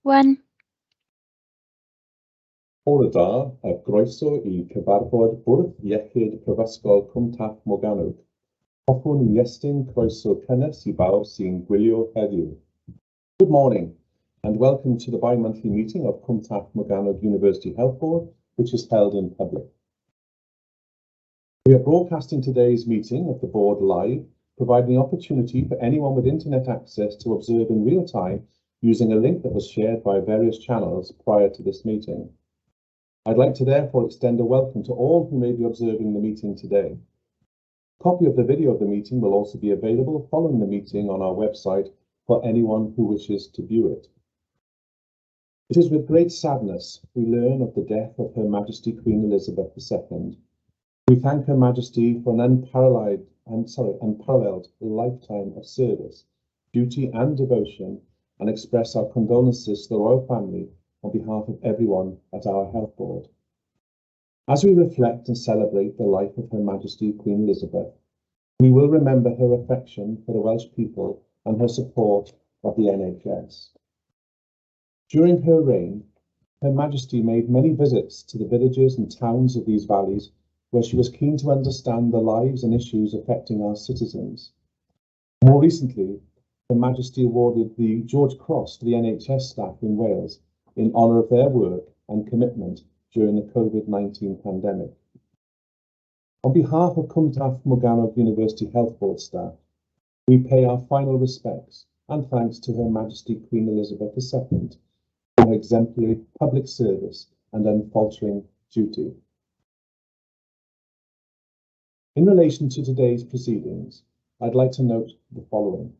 1. Bore da, a groeso I cyfarfod bwrdd iechyd Prifysgol Cwm Taf Morgannwg. Hoffwn I estyn croeso cynnes I bawb sy'n gwylio heddiw. Good morning, and welcome to the bi-monthly meeting of Cwm Taf Morgannwg University Health Board, which is held in public. We are broadcasting today's meeting of the board live, providing the opportunity for anyone with internet access to observe in real time using a link that was shared by various channels prior to this meeting. I'd like to therefore extend a welcome to all who may be observing the meeting today. A copy of the video of the meeting will also be available following the meeting on our website for anyone who wishes to view it. It is with great sadness we learn of the death of Her Majesty Queen Elizabeth II. We thank Her Majesty for an unparalleled lifetime of service, duty and devotion, and express our condolences to the royal family on behalf of everyone at our health board. As we reflect and celebrate the life of Her Majesty Queen Elizabeth, we will remember her affection for the Welsh people and her support of the NHS. During her reign, Her Majesty made many visits to the villages and towns of these valleys, where she was keen to understand the lives and issues affecting our citizens. More recently, Her Majesty awarded the George Cross to the NHS staff in Wales in honour of their work and commitment during the COVID-19 pandemic. On behalf of Cwm Taf Morgannwg University Health Board staff, we pay our final respects and thanks to Her Majesty Queen Elizabeth II for her exemplary public service and unfaltering duty. In relation to today's proceedings, I'd like to note the following.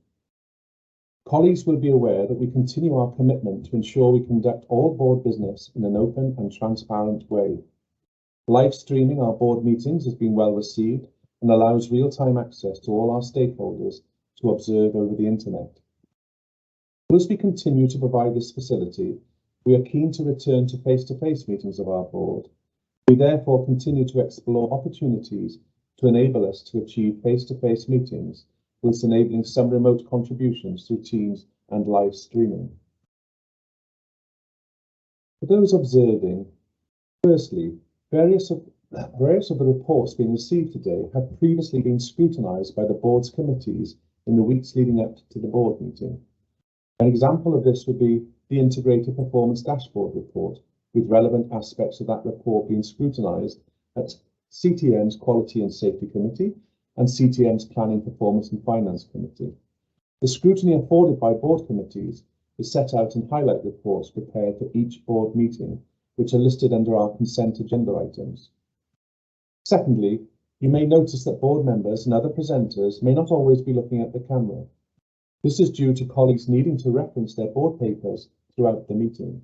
Colleagues will be aware that we continue our commitment to ensure we conduct all board business in an open and transparent way. Live streaming our board meetings has been well received and allows real-time access to all our stakeholders to observe over the internet. As we continue to provide this facility, we are keen to return to face-to-face meetings of our board. We therefore continue to explore opportunities to enable us to achieve face-to-face meetings, whilst enabling some remote contributions through Teams and live streaming. For those observing, firstly, various of the reports being received today have previously been scrutinised by the board's committees in the weeks leading up to the board meeting. An example of this would be the Integrated Performance Dashboard report, with relevant aspects of that report being scrutinised at CTM's Quality and Safety Committee and CTM's Planning, Performance and Finance Committee. The scrutiny afforded by board committees is set out in highlight reports prepared for each board meeting, which are listed under our consent agenda items. Secondly, you may notice that board members and other presenters may not always be looking at the camera. This is due to colleagues needing to reference their board papers throughout the meeting.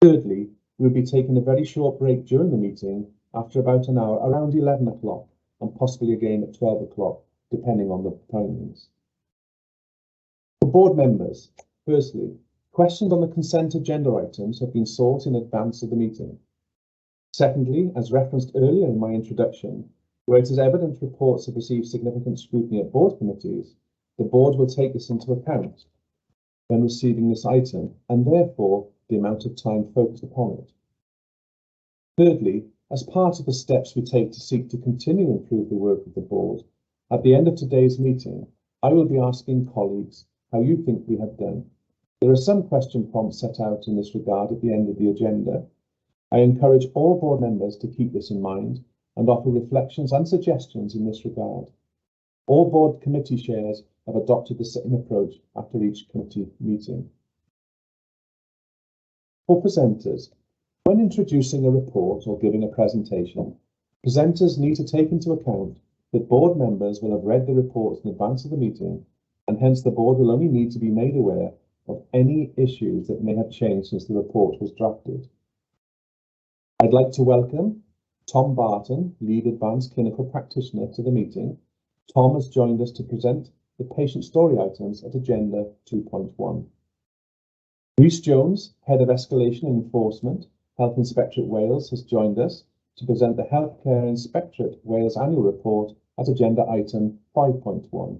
Thirdly, we'll be taking a very short break during the meeting after about an hour, around 11 o'clock, and possibly again at 12 o'clock, depending on the timings. For board members, firstly, questions on the consent agenda items have been sought in advance of the meeting. Secondly, as referenced earlier in my introduction, where it is evident reports have received significant scrutiny at board committees, the board will take this into account when receiving this item, and therefore the amount of time focused upon it. Thirdly, as part of the steps we take to seek to continue to improve the work of the board, at the end of today's meeting, I will be asking colleagues how you think we have done. There are some question prompts set out in this regard at the end of the agenda. I encourage all board members to keep this in mind and offer reflections and suggestions in this regard. All board committee chairs have adopted the same approach after each committee meeting. For presenters, when introducing a report or giving a presentation, presenters need to take into account that board members will have read the reports in advance of the meeting, and hence the board will only need to be made aware of any issues that may have changed since the report was drafted. I'd like to welcome Tom Barton, Lead Advanced Clinical Practitioner, to the meeting. Tom has joined us to present the patient story items at Agenda 2.1. Rhys Jones, Head of Escalation and Enforcement, Health Inspectorate Wales, has joined us to present the Healthcare Inspectorate Wales Annual Report at Agenda Item 5.1.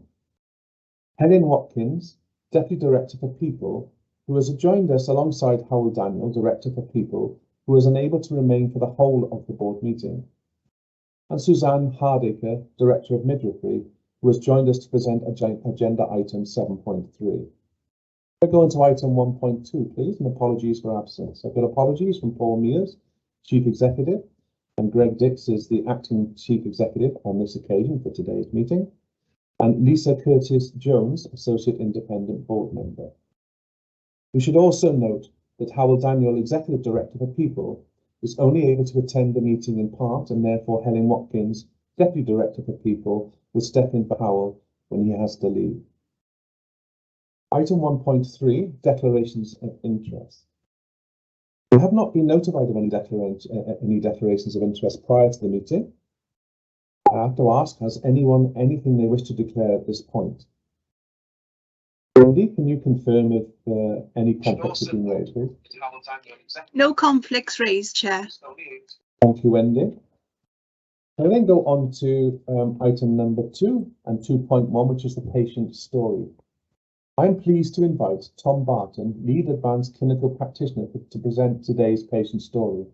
Helen Watkins, Deputy Director for People, who has joined us alongside Howell Daniel, Director for People, who was unable to remain for the whole of the board meeting, and Suzanne Hardacre, Director of Midwifery, who has joined us to present agenda item 7.3. We're going to item 1.2, please, and apologies for absence. I've got apologies from Paul Mears, Chief Executive, and Greg Dix is the Acting Chief Executive on this occasion for today's meeting, and Lisa Curtis-Jones, Associate Independent Board Member. We should also note that Howell Daniel, Executive Director for People, is only able to attend the meeting in part, and therefore Helen Watkins, Deputy Director for People, will step in for Howell when he has to leave. Item 1.3, Declarations of Interest. We have not been notified of any declarations of interest prior to the meeting. I have to ask, has anyone anything they wish to declare at this point? Wendy, can you confirm if any conflicts have been raised, please? No conflicts raised, Chair. Thank you, Wendy. I then go on to item number 2 and 2.1, which is the patient story. I'm pleased to invite Tom Barton, Lead Advanced Clinical Practitioner, to present today's patient story.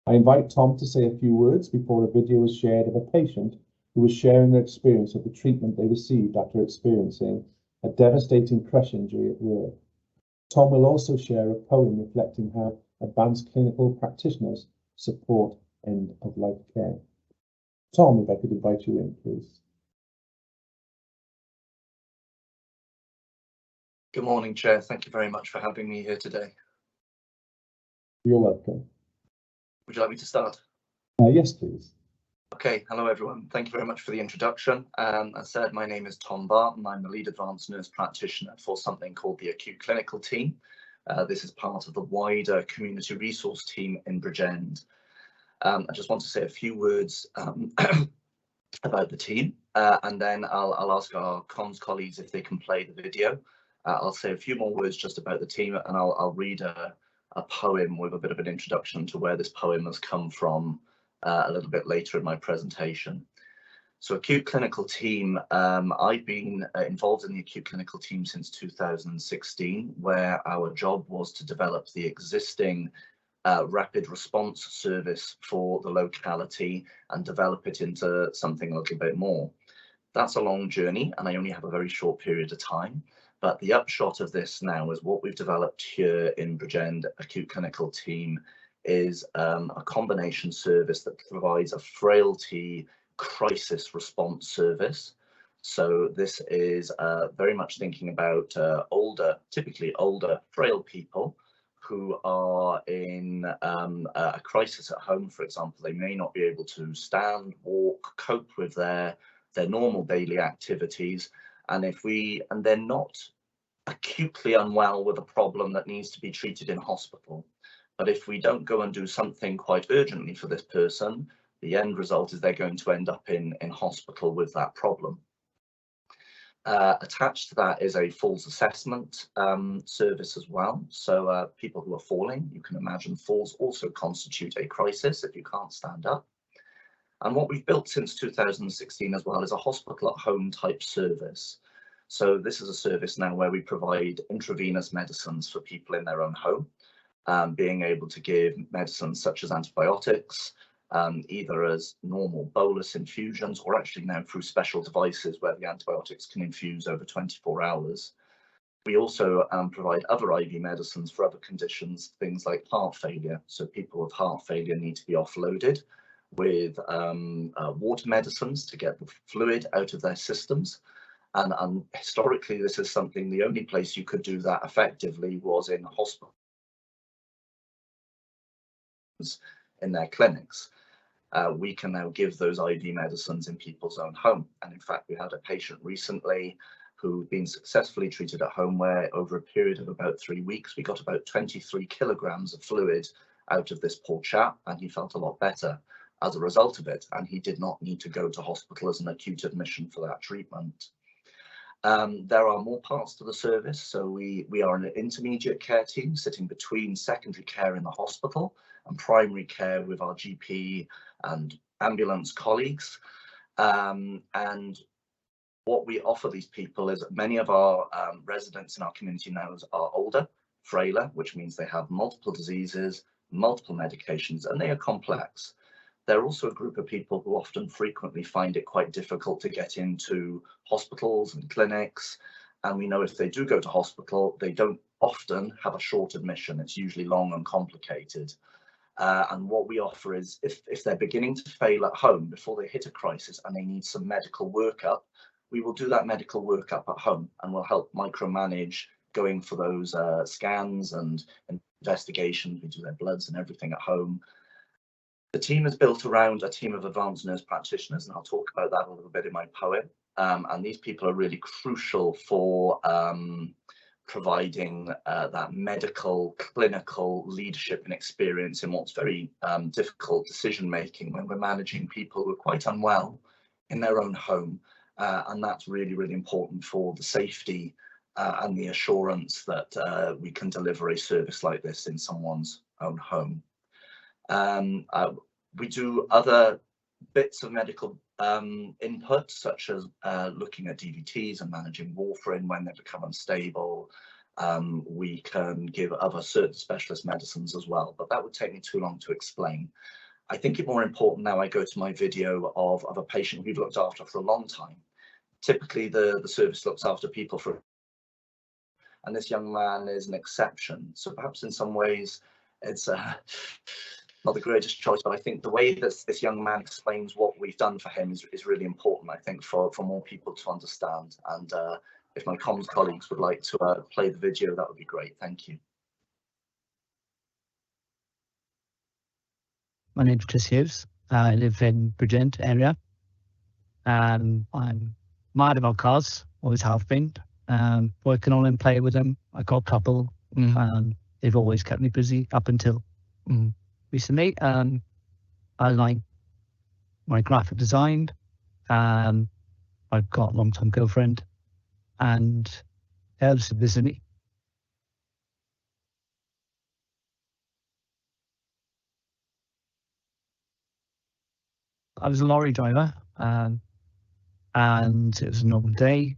I invite Tom to say a few words before a video is shared of a patient who was sharing their experience of the treatment they received after experiencing a devastating crash injury at work. Tom will also share a poem reflecting how advanced clinical practitioners support end-of-life care. Tom, if I could invite you in, please. Good morning, Chair. Thank you very much for having me here today. You're welcome. Would you like me to start? Yes, please. Okay, hello everyone. Thank you very much for the introduction. As I said, my name is Tom Barton. I'm the Lead Advanced Nurse Practitioner for something called the Acute Clinical Team. This is part of the wider Community Resource Team in Bridgend. I just want to say a few words about the team, and then I'll ask our comms colleagues if they can play the video. I'll say a few more words just about the team, and I'll read a poem with a bit of an introduction to where this poem has come from a little bit later in my presentation. So Acute Clinical Team, I've been involved in the Acute Clinical Team since 2016, where our job was to develop the existing rapid response service for the locality and develop it into something a little bit more. That's a long journey, and I only have a very short period of time. But the upshot of this now is what we've developed here in Bridgend Acute Clinical Team is a combination service that provides a frailty crisis response service. So this is very much thinking about typically older, frail people who are in a crisis at home. For example, they may not be able to stand, walk, cope with their normal daily activities. And they're not acutely unwell with a problem that needs to be treated in hospital. But if we don't go and do something quite urgently for this person, the end result is they're going to end up in hospital with that problem. Attached to that is a falls assessment service as well. So people who are falling, you can imagine falls also constitute a crisis if you can't stand up. And what we've built since 2016 as well is a hospital at home type service. So this is a service now where we provide intravenous medicines for people in their own home, being able to give medicines such as antibiotics, either as normal bolus infusions or actually now through special devices where the antibiotics can infuse over 24 hours. We also provide other IV medicines for other conditions, things like heart failure. So people with heart failure need to be offloaded with water medicines to get the fluid out of their systems. And historically, this is something, the only place you could do that effectively was in hospitals, in their clinics. We can now give those IV medicines in people's own home. And in fact, we had a patient recently who'd been successfully treated at home where over a period of about 3 weeks, we got about 23 kilograms of fluid out of this poor chap, and he felt a lot better as a result of it. And he did not need to go to hospital as an acute admission for that treatment. There are more parts to the service. So we are an intermediate care team sitting between secondary care in the hospital and primary care with our GP and ambulance colleagues. And what we offer these people is many of our residents in our community now are older, frailer, which means they have multiple diseases, multiple medications, and they are complex. They're also a group of people who often frequently find it quite difficult to get into hospitals and clinics. And we know if they do go to hospital, they don't often have a short admission. It's usually long and complicated. And what we offer is if they're beginning to fail at home before they hit a crisis and they need some medical workup, we will do that medical workup at home, and we'll help micromanage going for those scans and investigations. We do their bloods and everything at home. The team is built around a team of advanced nurse practitioners, and I'll talk about that a little bit in my poem. And these people are really crucial for providing that medical, clinical leadership and experience in what's very difficult decision making when we're managing people who are quite unwell in their own home. And that's really, really important for the safety and the assurance that we can deliver a service like this in someone's own home. We do other bits of medical input, such as looking at DVTs and managing warfarin when they become unstable. We can give other certain specialist medicines as well, but that would take me too long to explain. I think it's more important now I go to my video of a patient we've looked after for a long time. Typically the service looks after people for, and this young man is an exception. So perhaps in some ways it's not the greatest choice, but I think the way that this young man explains what we've done for him is really important, I think, for more people to understand. And if my comms colleagues would like to play the video, that would be great. Thank you. My name's Chris Hughes. I live in Bridgend area. I'm mad about cars, always have been. Working on and play with them. I got a couple, and they've always kept me busy up until recently. I like my graphic design. I've got a long-term girlfriend, and else busy. I was a lorry driver, and it was a normal day.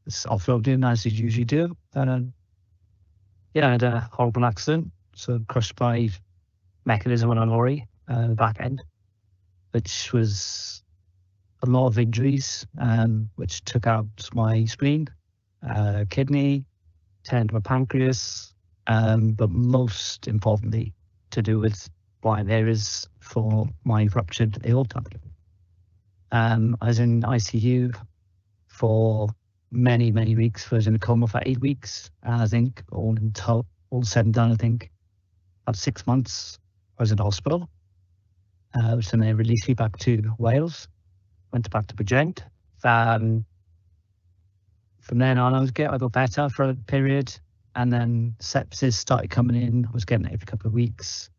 It's off-roading as you usually do. And yeah, I had a horrible accident, so crushed by mechanism on a lorry, the back end, which was a lot of injuries, which took out my spleen, kidney, turned my pancreas, but most importantly, to do with why there is for my ruptured aorta. I was in ICU for many weeks. I was in a coma for 8 weeks, and I think all said and done, I think about 6 months I was in hospital. So then they released me back to Wales, went back to Bridgend. From then on, I got better for a period, and then sepsis started coming in. I was getting it every couple of weeks.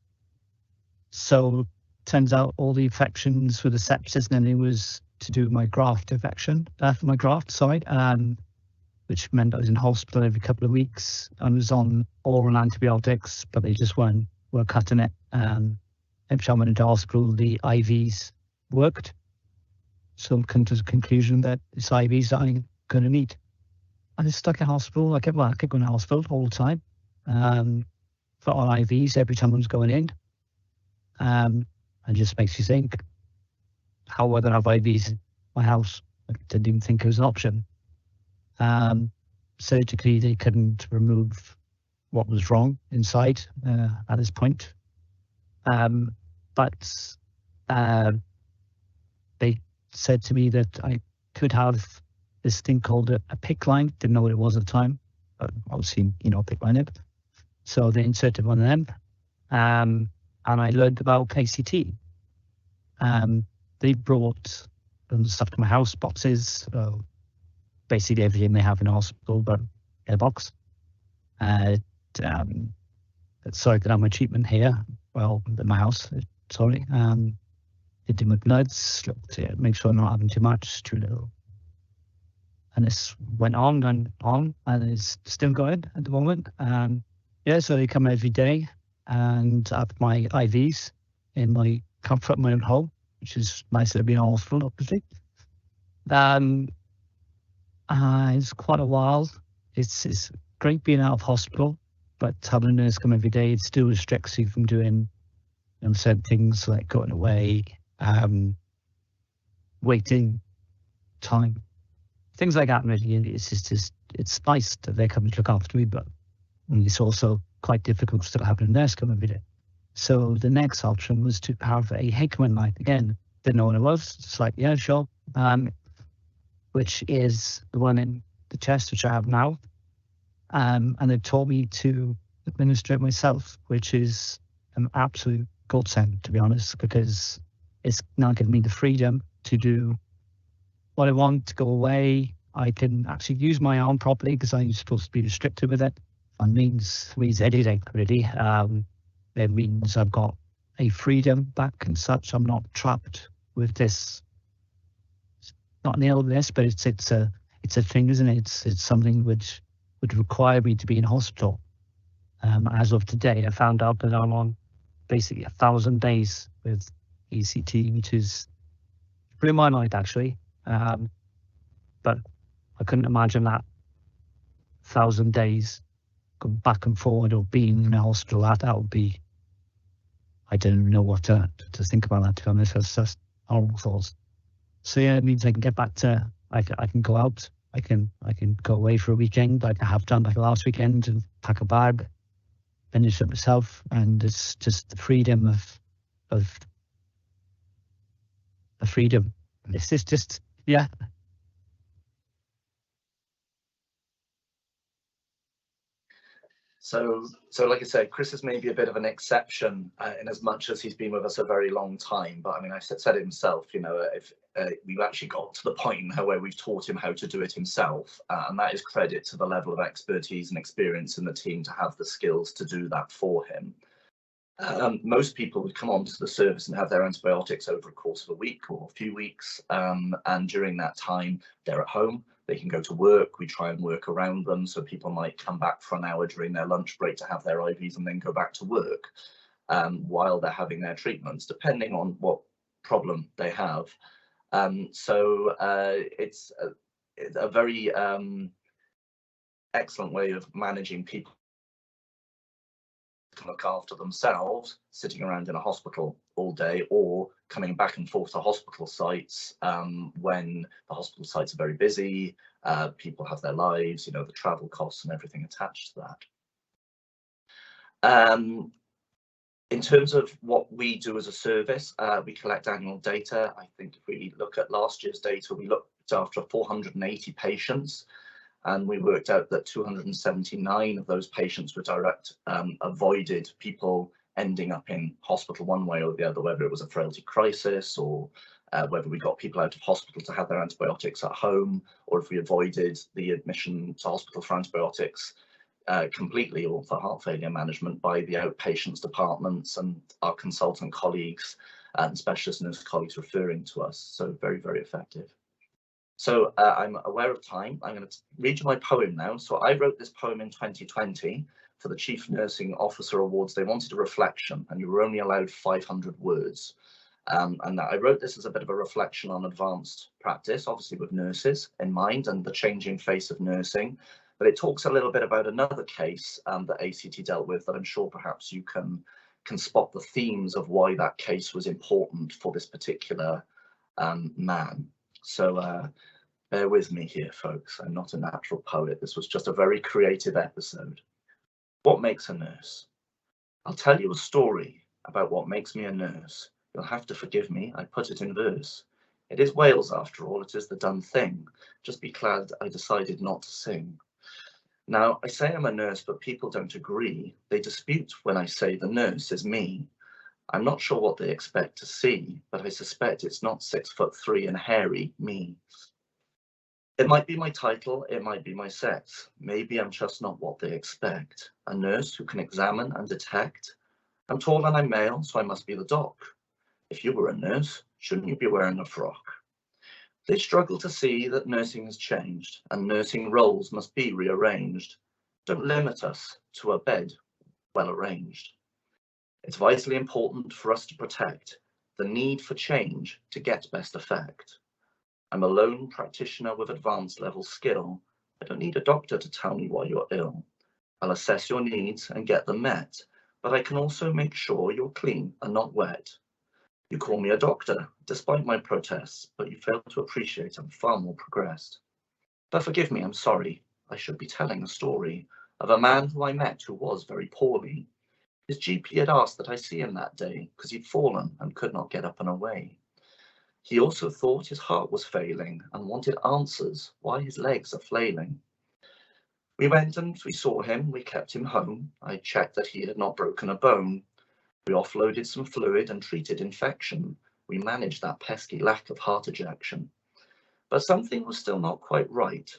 So turns out all the infections were the sepsis, and then it was to do with my graft infection, my graft side, which meant I was in hospital every couple of weeks. I was on oral antibiotics, but they just weren't cutting it. Every time I went into hospital, the IVs worked. So I come to the conclusion that it's IVs that I'm going to need. I was stuck in hospital. I kept going to hospital all the time for all IVs every time I was going in. And just makes you think, how would I have IVs in my house? I didn't even think it was an option. Surgically, they couldn't remove what was wrong inside at this point. But they said to me that I could have this thing called a PICC line. Didn't know what it was at the time, but obviously, PICC line it. So they inserted one of them. And I learned about KCT. They brought stuff to my house, boxes, basically everything they have in a hospital, but in a box. So I could have my treatment here, in my house, sorry. They did my bloods, to make sure I'm not having too much, too little. And this went on and on, and it's still going at the moment. So they come every day and have my IVs in my comfort of my own home, which is nicer than being in hospital, obviously. It's quite a while. It's great being out of hospital. but having a nurse come every day, it still restricts you from doing certain things like going away, waiting time, things like that. Really, it's just it's nice that they come and look after me, but it's also quite difficult still having a nurse come every day. So the next option was to have a Hickman line. Again, didn't know what it was. It's like, yeah, sure. Which is the one in the chest, which I have now. And they taught me to administer it myself, which is an absolute godsend, to be honest, because it's now giving me the freedom to do what I want, to go away. I can actually use my arm properly because I'm supposed to be restricted with it. It means anything, really. It means I've got a freedom back and such. I'm not trapped with this. Not an illness, but it's a thing, isn't it? It's something which would require me to be in hospital. As of today, I found out that I'm on basically 1,000 days with ECT, which is blew my mind actually. But I couldn't imagine that 1,000 days going back and forward or being in a hospital. That would be, I don't know what to think about that, to be honest. That's just horrible thoughts. So yeah, it means I can get back to, I can go out, I can go away for a weekend like I have done like last weekend, and pack a bag, finish it myself, and it's just the freedom of the freedom. It's just yeah. So like I said, Chris is maybe a bit of an exception in as much as he's been with us a very long time. But I mean, I said it himself, you know, if we've actually got to the point now where we've taught him how to do it himself, and that is credit to the level of expertise and experience in the team to have the skills to do that for him. Most people would come onto the service and have their antibiotics over a course of a week or a few weeks, and during that time they're at home. They can go to work. We try and work around them, so people might come back for an hour during their lunch break to have their IVs and then go back to work while they're having their treatments, depending on what problem they have. So it's a very excellent way of managing people to look after themselves, sitting around in a hospital all day, or coming back and forth to hospital sites when the hospital sites are very busy, people have their lives, you know, the travel costs and everything attached to that. In terms of what we do as a service, we collect annual data. I think if we look at last year's data, we looked after 480 patients. And we worked out that 279 of those patients were direct avoided people ending up in hospital one way or the other, whether it was a frailty crisis or whether we got people out of hospital to have their antibiotics at home, or if we avoided the admission to hospital for antibiotics completely, or for heart failure management by the outpatients departments and our consultant colleagues and specialist nurse colleagues referring to us. So very, very effective. So I'm aware of time. I'm going to read you my poem now. So I wrote this poem in 2020 for the Chief Nursing Officer Awards. They wanted a reflection, and you were only allowed 500 words. And I wrote this as a bit of a reflection on advanced practice, obviously with nurses in mind and the changing face of nursing. But it talks a little bit about another case that ACT dealt with that I'm sure perhaps you can spot the themes of why that case was important for this particular man. So bear with me here, folks. I'm not a natural poet. This was just a very creative episode. What makes a nurse? I'll tell you a story about what makes me a nurse. You'll have to forgive me, I put it in verse. It is Wales, after all, it is the done thing. Just be glad I decided not to sing. Now, I say I'm a nurse, but people don't agree. They dispute when I say the nurse is me. I'm not sure what they expect to see, but I suspect it's not 6'3" and hairy me. It might be my title, it might be my sex. Maybe I'm just not what they expect. A nurse who can examine and detect. I'm tall and I'm male, so I must be the doc. If you were a nurse, shouldn't you be wearing a frock? They struggle to see that nursing has changed and nursing roles must be rearranged. Don't limit us to a bed well arranged. It's vitally important for us to protect the need for change to get best effect. I'm a lone practitioner with advanced level skill. I don't need a doctor to tell me why you're ill. I'll assess your needs and get them met, but I can also make sure you're clean and not wet. You call me a doctor, despite my protests, but you fail to appreciate I'm far more progressed. But forgive me, I'm sorry. I should be telling a story of a man who I met who was very poorly. His GP had asked that I see him that day because he'd fallen and could not get up and away. He also thought his heart was failing and wanted answers why his legs are flailing. We went and we saw him, we kept him home. I checked that he had not broken a bone. We offloaded some fluid and treated infection. We managed that pesky lack of heart ejection. But something was still not quite right,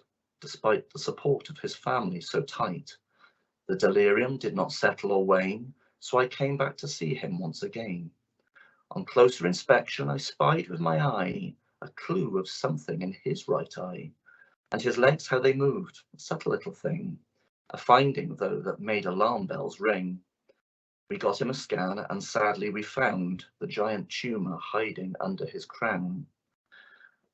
despite the support of his family so tight. The delirium did not settle or wane, so I came back to see him once again. On closer inspection, I spied with my eye a clue of something in his right eye, and his legs, how they moved, a subtle little thing, a finding, though, that made alarm bells ring. We got him a scan, and sadly we found the giant tumour hiding under his crown.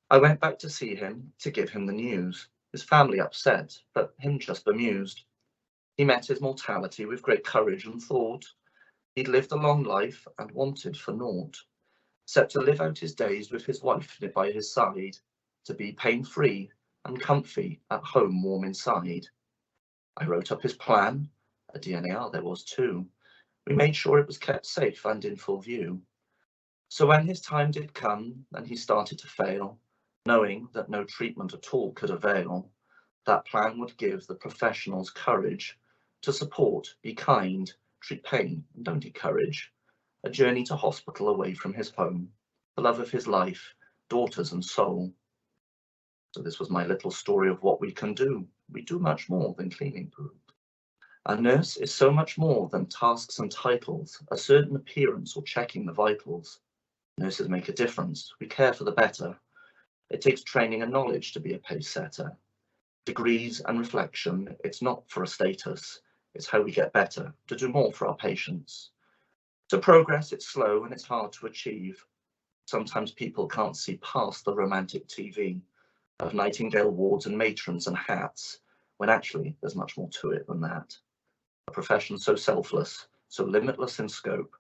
I went back to see him, to give him the news, his family upset, but him just bemused. He met his mortality with great courage and thought. He'd lived a long life and wanted for naught, except to live out his days with his wife by his side, to be pain-free and comfy, at home warm inside. I wrote up his plan, a DNAR there was too. We made sure it was kept safe and in full view. So when his time did come and he started to fail, knowing that no treatment at all could avail, that plan would give the professionals courage to support, be kind, treat pain and don't encourage. A journey to hospital away from his home, the love of his life, daughters and soul. So this was my little story of what we can do. We do much more than cleaning poo. A nurse is so much more than tasks and titles, a certain appearance or checking the vitals. Nurses make a difference. We care for the better. It takes training and knowledge to be a pace setter. Degrees and reflection, it's not for a status. It's how we get better, to do more for our patients. To progress, it's slow and it's hard to achieve. Sometimes people can't see past the romantic TV of Nightingale wards and matrons and hats, when actually there's much more to it than that. A profession so selfless, so limitless in scope,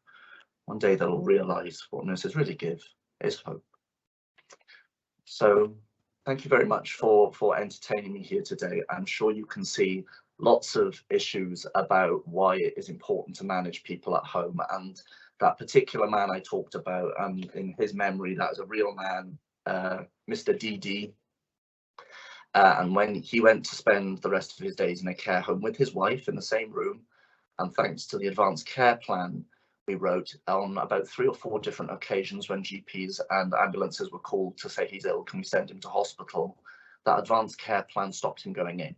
one day they'll realise what nurses really give is hope. So thank you very much for entertaining me here today. I'm sure you can see lots of issues about why it is important to manage people at home, and that particular man I talked about, in his memory, that was a real man, Mr. DD. And when he went to spend the rest of his days in a care home with his wife in the same room, and thanks to the advanced care plan we wrote on about 3 or 4 different occasions when GPs and ambulances were called to say he's ill, can we send him to hospital, that advanced care plan stopped him going in.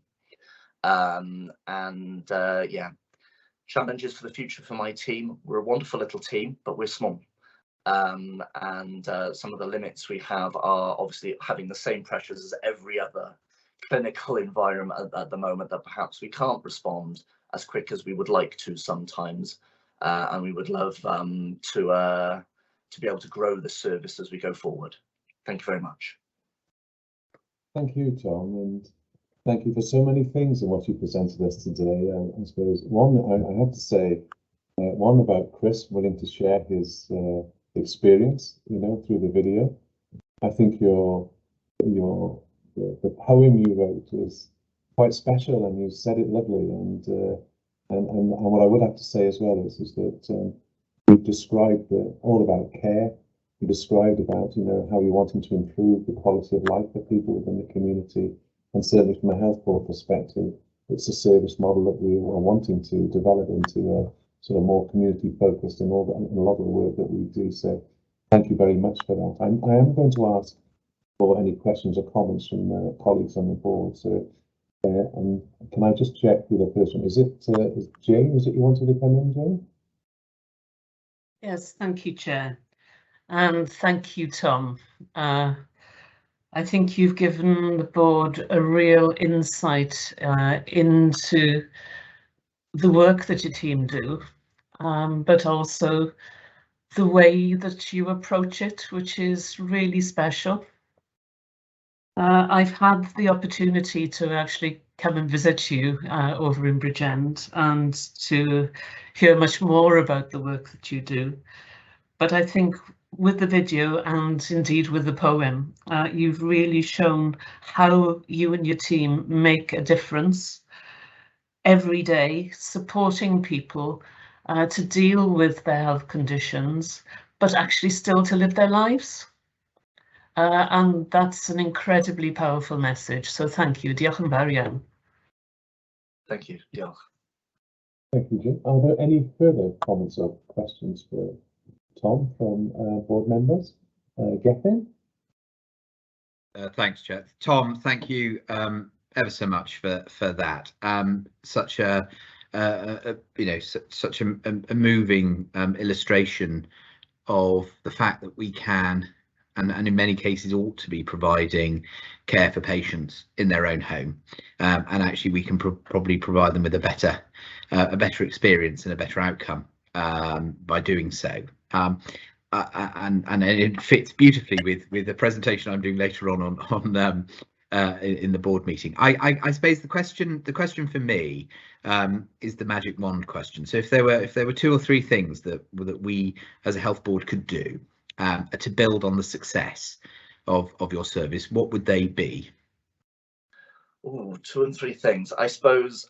Yeah, challenges for the future for my team. We're a wonderful little team, but we're small. Some of the limits we have are obviously having the same pressures as every other clinical environment at the moment, that perhaps we can't respond as quick as we would like to sometimes, and we would love to be able to grow the service as we go forward. Thank you very much. Thank you, Tom, and thank you for so many things in what you presented us today. I suppose one, I have to say, one about Chris willing to share his experience, through the video. I think the poem you wrote was quite special, and you said it lovely. And what I would have to say as well is that you've described all about care. You described about how you're wanting to improve the quality of life for people within the community, and certainly from a health board perspective, it's a service model that we are wanting to develop into a sort of more community focused in a lot of the work that we do. So thank you very much for that. I am going to ask for any questions or comments from colleagues on the board. So and can I just check who the person is? Is Jane? Is it you wanted to come in, Jane? Yes, thank you, Chair, and thank you, Tom. I think you've given the board a real insight into the work that your team do, but also the way that you approach it, which is really special. I've had the opportunity to actually come and visit you over in Bridgend and to hear much more about the work that you do. But I think with the video and indeed with the poem, you've really shown how you and your team make a difference every day, supporting people to deal with their health conditions, but actually still to live their lives. And that's an incredibly powerful message. So thank you. Diolch yn fawr iawn. Thank you. Diolch. Thank you, Jim. Are there any further comments or questions for Tom from board members? Gethin? Thanks, Chair. Tom, thank you ever so much for that. Such a such a moving illustration of the fact that we can and in many cases ought to be providing care for patients in their own home, and actually we can probably provide them with a better experience and a better outcome by doing so. And it fits beautifully with the presentation I'm doing later on in the board meeting. I suppose the question for me is the magic wand question. So if there were 2 or 3 things that we as a health board could do to build on the success of your service, what would they be? Oh, 2 and 3 things. I suppose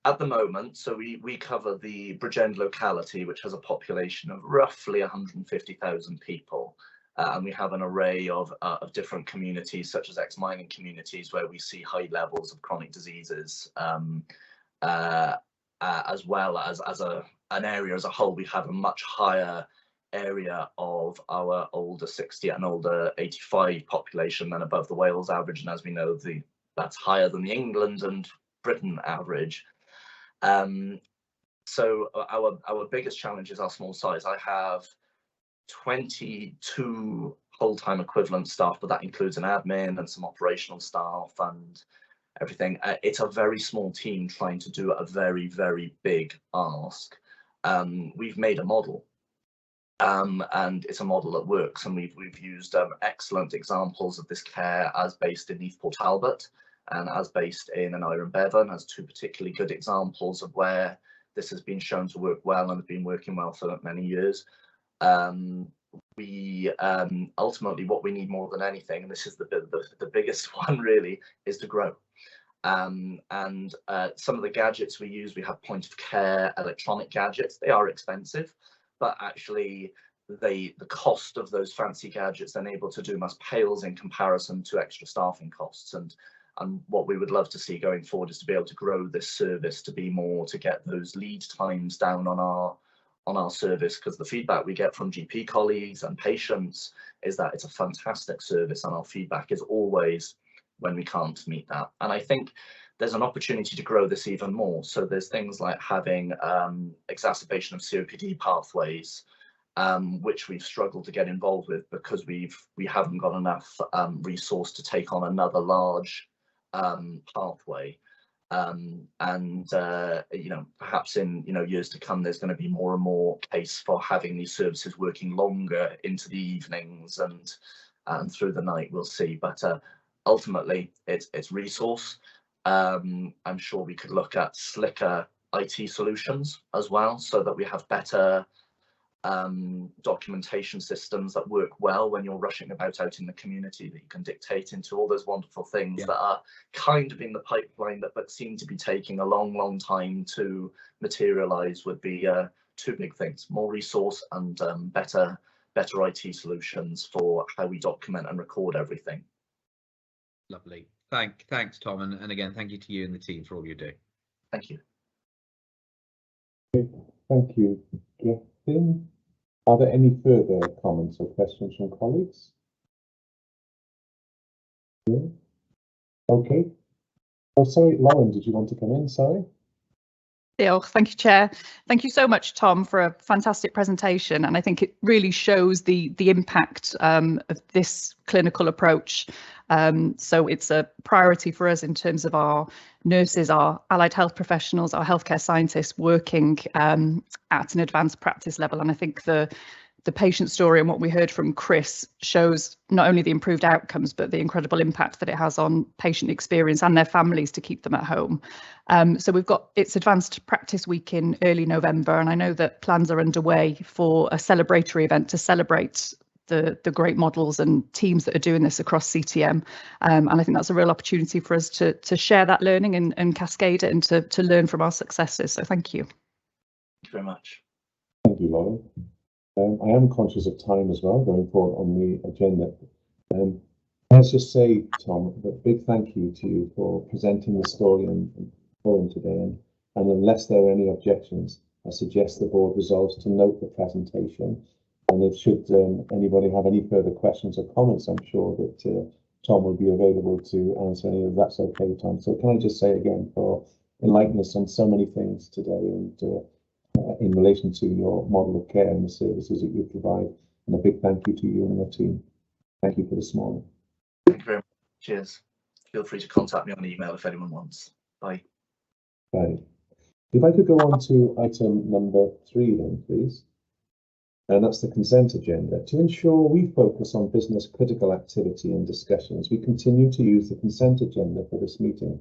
at the moment, so we cover the Bridgend locality, which has a population of roughly 150,000 people. And we have an array of different communities, such as ex-mining communities, where we see high levels of chronic diseases, as well as an area as a whole. We have a much higher area of our older 60 and older 85 population than above the Wales average, and as we know, that's higher than the England and Britain average. So our biggest challenge is our small size. I have 22 full-time equivalent staff, but that includes an admin and some operational staff and everything. It's a very small team trying to do a very, very big ask. We've made a model, and it's a model that works, and we've used excellent examples of this care as based in Port Talbot and as based in an Iron Bevan as 2 particularly good examples of where this has been shown to work well and has been working well for many years. We ultimately, what we need more than anything, and this is the biggest one really, is to grow. And some of the gadgets we use, we have point of care electronic gadgets. They are expensive, but actually the cost of those fancy gadgets then able to do must pales in comparison to extra staffing costs. And what we would love to see going forward is to be able to grow this service to be more, to get those lead times down on our service, because the feedback we get from GP colleagues and patients is that it's a fantastic service, and our feedback is always when we can't meet that. And I think there's an opportunity to grow this even more. So there's things like having exacerbation of COPD pathways, which we've struggled to get involved with because we haven't got enough resource to take on another large pathway. Perhaps in years to come, there's going to be more and more case for having these services working longer into the evenings and through the night. We'll see, but ultimately it's resource. I'm sure we could look at slicker IT solutions as well, so that we have better documentation systems that work well when you're rushing about out in the community, that you can dictate into all those wonderful things that are kind of in the pipeline but seem to be taking a long time to materialize. Would be 2 big things: more resource and better IT solutions for how we document and record everything. Lovely. Thanks, Tom, and again, thank you to you and the team for all you do. Thank you. Thank you, Gethin. Are there any further comments or questions from colleagues? No? Okay. Oh, sorry, Lauren, did you want to come in? Sorry. Thank you, Chair. Thank you so much, Tom, for a fantastic presentation. And I think it really shows the impact of this clinical approach. So it's a priority for us in terms of our nurses, our allied health professionals, our healthcare scientists working at an advanced practice level. And I think the the patient story and what we heard from Chris shows not only the improved outcomes, but the incredible impact that it has on patient experience and their families to keep them at home. So it's Advanced Practice Week in early November, and I know that plans are underway for a celebratory event to celebrate the great models and teams that are doing this across CTM. And I think that's a real opportunity for us to share that learning and cascade it and to learn from our successes. So thank you. Thank you very much. Thank you, Lauren. I am conscious of time as well going forward on the agenda. Let's just say, Tom, a big thank you to you for presenting the story and forum today. And unless there are any objections, I suggest the board resolves to note the presentation. And if should anybody have any further questions or comments, I'm sure that Tom will be available to answer any of that's okay, Tom. So can I just say again for enlightening us on so many things today and in relation to your model of care and the services that you provide, and a big thank you to you and your team. Thank you for this morning. Thank you very much. Cheers. Feel free to contact me on email if anyone wants. Bye. Right. If I could go on to item number 3 then, please. And that's the consent agenda. To ensure we focus on business critical activity and discussions, we continue to use the consent agenda for this meeting.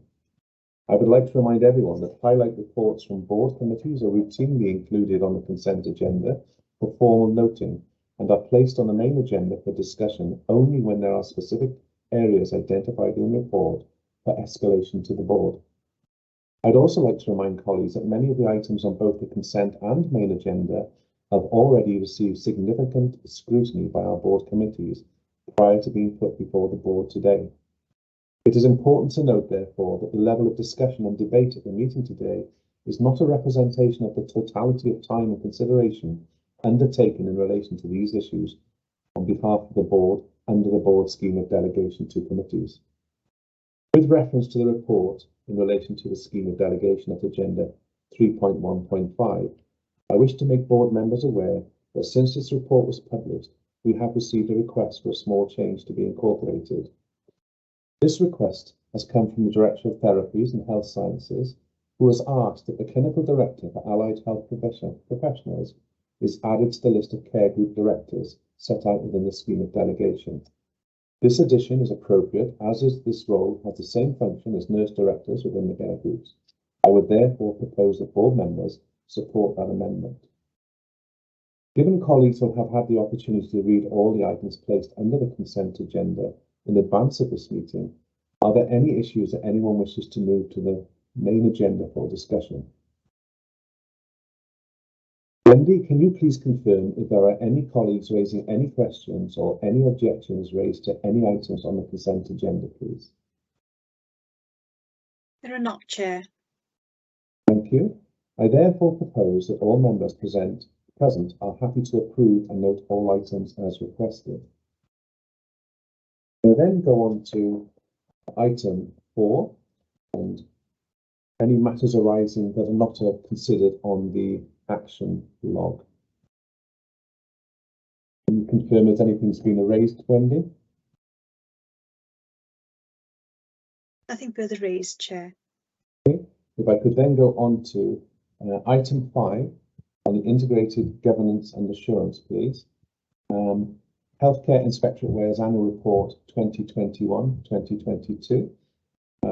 I would like to remind everyone that highlight reports from board committees are routinely included on the consent agenda for formal noting and are placed on the main agenda for discussion only when there are specific areas identified in the report for escalation to the board. I'd also like to remind colleagues that many of the items on both the consent and main agenda have already received significant scrutiny by our board committees prior to being put before the board today. It is important to note, therefore, that the level of discussion and debate at the meeting today is not a representation of the totality of time and consideration undertaken in relation to these issues on behalf of the board under the board scheme of delegation to committees. With reference to the report in relation to the scheme of delegation at agenda 3.1.5, I wish to make board members aware that since this report was published, we have received a request for a small change to be incorporated. This request has come from the Director of Therapies and Health Sciences, who has asked that the Clinical Director for Allied Health Professionals is added to the list of care group directors set out within the scheme of delegation. This addition is appropriate, as is this role has the same function as nurse directors within the care groups. I would therefore propose that board members support that amendment. Given colleagues will have had the opportunity to read all the items placed under the consent agenda in advance of this meeting, are there any issues that anyone wishes to move to the main agenda for discussion? Wendy, can you please confirm if there are any colleagues raising any questions or any objections raised to any items on the consent agenda, please? There are not, Chair. Thank you. I therefore propose that all members present are happy to approve and note all items as requested. We'll then go on to item 4 and any matters arising that are not considered on the action log. Can you confirm if anything's been erased, Wendy? Nothing further raised, Chair. Okay. If I could then go on to item 5 on the integrated governance and assurance, please. Healthcare Inspectorate Wales Annual Report 2021-2022.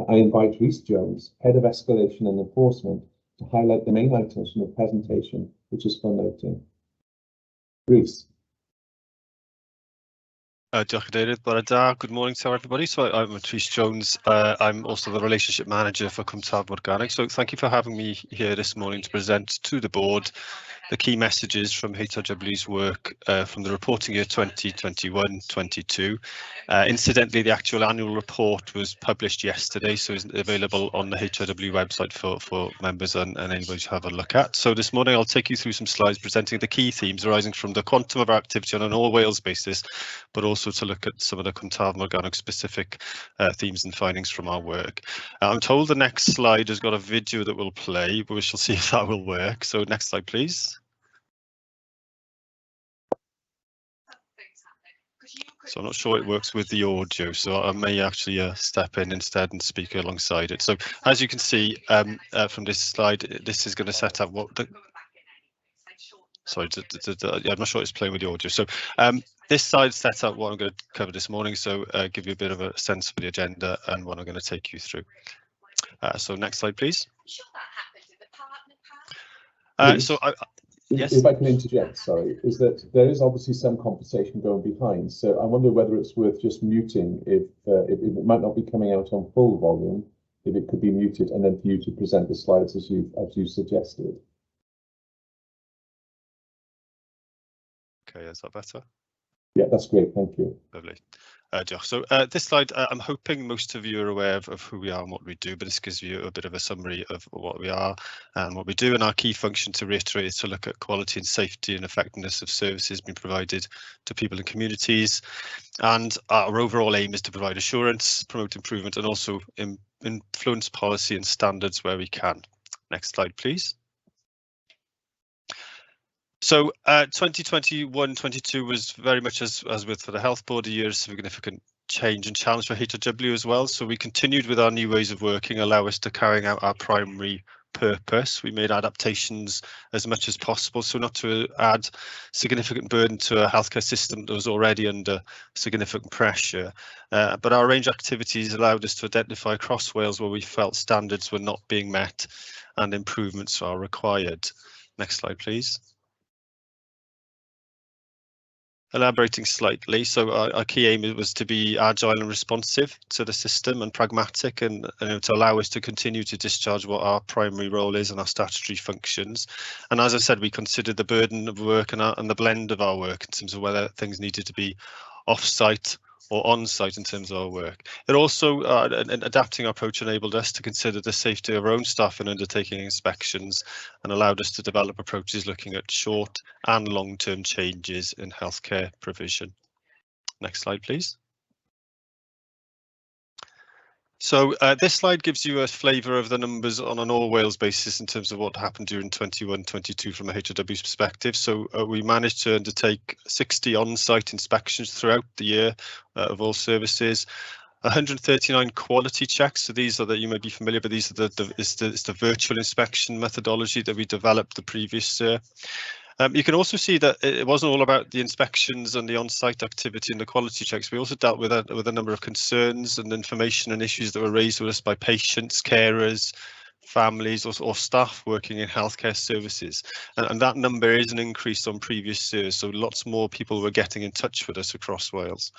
I invite Rhys Jones, Head of Escalation and Enforcement, to highlight the main items from the presentation, which is for noting. Rhys. Diolch Cadeirydd, bore da. Good morning to everybody. So I'm Rhys Jones. I'm also the Relationship Manager for Cwmtab Organic. So thank you for having me here this morning to present to the board the key messages from HRW's work from the reporting year 2021-22. Incidentally, the actual annual report was published yesterday, so it's available on the HRW website for members and anybody to have a look at. So this morning I'll take you through some slides presenting the key themes arising from the quantum of our activity on an all-Wales basis, but also to look at some of the Cwmtab Organic specific themes and findings from our work. I'm told the next slide has got a video that will play, but we shall see if that will work. So next slide, please. So I'm not sure it works with the audio, so I may actually step in instead and speak alongside it. So as you can see from this slide, this is going to set up what the Sorry, I'm not sure it's playing with the audio. So this slide sets out what I'm going to cover this morning, so give you a bit of a sense for the agenda and what I'm going to take you through. So next slide, please. Yes. If I can interject, sorry, is that there is obviously some conversation going behind. So I wonder whether it's worth just muting if it might not be coming out on full volume, if it could be muted, and then for you to present the slides as you suggested. Okay, is that better? Yeah, that's great. Thank you. Lovely. So this slide, I'm hoping most of you are aware of who we are and what we do, but this gives you a bit of a summary of what we are and what we do. And our key function, to reiterate, is to look at quality and safety and effectiveness of services being provided to people and communities. And our overall aim is to provide assurance, promote improvement, and also influence policy and standards where we can. Next slide, please. So 2021-22 was very much as with for the Health Board, a year of significant change and challenge for HW as well. So we continued with our new ways of working, allow us to carrying out our primary purpose. We made adaptations as much as possible, so not to add significant burden to a healthcare system that was already under significant pressure. But our range of activities allowed us to identify across Wales where we felt standards were not being met and improvements are required. Next slide, please. Elaborating slightly, so our key aim was to be agile and responsive to the system and pragmatic, and to allow us to continue to discharge what our primary role is and our statutory functions. And as I said, we considered the burden of work and the blend of our work in terms of whether things needed to be off-site or on-site in terms of our work. It also, adapting our approach enabled us to consider the safety of our own staff in undertaking inspections and allowed us to develop approaches looking at short and long-term changes in healthcare provision. Next slide, please. So this slide gives you a flavour of the numbers on an all Wales basis in terms of what happened during 21-22 from a HW's perspective. So we managed to undertake 60 on-site inspections throughout the year of all services, 139 quality checks. So these are you may be familiar, but these are the virtual inspection methodology that we developed the previous year. You can also see that it wasn't all about the inspections and the on-site activity and the quality checks. We also dealt with a number of concerns and information and issues that were raised with us by patients, carers, families or staff working in healthcare services. And that number is an increase on previous years. So lots more people were getting in touch with us across Wales.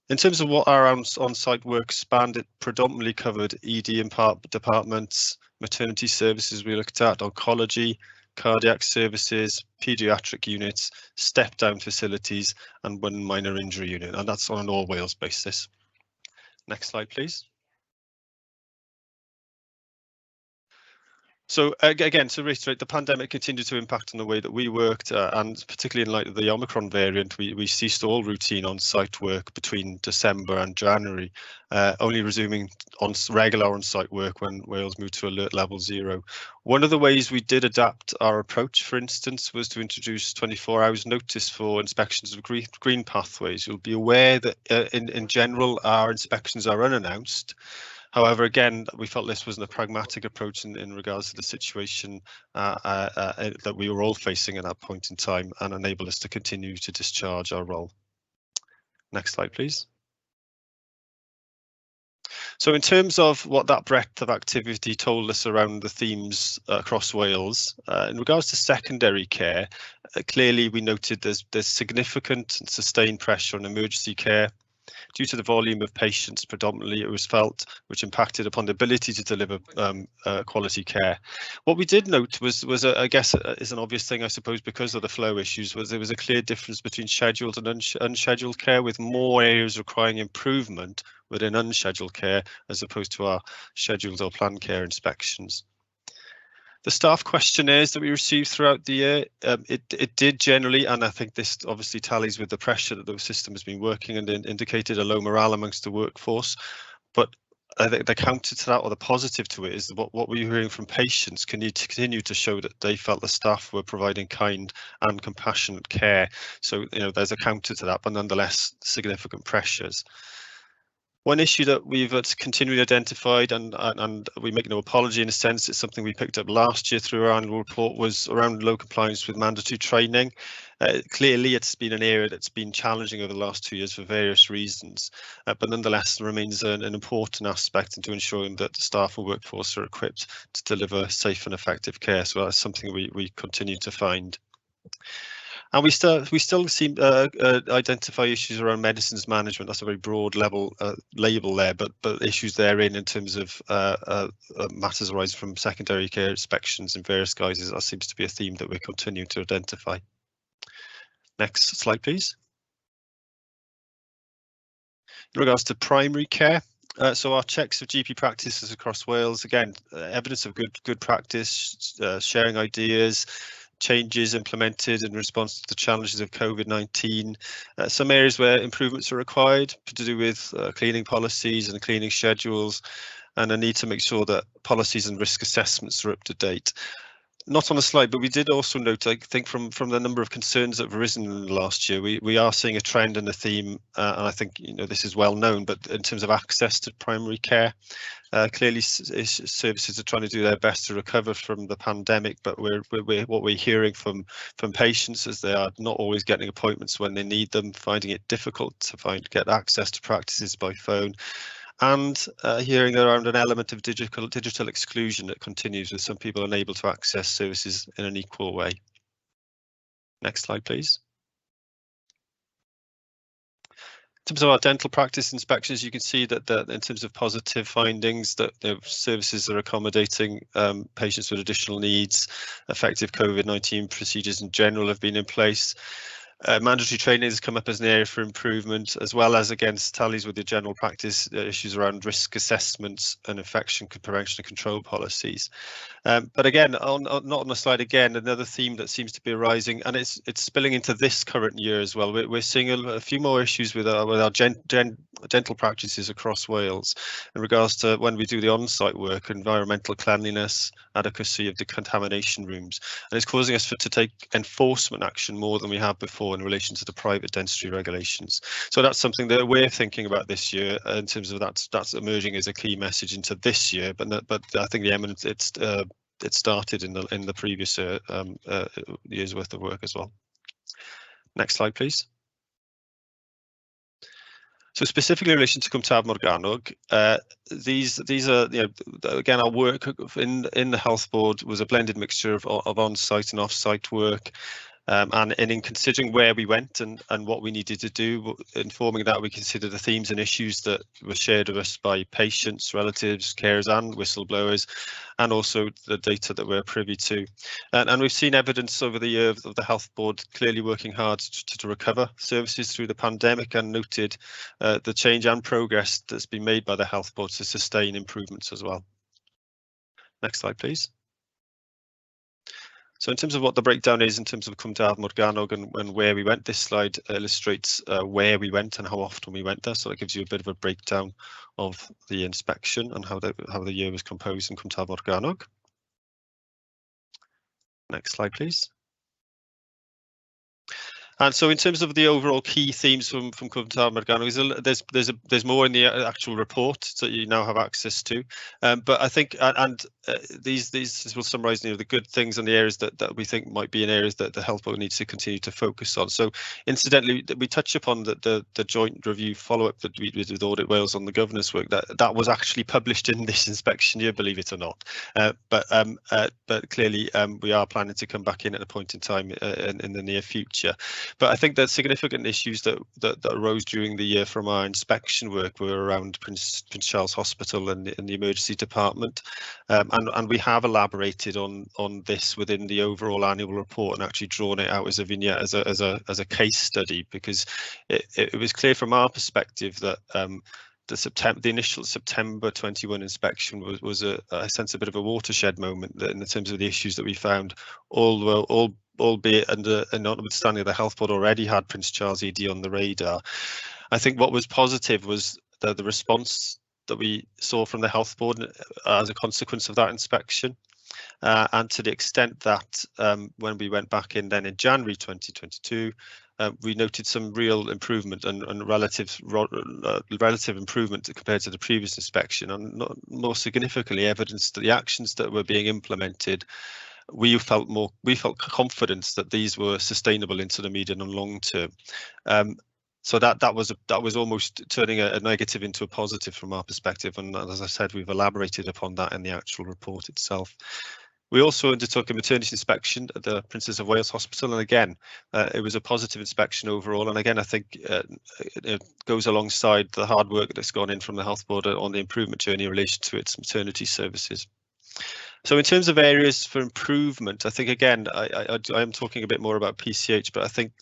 In terms of what our on-site work spanned, it predominantly covered ED departments, maternity services we looked at, oncology, cardiac services, paediatric units, step-down facilities, and one minor injury unit, and that's on an all Wales basis. Next slide, please. So again, to reiterate, the pandemic continued to impact on the way that we worked, and particularly in light of the Omicron variant, we ceased all routine on-site work between December and January, only resuming regular on-site work when Wales moved to alert level 0. One of the ways we did adapt our approach, for instance, was to introduce 24 hours notice for inspections of green pathways. You'll be aware that in general, our inspections are unannounced. However, again, we felt this wasn't a pragmatic approach in regards to the situation that we were all facing at that point in time, and enable us to continue to discharge our role. Next slide, please. So in terms of what that breadth of activity told us around the themes across Wales, in regards to secondary care, clearly we noted there's significant and sustained pressure on emergency care. Due to the volume of patients predominantly it was felt, which impacted upon the ability to deliver quality care. What we did note was I guess is an obvious thing, I suppose, because of the flow issues, was there was a clear difference between scheduled and unscheduled care, with more areas requiring improvement within unscheduled care as opposed to our scheduled or planned care inspections. The staff questionnaires that we received throughout the year, it did generally, and I think this obviously tallies with the pressure that the system has been working and indicated a low morale amongst the workforce. But I think the counter to that, or the positive to it, is what we're hearing from patients continue to show that they felt the staff were providing kind and compassionate care. So there's a counter to that, but nonetheless significant pressures. One issue that we've continually identified, and we make no apology in a sense, it's something we picked up last year through our annual report, was around low compliance with mandatory training. Clearly, it's been an area that's been challenging over the last 2 years for various reasons, but nonetheless remains an important aspect into ensuring that the staff and workforce are equipped to deliver safe and effective care. So that's something we continue to find. And we still seem identify issues around medicines management. That's a very broad level label there, but issues therein in terms of matters arising from secondary care inspections in various guises. That seems to be a theme that we're continuing to identify. Next slide, please. In regards to primary care, so our checks of GP practices across Wales, again, evidence of good practice, sharing ideas, changes implemented in response to the challenges of COVID-19. Some areas where improvements are required to do with cleaning policies and cleaning schedules, and a need to make sure that policies and risk assessments are up to date. Not on the slide, but we did also note, I think, from the number of concerns that have arisen in the last year, we are seeing a trend and a theme, and I think this is well known, but in terms of access to primary care, clearly services are trying to do their best to recover from the pandemic, but what we're hearing from patients is they are not always getting appointments when they need them, finding it difficult to get access to practices by phone, and hearing around an element of digital exclusion that continues, with some people unable to access services in an equal way. Next slide, please. In terms of our dental practice inspections, you can see that in terms of positive findings, that services are accommodating patients with additional needs. Effective COVID-19 procedures in general have been in place. Mandatory training has come up as an area for improvement, as well as, against tallies with the general practice issues around risk assessments and infection prevention and control policies. But again, not on the slide again, another theme that seems to be arising, and it's spilling into this current year as well. We're seeing a few more issues with our dental practices across Wales in regards to when we do the on-site work, environmental cleanliness, adequacy of decontamination rooms, and it's causing us to take enforcement action more than we have before in relation to the private dentistry regulations. So that's something that we're thinking about this year in terms of that's emerging as a key message into this year. But I think it started in the previous year's worth of work as well. Next slide, please. So specifically in relation to Cwm Taf Morgannwg, these are, again, our work in the health board was a blended mixture of on-site and off-site work. And in considering where we went and what we needed to do, informing that, we considered the themes and issues that were shared with us by patients, relatives, carers and whistleblowers, and also the data that we're privy to. And we've seen evidence over the year of the health board clearly working hard to recover services through the pandemic, and noted the change and progress that's been made by the health board to sustain improvements as well. Next slide, please. So in terms of what the breakdown is in terms of Cwm Taf Morgannwg and where we went, this slide illustrates where we went and how often we went there. So it gives you a bit of a breakdown of the inspection and how the year was composed in Cwm Taf Morgannwg. Next slide, please. And so in terms of the overall key themes from Cwm Taf Morgannwg, there's more in the actual report that you now have access to. But I think, these will summarise the good things and the areas that we think might be in areas that the health board needs to continue to focus on. So incidentally, we touch upon the joint review follow-up that we did with Audit Wales on the governance work, that was actually published in this inspection year, believe it or not. But clearly we are planning to come back in at a point in time in the near future. But I think that significant issues that arose during the year from our inspection work were around Prince Charles Hospital and the emergency department, and we have elaborated on this within the overall annual report and actually drawn it out as a vignette, as a case study, because it was clear from our perspective that the initial September 21 inspection was a sense a bit of a watershed moment in terms of the issues that we found, albeit under notwithstanding the health board already had Prince Charles ED on the radar. I think what was positive was the response that we saw from the health board as a consequence of that inspection, and to the extent that when we went back in then in January 2022, we noted some real improvement and relative improvement compared to the previous inspection, and more significantly evidenced that the actions that were being implemented, we felt confidence that these were sustainable into the medium and long term. So that was almost turning a negative into a positive from our perspective, and as I said, we've elaborated upon that in the actual report itself. We also undertook a maternity inspection at the Princess of Wales Hospital, and again, it was a positive inspection overall. And again, I think it goes alongside the hard work that's gone in from the Health Board on the improvement journey in relation to its maternity services. So in terms of areas for improvement, I think again, I am talking a bit more about PCH, but I think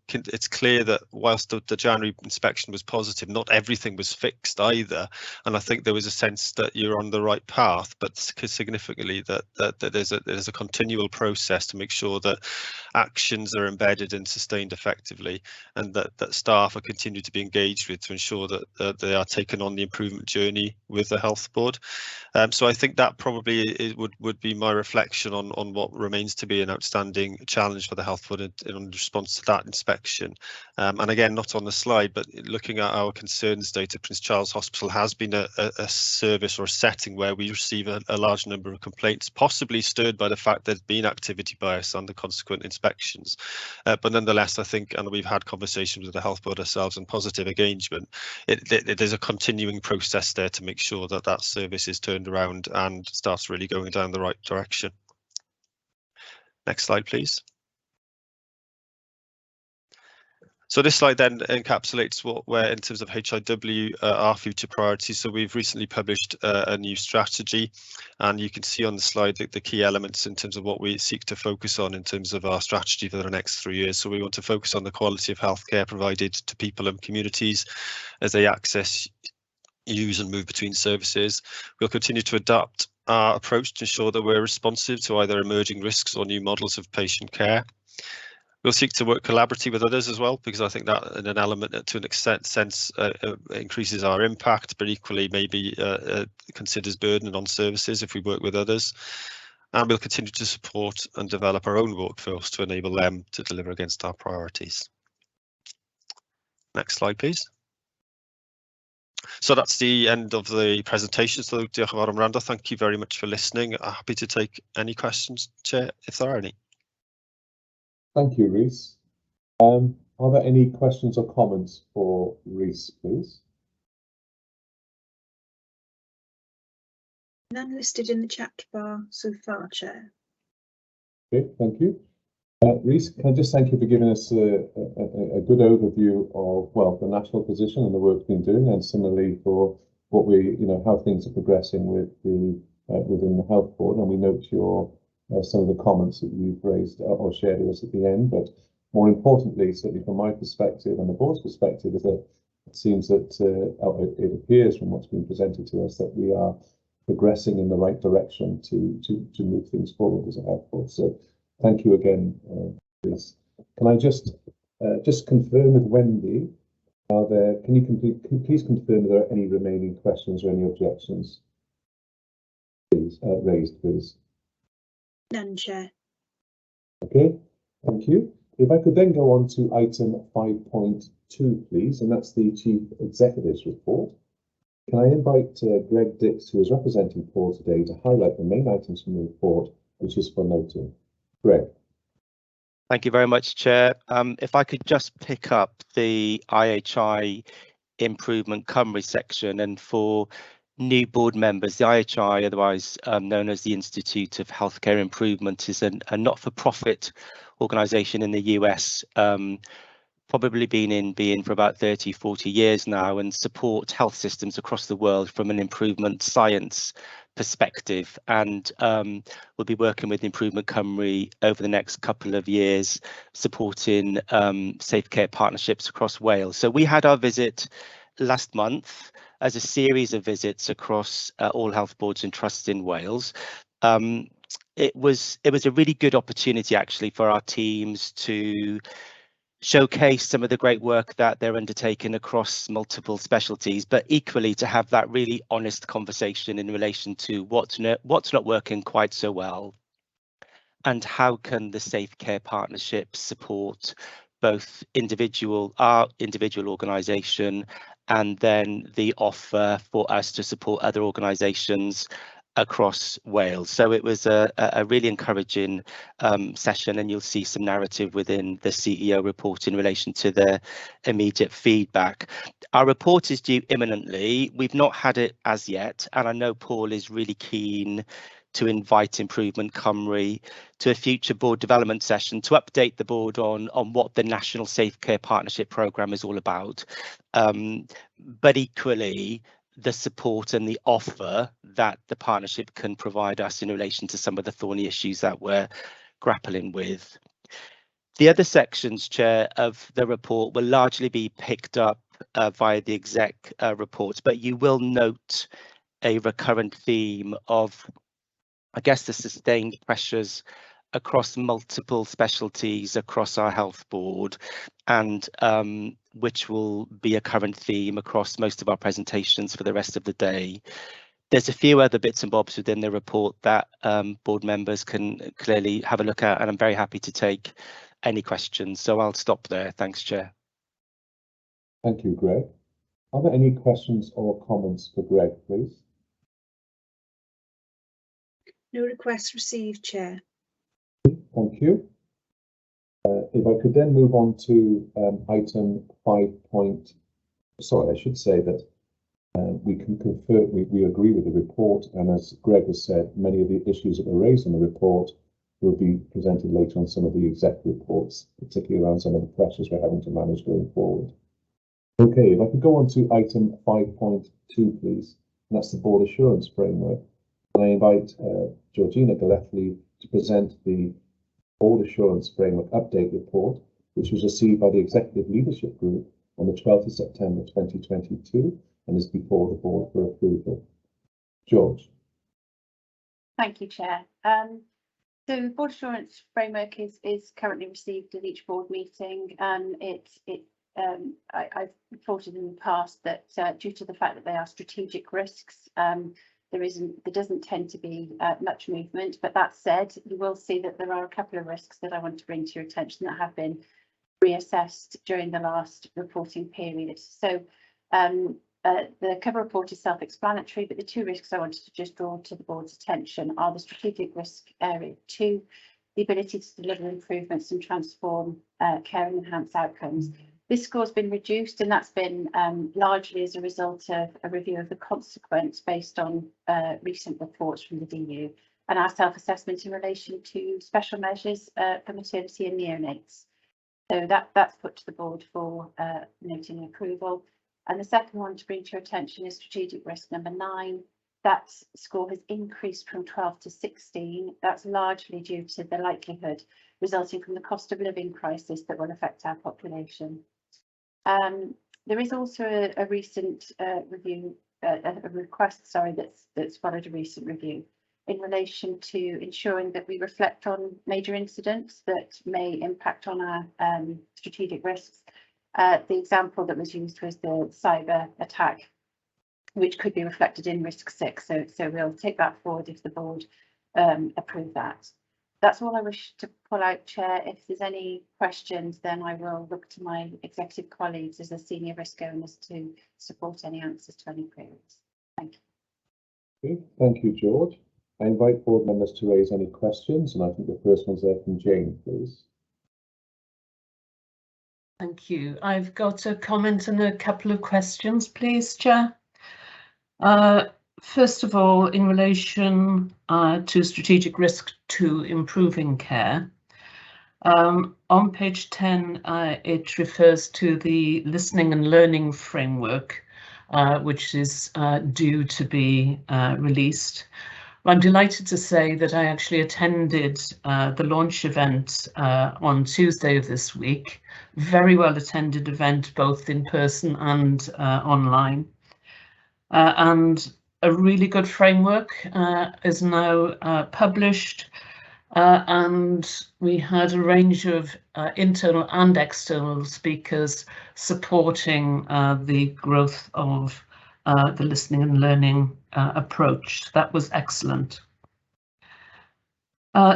it's clear that whilst the January inspection was positive, not everything was fixed either, and I think there was a sense that you're on the right path, but significantly that there's a continual process to make sure that actions are embedded and sustained effectively, and that staff are continued to be engaged with to ensure that they are taken on the improvement journey with the Health Board. So I think that probably would be my reflection on what remains to be an outstanding challenge for the Health Board in response to that inspection. And again, not on the slide, but looking at our concerns data, Prince Charles Hospital has been a service or a setting where we receive a large number of complaints, possibly stirred by the fact there's been activity bias and the consequent inspections. But nonetheless, I think, and we've had conversations with the Health Board ourselves and positive engagement, there's a continuing process there to make sure that that service is turned around and starts really going down the right direction. Next slide, please. So this slide then encapsulates where in terms of HIW our future priorities. So we've recently published a new strategy, and you can see on the slide the key elements in terms of what we seek to focus on in terms of our strategy for the next 3 years. So we want to focus on the quality of healthcare provided to people and communities as they access, use and move between services. We'll continue to adapt our approach to ensure that we're responsive to either emerging risks or new models of patient care. We'll seek to work collaboratively with others as well, because I think that in an element to an extent increases our impact, but equally maybe considers burden on services if we work with others. And we'll continue to support and develop our own workforce to enable them to deliver against our priorities. Next slide, please. So that's the end of the presentation. So diolch yn fawr am wrando. Thank you very much for listening. I'm happy to take any questions, Chair, if there are any. Thank you, Rhys. Are there any questions or comments for Rhys, please? None listed in the chat bar so far, Chair. Okay, thank you. Rhys, can I just thank you for giving us a good overview of, well, the national position and the work we've been doing, and similarly for what we, how things are progressing with the within the Health Board. And we note your some of the comments that you've raised or shared with us at the end. But more importantly, certainly from my perspective and the board's perspective, is that it seems that it appears from what's been presented to us that we are progressing in the right direction to move things forward as a Health Board. So thank you again, Rhys. Can I just confirm with Wendy? Can you please confirm if there are any remaining questions or any objections? Please raised, please. None, Chair. Okay, thank you. If I could then go on to item 5.2, please, and that's the Chief Executive's report. Can I invite Greg Dix, who is representing Paul today, to highlight the main items from the report, which is for noting. Greg. Thank you very much, Chair. If I could just pick up the IHI Improvement Cymru section, and for new board members, the IHI, otherwise known as the Institute of Healthcare Improvement, is a not-for-profit organisation in the US, probably been in being for about 30-40 years now, and support health systems across the world from an improvement science perspective. And we'll be working with Improvement Cymru over the next couple of years, supporting safe care partnerships across Wales. So we had our visit last month as a series of visits across all health boards and trusts in Wales. It was a really good opportunity actually for our teams to showcase some of the great work that they're undertaking across multiple specialties, but equally to have that really honest conversation in relation to what's not working quite so well, and how can the safe care partnerships support both our individual organisation, and then the offer for us to support other organisations across Wales. So it was a really encouraging session, and you'll see some narrative within the CEO report in relation to the immediate feedback. Our report is due imminently. We've not had it as yet, and I know Paul is really keen to invite Improvement Cymru to a future board development session to update the board on what the National Safe Care Partnership Programme is all about. But equally, the support and the offer that the partnership can provide us in relation to some of the thorny issues that we're grappling with. The other sections, Chair, of the report will largely be picked up via the exec reports, but you will note a recurrent theme of, I guess, the sustained pressures across multiple specialties across our health board, and which will be a current theme across most of our presentations for the rest of the day. There's a few other bits and bobs within the report that board members can clearly have a look at, and I'm very happy to take any questions. So I'll stop there. Thanks, Chair. Thank you, Greg. Are there any questions or comments for Greg, please? No requests received, Chair. Thank you. If I could then move on to item 5. Sorry, I should say that we can confirm we agree with the report, and as Greg has said, many of the issues that were raised in the report will be presented later on some of the exec reports, particularly around some of the pressures we're having to manage going forward. Okay, if I could go on to item 5.2, please, and that's the board assurance framework. And I invite Georgina Gallethley to present the Board Assurance Framework Update Report, which was received by the Executive Leadership Group on the 12th of September 2022 and is before the board for approval. George. Thank you, Chair. So the Board Assurance Framework is currently received at each board meeting. I've reported in the past that due to the fact that they are strategic risks, there doesn't tend to be much movement. But that said, you will see that there are a couple of risks that I want to bring to your attention that have been reassessed during the last reporting period. So the cover report is self-explanatory, but the two risks I wanted to just draw to the board's attention are the strategic risk area 2, the ability to deliver improvements and transform care and enhance outcomes. This score has been reduced, and that's been largely as a result of a review of the consequence based on recent reports from the DU and our self-assessment in relation to special measures for maternity and neonates. So that's put to the board for noting approval. And the second one to bring to your attention is strategic risk number 9. That score has increased from 12 to 16. That's largely due to the likelihood resulting from the cost of living crisis that will affect our population. There is also a recent review, a request, sorry, that's followed a recent review in relation to ensuring that we reflect on major incidents that may impact on our strategic risks. The example that was used was the cyber attack, which could be reflected in risk 6. So we'll take that forward if the board approve that. That's all I wish to pull out, Chair. If there's any questions, then I will look to my executive colleagues as the senior risk owners to support any answers to any queries. Thank you. Okay, thank you, George. I invite board members to raise any questions, and I think the first one's there from Jane, please. Thank you. I've got a comment and a couple of questions, please, Chair. First of all, in relation to strategic risk to improving care, on page 10, it refers to the listening and learning framework, which is due to be released. I'm delighted to say that I actually attended the launch event on Tuesday of this week. Very well attended event, both in person and online. And a really good framework is now published, and we had a range of internal and external speakers supporting the growth of the listening and learning approach. That was excellent.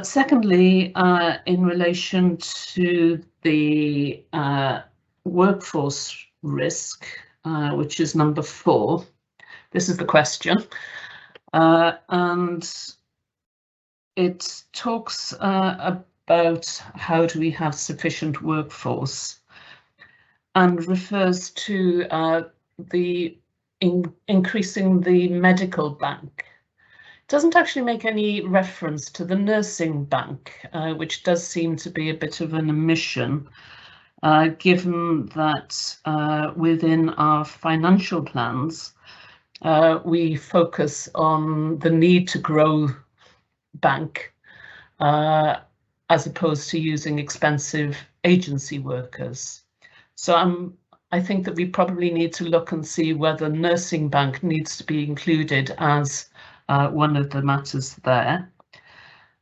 Secondly, in relation to the workforce risk, which is number 4, this is the question, and it talks about how do we have sufficient workforce, and refers to the increasing the medical bank. Doesn't actually make any reference to the nursing bank, which does seem to be a bit of an omission, given that within our financial plans, we focus on the need to grow bank as opposed to using expensive agency workers. So I think that we probably need to look and see whether nursing bank needs to be included as one of the matters there.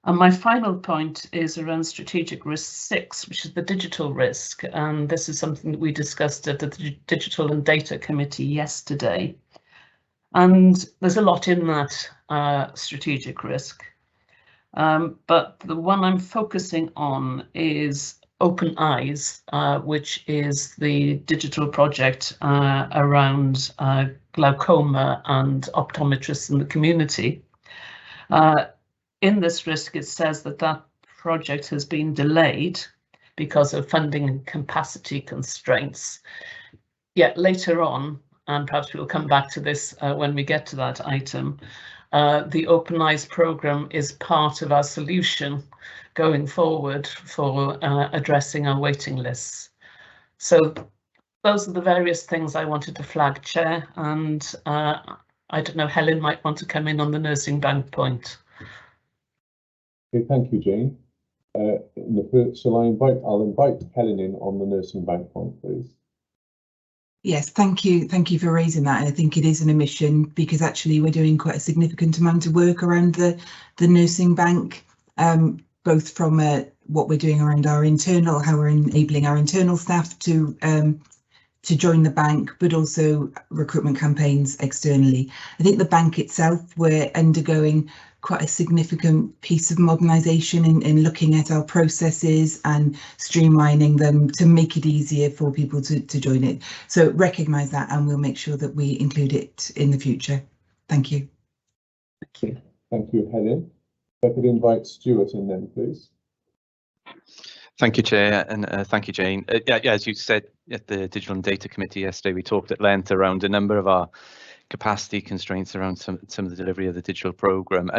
And my final point is around strategic risk 6, which is the digital risk. And this is something that we discussed at the Digital and Data Committee yesterday. And there's a lot in that strategic risk. But the one I'm focusing on is Open Eyes, which is the digital project around glaucoma and optometrists in the community. In this risk, it says that that project has been delayed because of funding and capacity constraints. Yet later on, and perhaps we'll come back to this when we get to that item, the Open Eyes programme is part of our solution going forward for addressing our waiting lists. So those are the various things I wanted to flag, Chair, and I don't know, Helen might want to come in on the nursing bank point. Okay, thank you, Jane. I'll invite Helen in on the nursing bank point, please. Yes, thank you. Thank you for raising that. And I think it is an omission because actually we're doing quite a significant amount of work around the nursing bank, both from what we're doing around our internal, how we're enabling our internal staff to join the bank, but also recruitment campaigns externally. I think the bank itself, we're undergoing quite a significant piece of modernisation in looking at our processes and streamlining them to make it easier for people to join it. So recognise that, and we'll make sure that we include it in the future. Thank you. Thank you. Thank you, Helen. If I could invite Stuart in then, please. Thank you, Chair, and thank you, Jane. Yeah, as you said at the Digital and Data Committee yesterday, we talked at length around a number of our capacity constraints around some of the delivery of the digital programme.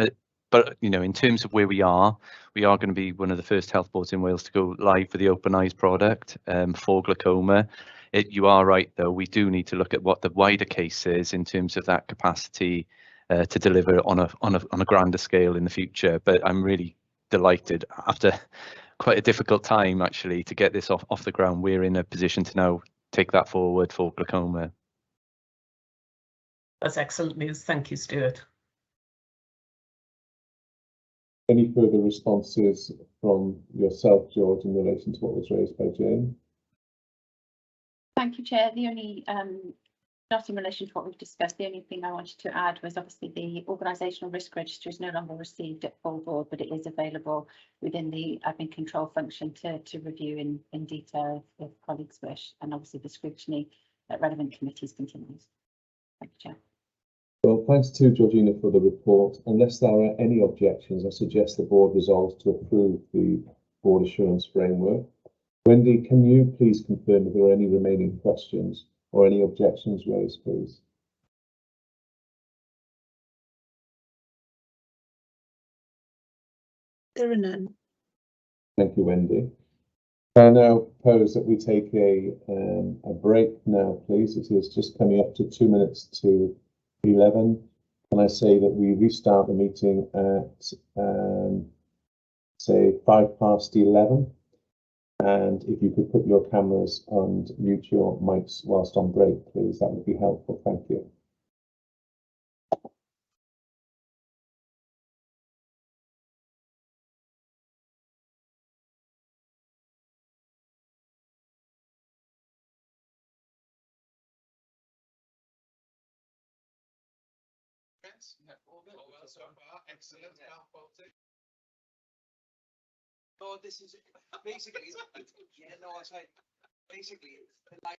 But you know, in terms of where we are going to be one of the first health boards in Wales to go live for the Open Eyes product for glaucoma. You are right, though, we do need to look at what the wider case is in terms of that capacity to deliver on a grander scale in the future. But I'm really delighted after quite a difficult time actually to get this off the ground. We're in a position to now take that forward for glaucoma. That's excellent news. Thank you, Stuart. Any further responses from yourself, George, in relation to what was raised by Jane? Thank you, Chair. The only, not in relation to what we've discussed, the only thing I wanted to add was obviously the organisational risk register is no longer received at full board, but it is available within the admin control function to review in detail if colleagues wish, and obviously the scrutiny at relevant committees continues. Thank you, Chair. Well, thanks to Georgina for the report. Unless there are any objections, I suggest the board resolves to approve the board assurance framework. Wendy, can you please confirm if there are any remaining questions or any objections raised, please? There are none. Thank you, Wendy. I now propose that we take a break now, please. It is just coming up to 2 minutes to 11. Can I say that we restart the meeting at say 11:05? And if you could put your cameras and mute your mics whilst on break, please, that would be helpful. Thank you. Excellent. Oh, this is basically, yeah, no, I say, basically, like,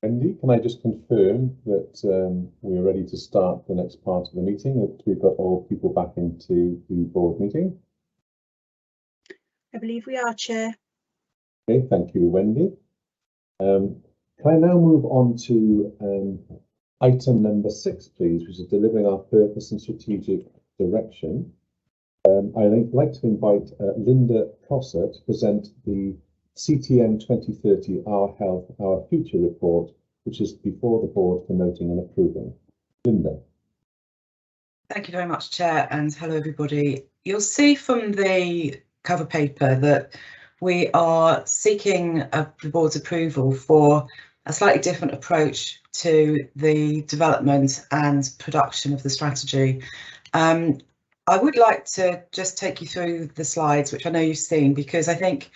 Wendy, can I just confirm that we're ready to start the next part of the meeting, that we've got all people back into the board meeting? I believe we are, Chair. Okay, thank you, Wendy. Can I now move on to item number 6, please, which is delivering our purpose and strategic direction. I'd like to invite Linda Prosser to present the CTM 2030 Our Health, Our Future report, which is before the board for noting and approving. Linda. Thank you very much, Chair, and hello everybody. You'll see from the cover paper that we are seeking the board's approval for a slightly different approach to the development and production of the strategy. I would like to just take you through the slides, which I know you've seen, because I think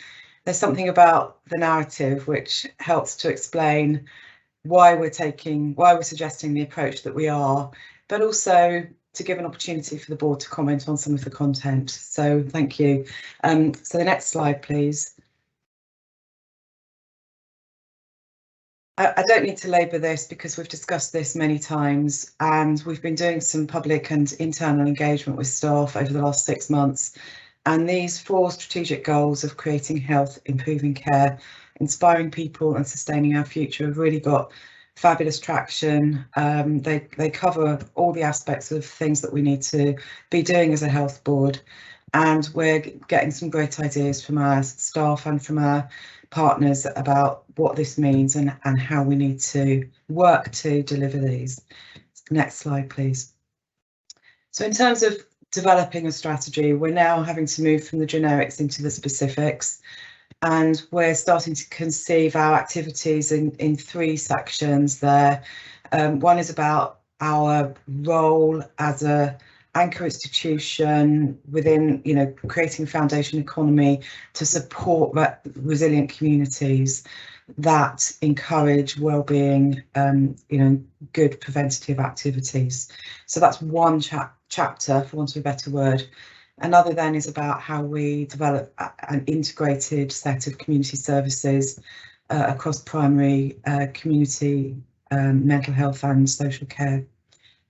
there's something about the narrative which helps to explain why we're suggesting the approach that we are, but also to give an opportunity for the board to comment on some of the content. So thank you. So the next slide, please. I don't need to labour this because we've discussed this many times, and we've been doing some public and internal engagement with staff over the last 6 months. And these 4 strategic goals of creating health, improving care, inspiring people and sustaining our future have really got fabulous traction. They cover all the aspects of things that we need to be doing as a health board. And we're getting some great ideas from our staff and from our partners about what this means and how we need to work to deliver these. Next slide, please. So in terms of developing a strategy, we're now having to move from the generics into the specifics, and we're starting to conceive our activities in 3 sections there. One is about our role as a anchor institution within, creating a foundation economy to support resilient communities that encourage well-being, good preventative activities. So that's one chapter, for want of a better word. Another then is about how we develop an integrated set of community services across primary, community, mental health and social care.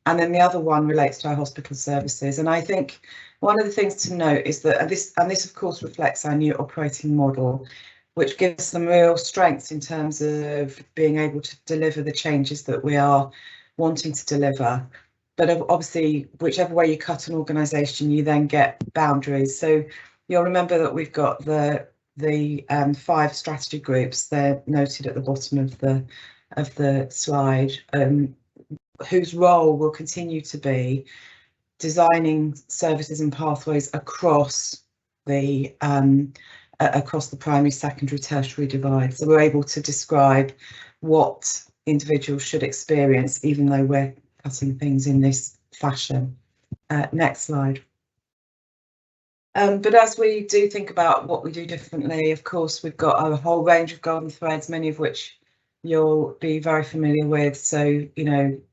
And then the other one relates to our hospital services. And I think one of the things to note is that, and this of course reflects our new operating model, which gives some real strengths in terms of being able to deliver the changes that we are wanting to deliver. But obviously, whichever way you cut an organisation, you then get boundaries. So you'll remember that we've got the 5 strategy groups. They're noted at the bottom of the slide, whose role will continue to be designing services and pathways across the primary, secondary, tertiary divide. So we're able to describe what individuals should experience, even though we're cutting things in this fashion. Next slide. But as we do think about what we do differently, of course, we've got a whole range of golden threads, many of which you'll be very familiar with. So,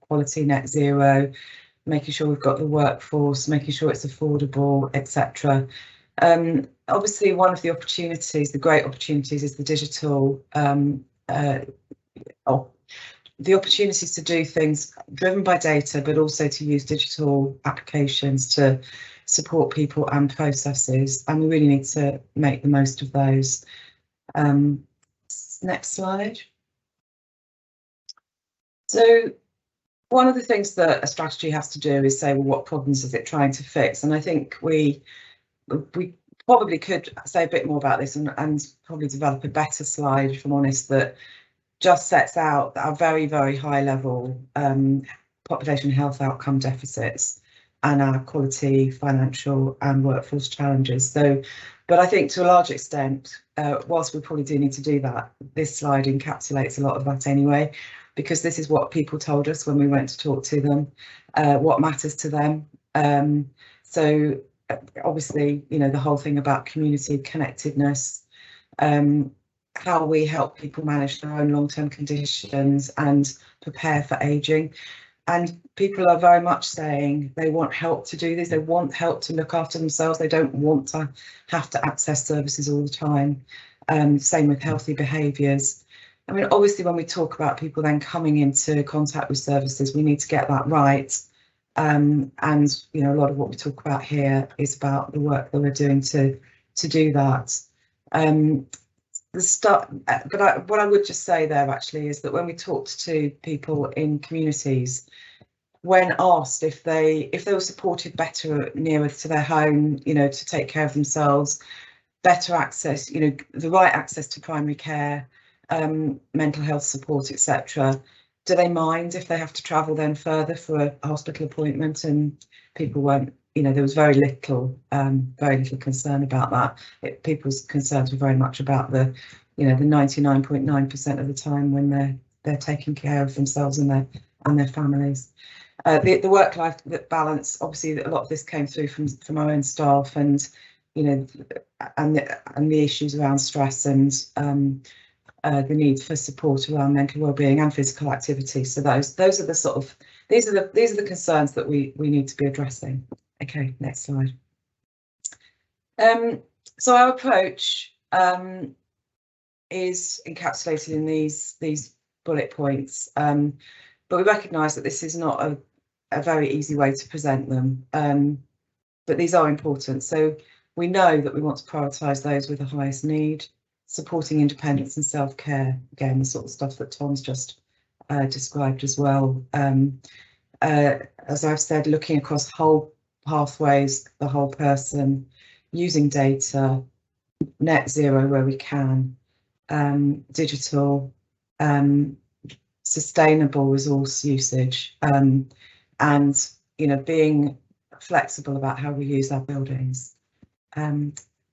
quality, net zero, making sure we've got the workforce, making sure it's affordable, etc. Obviously, one of the opportunities, the great opportunities, is the digital, the opportunities to do things driven by data, but also to use digital applications to support people and processes. And we really need to make the most of those. Next slide. So one of the things that a strategy has to do is say, well, what problems is it trying to fix? And I think we probably could say a bit more about this and probably develop a better slide, if I'm honest, that just sets out our very, very high level population health outcome deficits and our quality, financial and workforce challenges. So, but I think to a large extent, whilst we probably do need to do that, this slide encapsulates a lot of that anyway, because this is what people told us when we went to talk to them, what matters to them. So obviously, the whole thing about community connectedness, how we help people manage their own long-term conditions and prepare for ageing. And people are very much saying they want help to do this. They want help to look after themselves. They don't want to have to access services all the time. Same with healthy behaviours. I mean, obviously, when we talk about people then coming into contact with services, we need to get that right. And you know, a lot of what we talk about here is about the work that we're doing to do that. What I would just say there actually is that when we talked to people in communities, when asked if they were supported better nearer to their home, you know, to take care of themselves, better access, you know, the right access to primary care, mental health support, etc. Do they mind if they have to travel then further for a hospital appointment? And people weren't, you know, there was very little concern about that. People's concerns were very much about the, you know, the 99.9% of the time when they're taking care of themselves and their families. The work-life balance, obviously, a lot of this came through from our own staff, and you know, and the issues around stress and the need for support around mental well-being and physical activity. So those are the sort of these are the concerns that we need to be addressing. Okay, next slide. So our approach is encapsulated in these bullet points, but we recognise that this is not a very easy way to present them, but these are important. So we know that we want to prioritise those with the highest need, supporting independence and self-care, again, the sort of stuff that Tom's just described as well. As I've said, looking across whole pathways, the whole person, using data, net zero where we can, digital, sustainable resource usage, and you know, being flexible about how we use our buildings.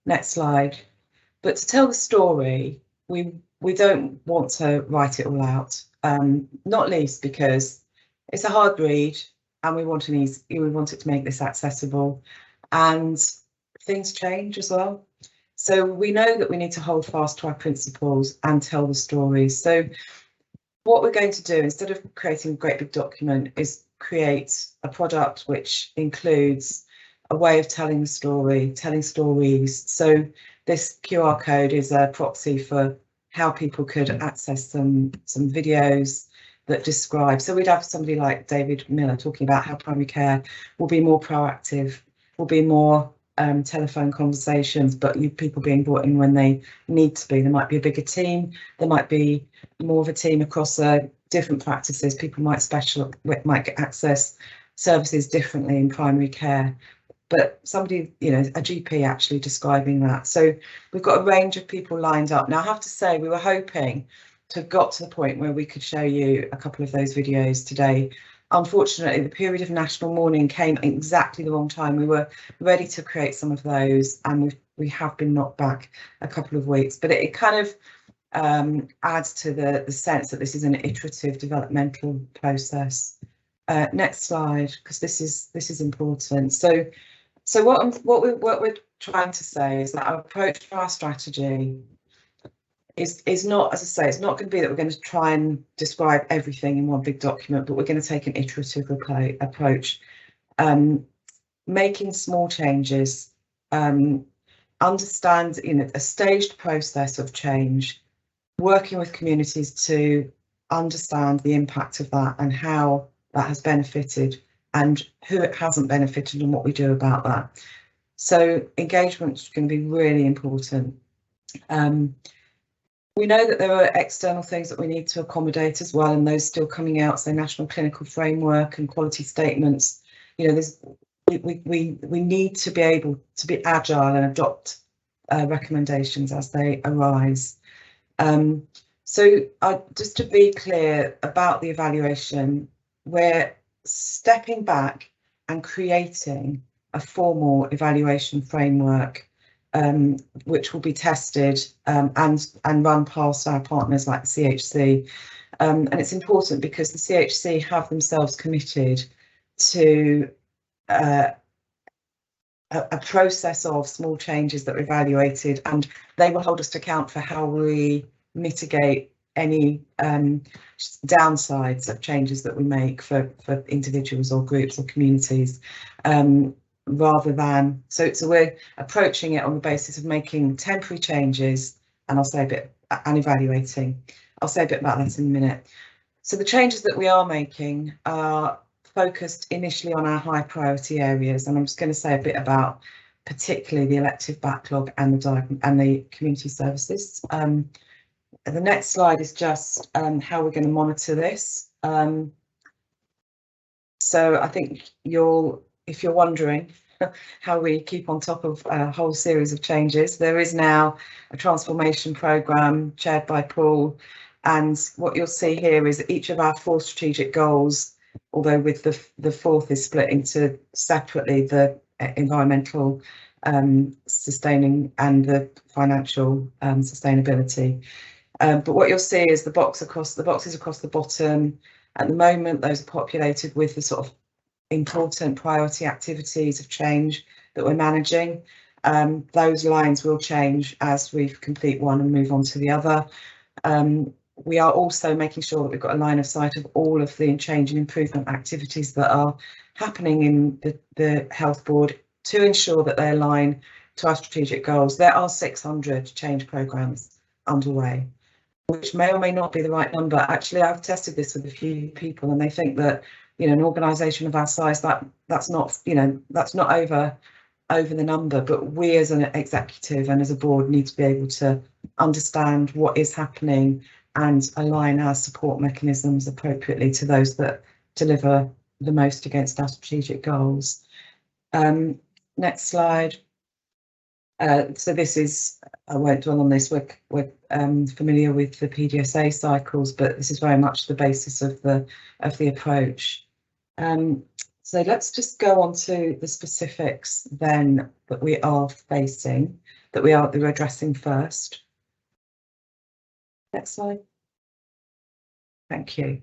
Next slide. But to tell the story, we don't want to write it all out, not least because it's a hard read and we want it to make this accessible, and things change as well. So we know that we need to hold fast to our principles and tell the stories. So what we're going to do, instead of creating a great big document, is create a product which includes a way of telling the story, telling stories. So this QR code is a proxy for how people could access some videos that describe. So we'd have somebody like David Miller talking about how primary care will be more proactive, will be more telephone conversations, but people being brought in when they need to be. There might be a bigger team, there might be more of a team across different practices. People might get access services differently in primary care, but somebody, you know, a GP actually describing that. So we've got a range of people lined up. Now I have to say, we were hoping to have got to the point where we could show you a couple of those videos today. Unfortunately, the period of national mourning came at exactly the wrong time. We were ready to create some of those, and we have been knocked back a couple of weeks, but it kind of adds to the sense that this is an iterative developmental process. Next slide, because this is important. So what we're trying to say is that our approach to our strategy is not, as I say, it's not going to be that we're going to try and describe everything in one big document, but we're going to take an iterative approach, making small changes, understand, you know, a staged process of change, working with communities to understand the impact of that and how that has benefited and who it hasn't benefited and what we do about that. So engagement is going to be really important. We know that there are external things that we need to accommodate as well, and those still coming out, so national clinical framework and quality statements. You know, we need to be able to be agile and adopt recommendations as they arise. So just to be clear about the evaluation, we're stepping back and creating a formal evaluation framework, which will be tested and run past our partners like the CHC. And it's important because the CHC have themselves committed to a process of small changes that are evaluated, and they will hold us to account for how we mitigate any downsides of changes that we make for individuals or groups or communities. Rather than, so we're approaching it on the basis of making temporary changes, and I'll say a bit, and evaluating. I'll say a bit about that in a minute. So the changes that we are making are focused initially on our high priority areas, and I'm just going to say a bit about particularly the elective backlog and the community services. The next slide is just how we're going to monitor this. So I think if you're wondering how we keep on top of a whole series of changes, there is now a transformation programme chaired by Paul, and what you'll see here is each of our 4 strategic goals, although with the 4th is split into separately the environmental sustaining and the financial sustainability. But what you'll see is the boxes across the bottom. At the moment, those are populated with the sort of important priority activities of change that we're managing. Those lines will change as we complete one and move on to the other. We are also making sure that we've got a line of sight of all of the change and improvement activities that are happening in the health board to ensure that they align to our strategic goals. There are 600 change programmes underway, which may or may not be the right number. Actually, I've tested this with a few people, and they think that, you know, an organisation of our size, that's not, you know, that's not over the number. But we as an executive and as a board need to be able to understand what is happening and align our support mechanisms appropriately to those that deliver the most against our strategic goals. Next slide. So this is, I won't dwell on this, we're familiar with the PDSA cycles, but this is very much the basis of the approach. So let's just go on to the specifics then that we are facing, that we're addressing first. Next slide. Thank you.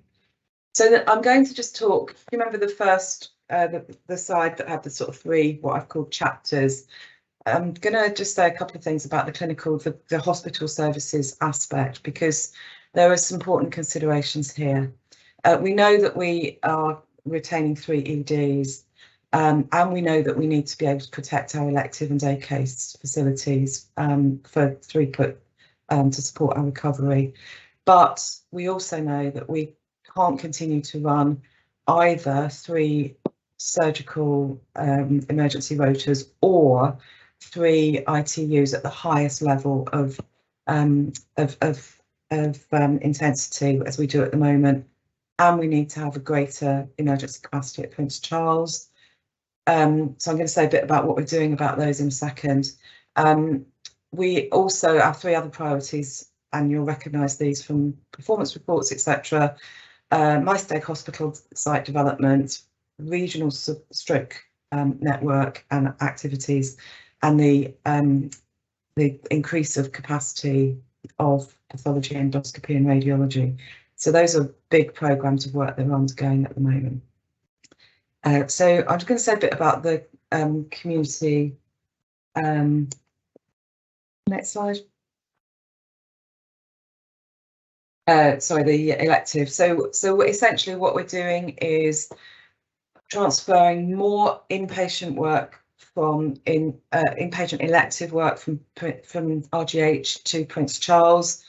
So I'm going to just talk, if you remember the first, the slide that had the sort of 3, what I've called chapters. I'm going to just say a couple of things about the clinical, the hospital services aspect, because there are some important considerations here. We know that we are retaining 3 EDs, and we know that we need to be able to protect our elective and day case facilities for throughput to support our recovery. But we also know that we can't continue to run either 3 surgical emergency rotas or 3 ITUs at the highest level of intensity as we do at the moment, and we need to have a greater emergency capacity at Prince Charles. So I'm going to say a bit about what we're doing about those in a second. We also have 3 other priorities, and you'll recognise these from performance reports, etc. MyStake Hospital site development, regional stroke network and activities, and the increase of capacity of pathology, endoscopy and radiology. So those are big programmes of work that are ongoing at the moment. So I'm just going to say a bit about the community. Next slide. Sorry, the elective. So essentially what we're doing is transferring more inpatient work from inpatient elective work from RGH to Prince Charles,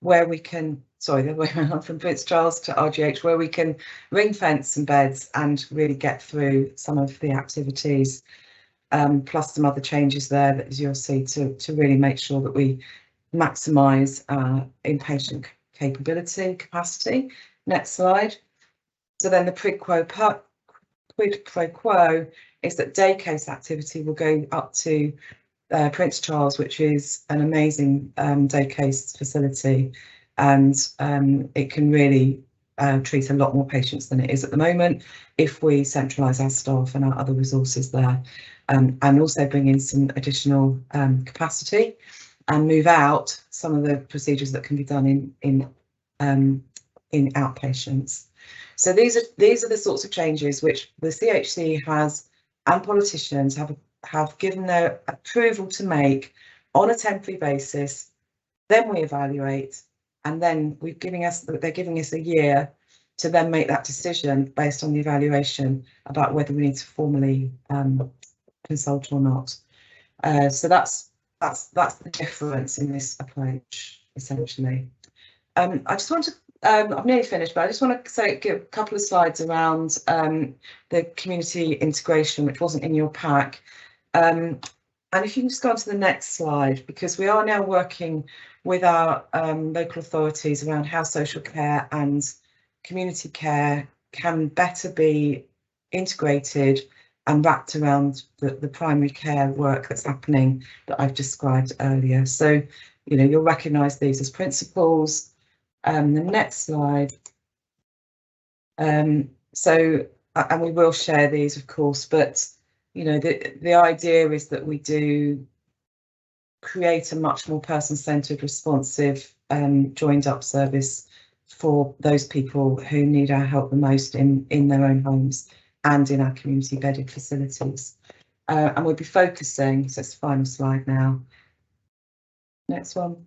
where we can, sorry, the other way around, from Prince Charles to RGH, where we can ring fence some beds and really get through some of the activities, plus some other changes there that, as you'll see, to really make sure that we maximise inpatient capacity. Next slide. So then the quid pro quo is that day case activity will go up to Prince Charles, which is an amazing day case facility, and it can really treat a lot more patients than it is at the moment if we centralise our staff and our other resources there, and also bring in some additional capacity and move out some of the procedures that can be done in outpatients. So these are the sorts of changes which the CHC has and politicians have given their approval to make on a temporary basis. Then we evaluate, and then they're giving us a year to then make that decision based on the evaluation about whether we need to formally consult or not. So that's the difference in this approach, essentially. I just want to, I've nearly finished, but I just want to give a couple of slides around the community integration, which wasn't in your pack. And if you can just go on to the next slide, because we are now working with our local authorities around how social care and community care can better be integrated and wrapped around the primary care work that's happening that I've described earlier. So, you know, you'll recognise these as principles. The next slide. And we will share these, of course, but you know, the idea is that we do create a much more person-centred, responsive, joined up service for those people who need our help the most in their own homes and in our community bedded facilities. And we'll be focusing, so it's the final slide now. Next one.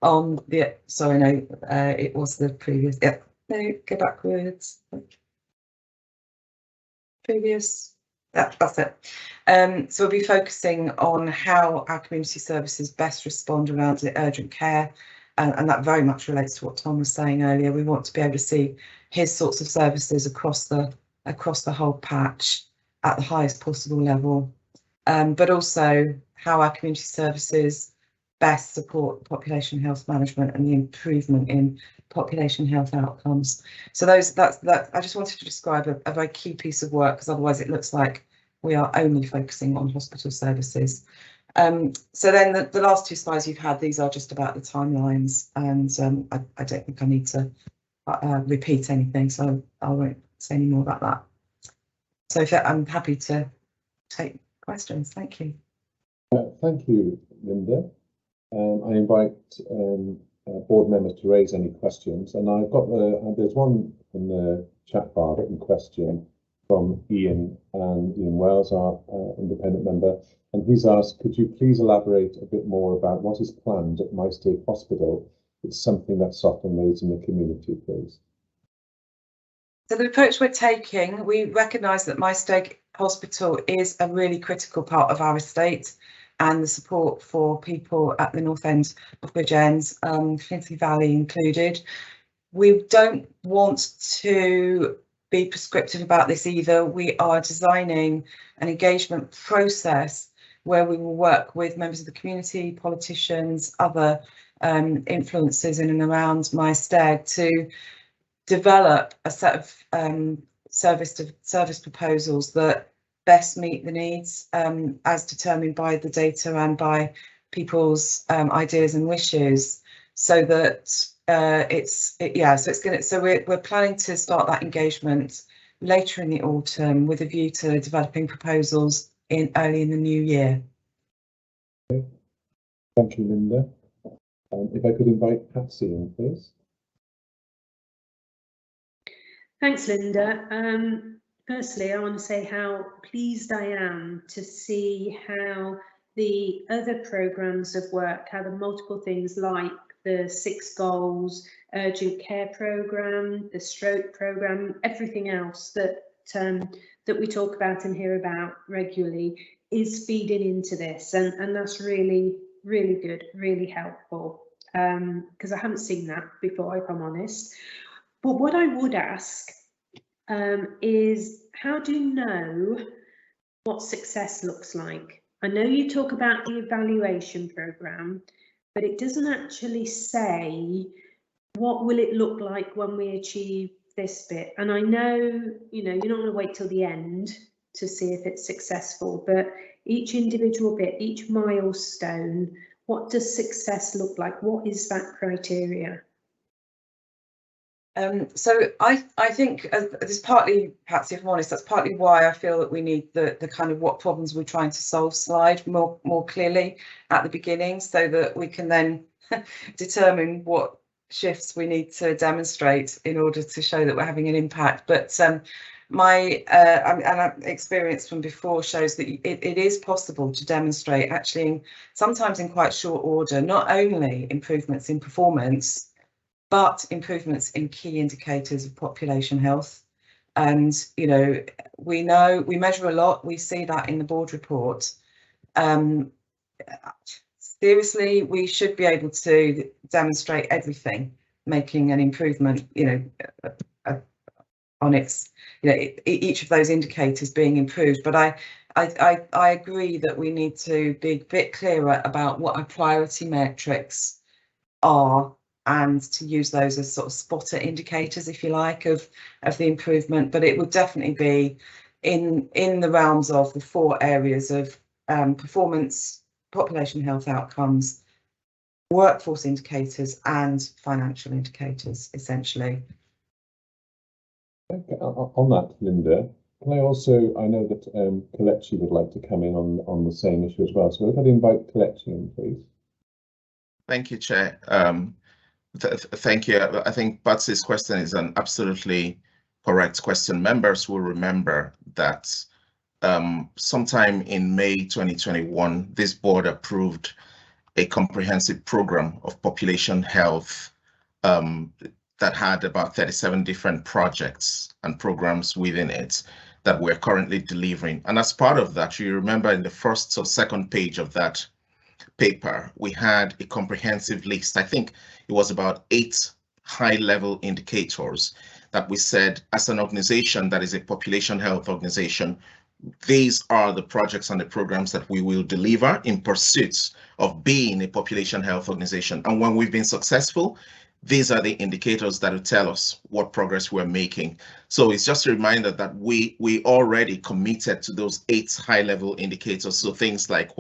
On the, sorry, no, it was the previous, yeah, no, go backwards. Previous, that's it. So we'll be focusing on how our community services best respond around the urgent care, and that very much relates to what Tom was saying earlier. We want to be able to see his sorts of services across the whole patch at the highest possible level, but also how our community services best support population health management and the improvement in population health outcomes. So I just wanted to describe a very key piece of work, because otherwise it looks like we are only focusing on hospital services. So then the last two slides you've had, these are just about the timelines, and I don't think I need to repeat anything, so I won't say any more about that. So I'm happy to take questions. Thank you. Thank you, Linda. I invite board members to raise any questions, and I've got there's one in the chat bar, written question from Ian Wells, our independent member, and he's asked, could you please elaborate a bit more about what is planned at My Stake Hospital? It's something that's often raised in the community, please. So the approach we're taking, we recognise that My Stake Hospital is a really critical part of our estate, and the support for people at the north end of Bridgend, Frailty Valley included. We don't want to be prescriptive about this either. We are designing an engagement process where we will work with members of the community, politicians, other influencers in and around My Stag to develop a set of service proposals that best meet the needs as determined by the data and by people's ideas and wishes, so that we're planning to start that engagement later in the autumn with a view to developing proposals early in the new year. Okay. Thank you, Linda. If I could invite Patsy in, please. Thanks, Linda. Firstly, I want to say how pleased I am to see how the other programmes of work, how the multiple things like the 6 goals, urgent care programme, the stroke programme, everything else that we talk about and hear about regularly is feeding into this, and that's really, really good, really helpful, because I haven't seen that before, if I'm honest. But what I would ask is, how do you know what success looks like? I know you talk about the evaluation programme, but it doesn't actually say what will it look like when we achieve this bit. And I know, you know, you're not going to wait till the end to see if it's successful, but each individual bit, each milestone, what does success look like? What is that criteria? So I think there's partly, Patsy, if I'm honest, that's partly why I feel that we need the kind of what problems we're trying to solve slide more clearly at the beginning, so that we can then determine what shifts we need to demonstrate in order to show that we're having an impact. But my experience from before shows that it is possible to demonstrate, actually, sometimes in quite short order, not only improvements in performance, but improvements in key indicators of population health. And, you know, we measure a lot, we see that in the board report. seriously, we should be able to demonstrate everything, making an improvement, on its, each of those indicators being improved. But I agree that we need to be a bit clearer about what our priority metrics are, and to use those as sort of spotter indicators, if you like, of the improvement. But it would definitely be in the realms of the 4 areas of performance, population health outcomes, workforce indicators, and financial indicators, essentially. Okay, on that, Linda, can I also, I know that Kelechi would like to come in on the same issue as well, so we're going to invite Kelechi in, please. Thank you, Chair. Thank you. I think Patsy's question is an absolutely correct question. Members will remember that sometime in May 2021, this board approved a comprehensive program of population health that had about 37 different projects and programs within it that we're currently delivering. And as part of that, you remember in the first or second page of that paper, we had a comprehensive list. I think it was about 8 high-level indicators that we said, as an organization that is a population health organization, these are the projects and the programs that we will deliver in pursuit of being a population health organization. And when we've been successful, these are the indicators that will tell us what progress we're making. So it's just a reminder that we already committed to those 8 high-level indicators. So things like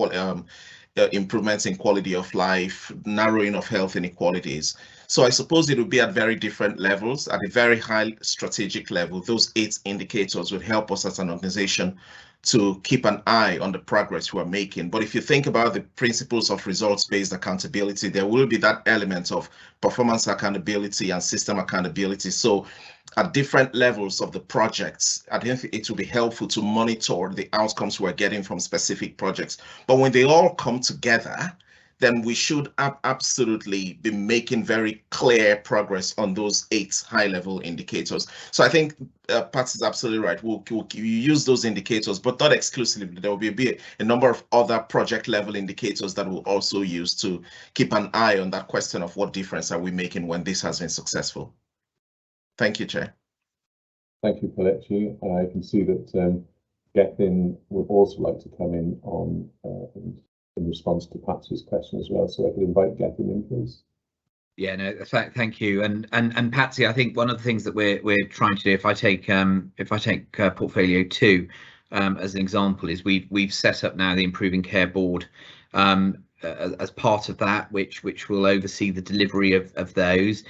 improvements in quality of life, narrowing of health inequalities. So I suppose it would be at very different levels. At a very high strategic level, those 8 indicators would help us as an organization to keep an eye on the progress we're making. But if you think about the principles of results-based accountability, there will be that element of performance accountability and system accountability. So at different levels of the projects, I think it will be helpful to monitor the outcomes we're getting from specific projects. But when they all come together, then we should absolutely be making very clear progress on those 8 high-level indicators. So I think Pat is absolutely right. We'll use those indicators, but not exclusively. There will be a number of other project-level indicators that we'll also use to keep an eye on that question of what difference are we making when this has been successful. Thank you, Chair. Thank you, Kelechi. I can see that Gethin would also like to come in on in response to Patsy's question as well. So I could invite Gethin in, please. Yeah, no, thank you. And Patsy, I think one of the things that we're trying to do, if I take portfolio 2 as an example, is we've set up now the Improving Care Board as part of that, which will oversee the delivery of those.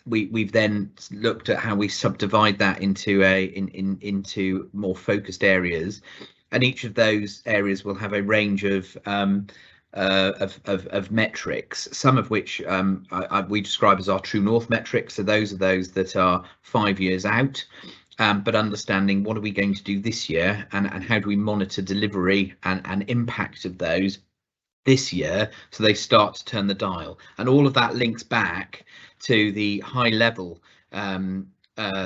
We've then looked at how we subdivide that into more focused areas, and each of those areas will have a range of metrics, some of which we describe as our true north metrics. So those are those that are 5 years out, but understanding what are we going to do this year, and how do we monitor delivery and impact of those this year, so they start to turn the dial. And all of that links back to the high level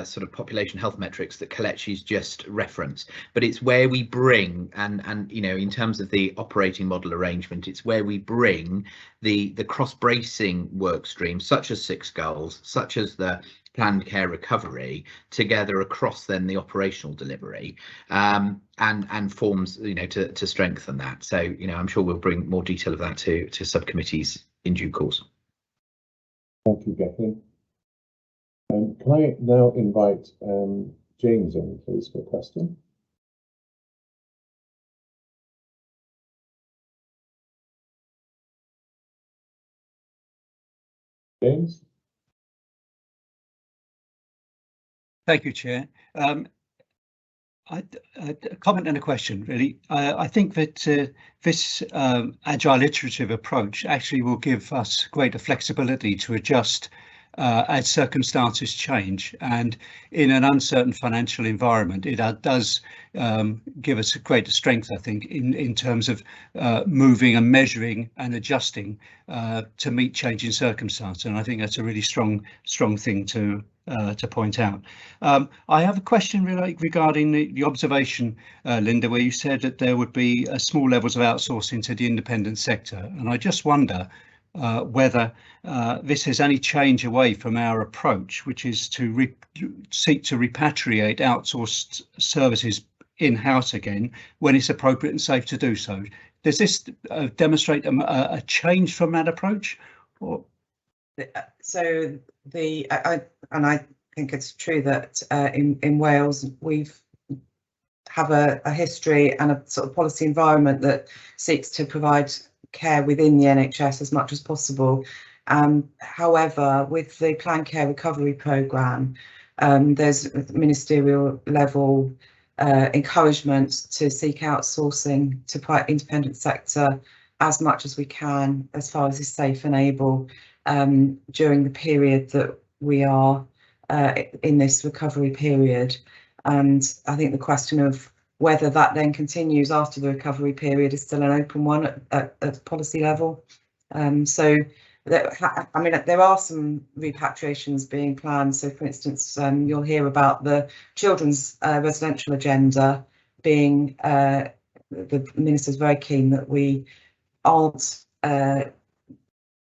sort of population health metrics that Kelechi's just referenced. But it's where we bring, and in terms of the operating model arrangement, it's where we bring the cross-bracing work streams, such as 6 goals, such as the planned care recovery, together across then the operational delivery, and forms to strengthen that. So I'm sure we'll bring more detail of that to subcommittees in due course. Thank you, Gethin. Can I now invite James in, please, for a question? James? Thank you, Chair. A comment and a question, really. I think that this agile iterative approach actually will give us greater flexibility to adjust as circumstances change, and in an uncertain financial environment, it does give us a greater strength, I think, in terms of moving and measuring and adjusting to meet changing circumstances. And I think that's a really strong thing to to point out. I have a question regarding the observation, Linda, where you said that there would be small levels of outsourcing to the independent sector, and I just wonder whether this is any change away from our approach, which is to seek to repatriate outsourced services in-house again when it's appropriate and safe to do so. Does this demonstrate a change from that approach? Or? So I think it's true that in Wales we've have a history and a sort of policy environment that seeks to provide care within the NHS as much as possible. However, with the Planned Care Recovery Programme, there's ministerial level encouragement to seek outsourcing to independent sector as much as we can, as far as is safe and able, during the period that we are in this recovery period. And I think the question of whether that then continues after the recovery period is still an open one at policy level. So I mean, there are some repatriations being planned. So, for instance, you'll hear about the children's residential agenda being, the minister's very keen that we aren't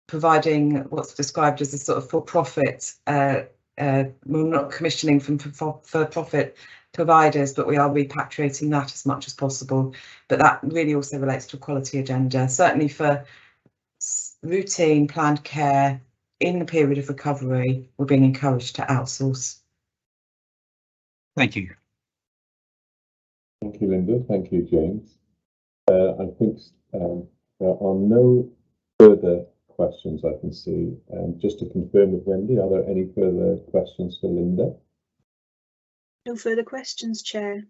providing what's described as a sort of for-profit, we're not commissioning from for-profit providers, but we are repatriating that as much as possible. But that really also relates to a quality agenda, certainly for routine planned care in the period of recovery. We're being encouraged to outsource. Thank you. Thank you, Linda. Thank you, James. I think there are no further questions I can see. Just to confirm with Wendy, are there any further questions for Linda? No further questions, Chair.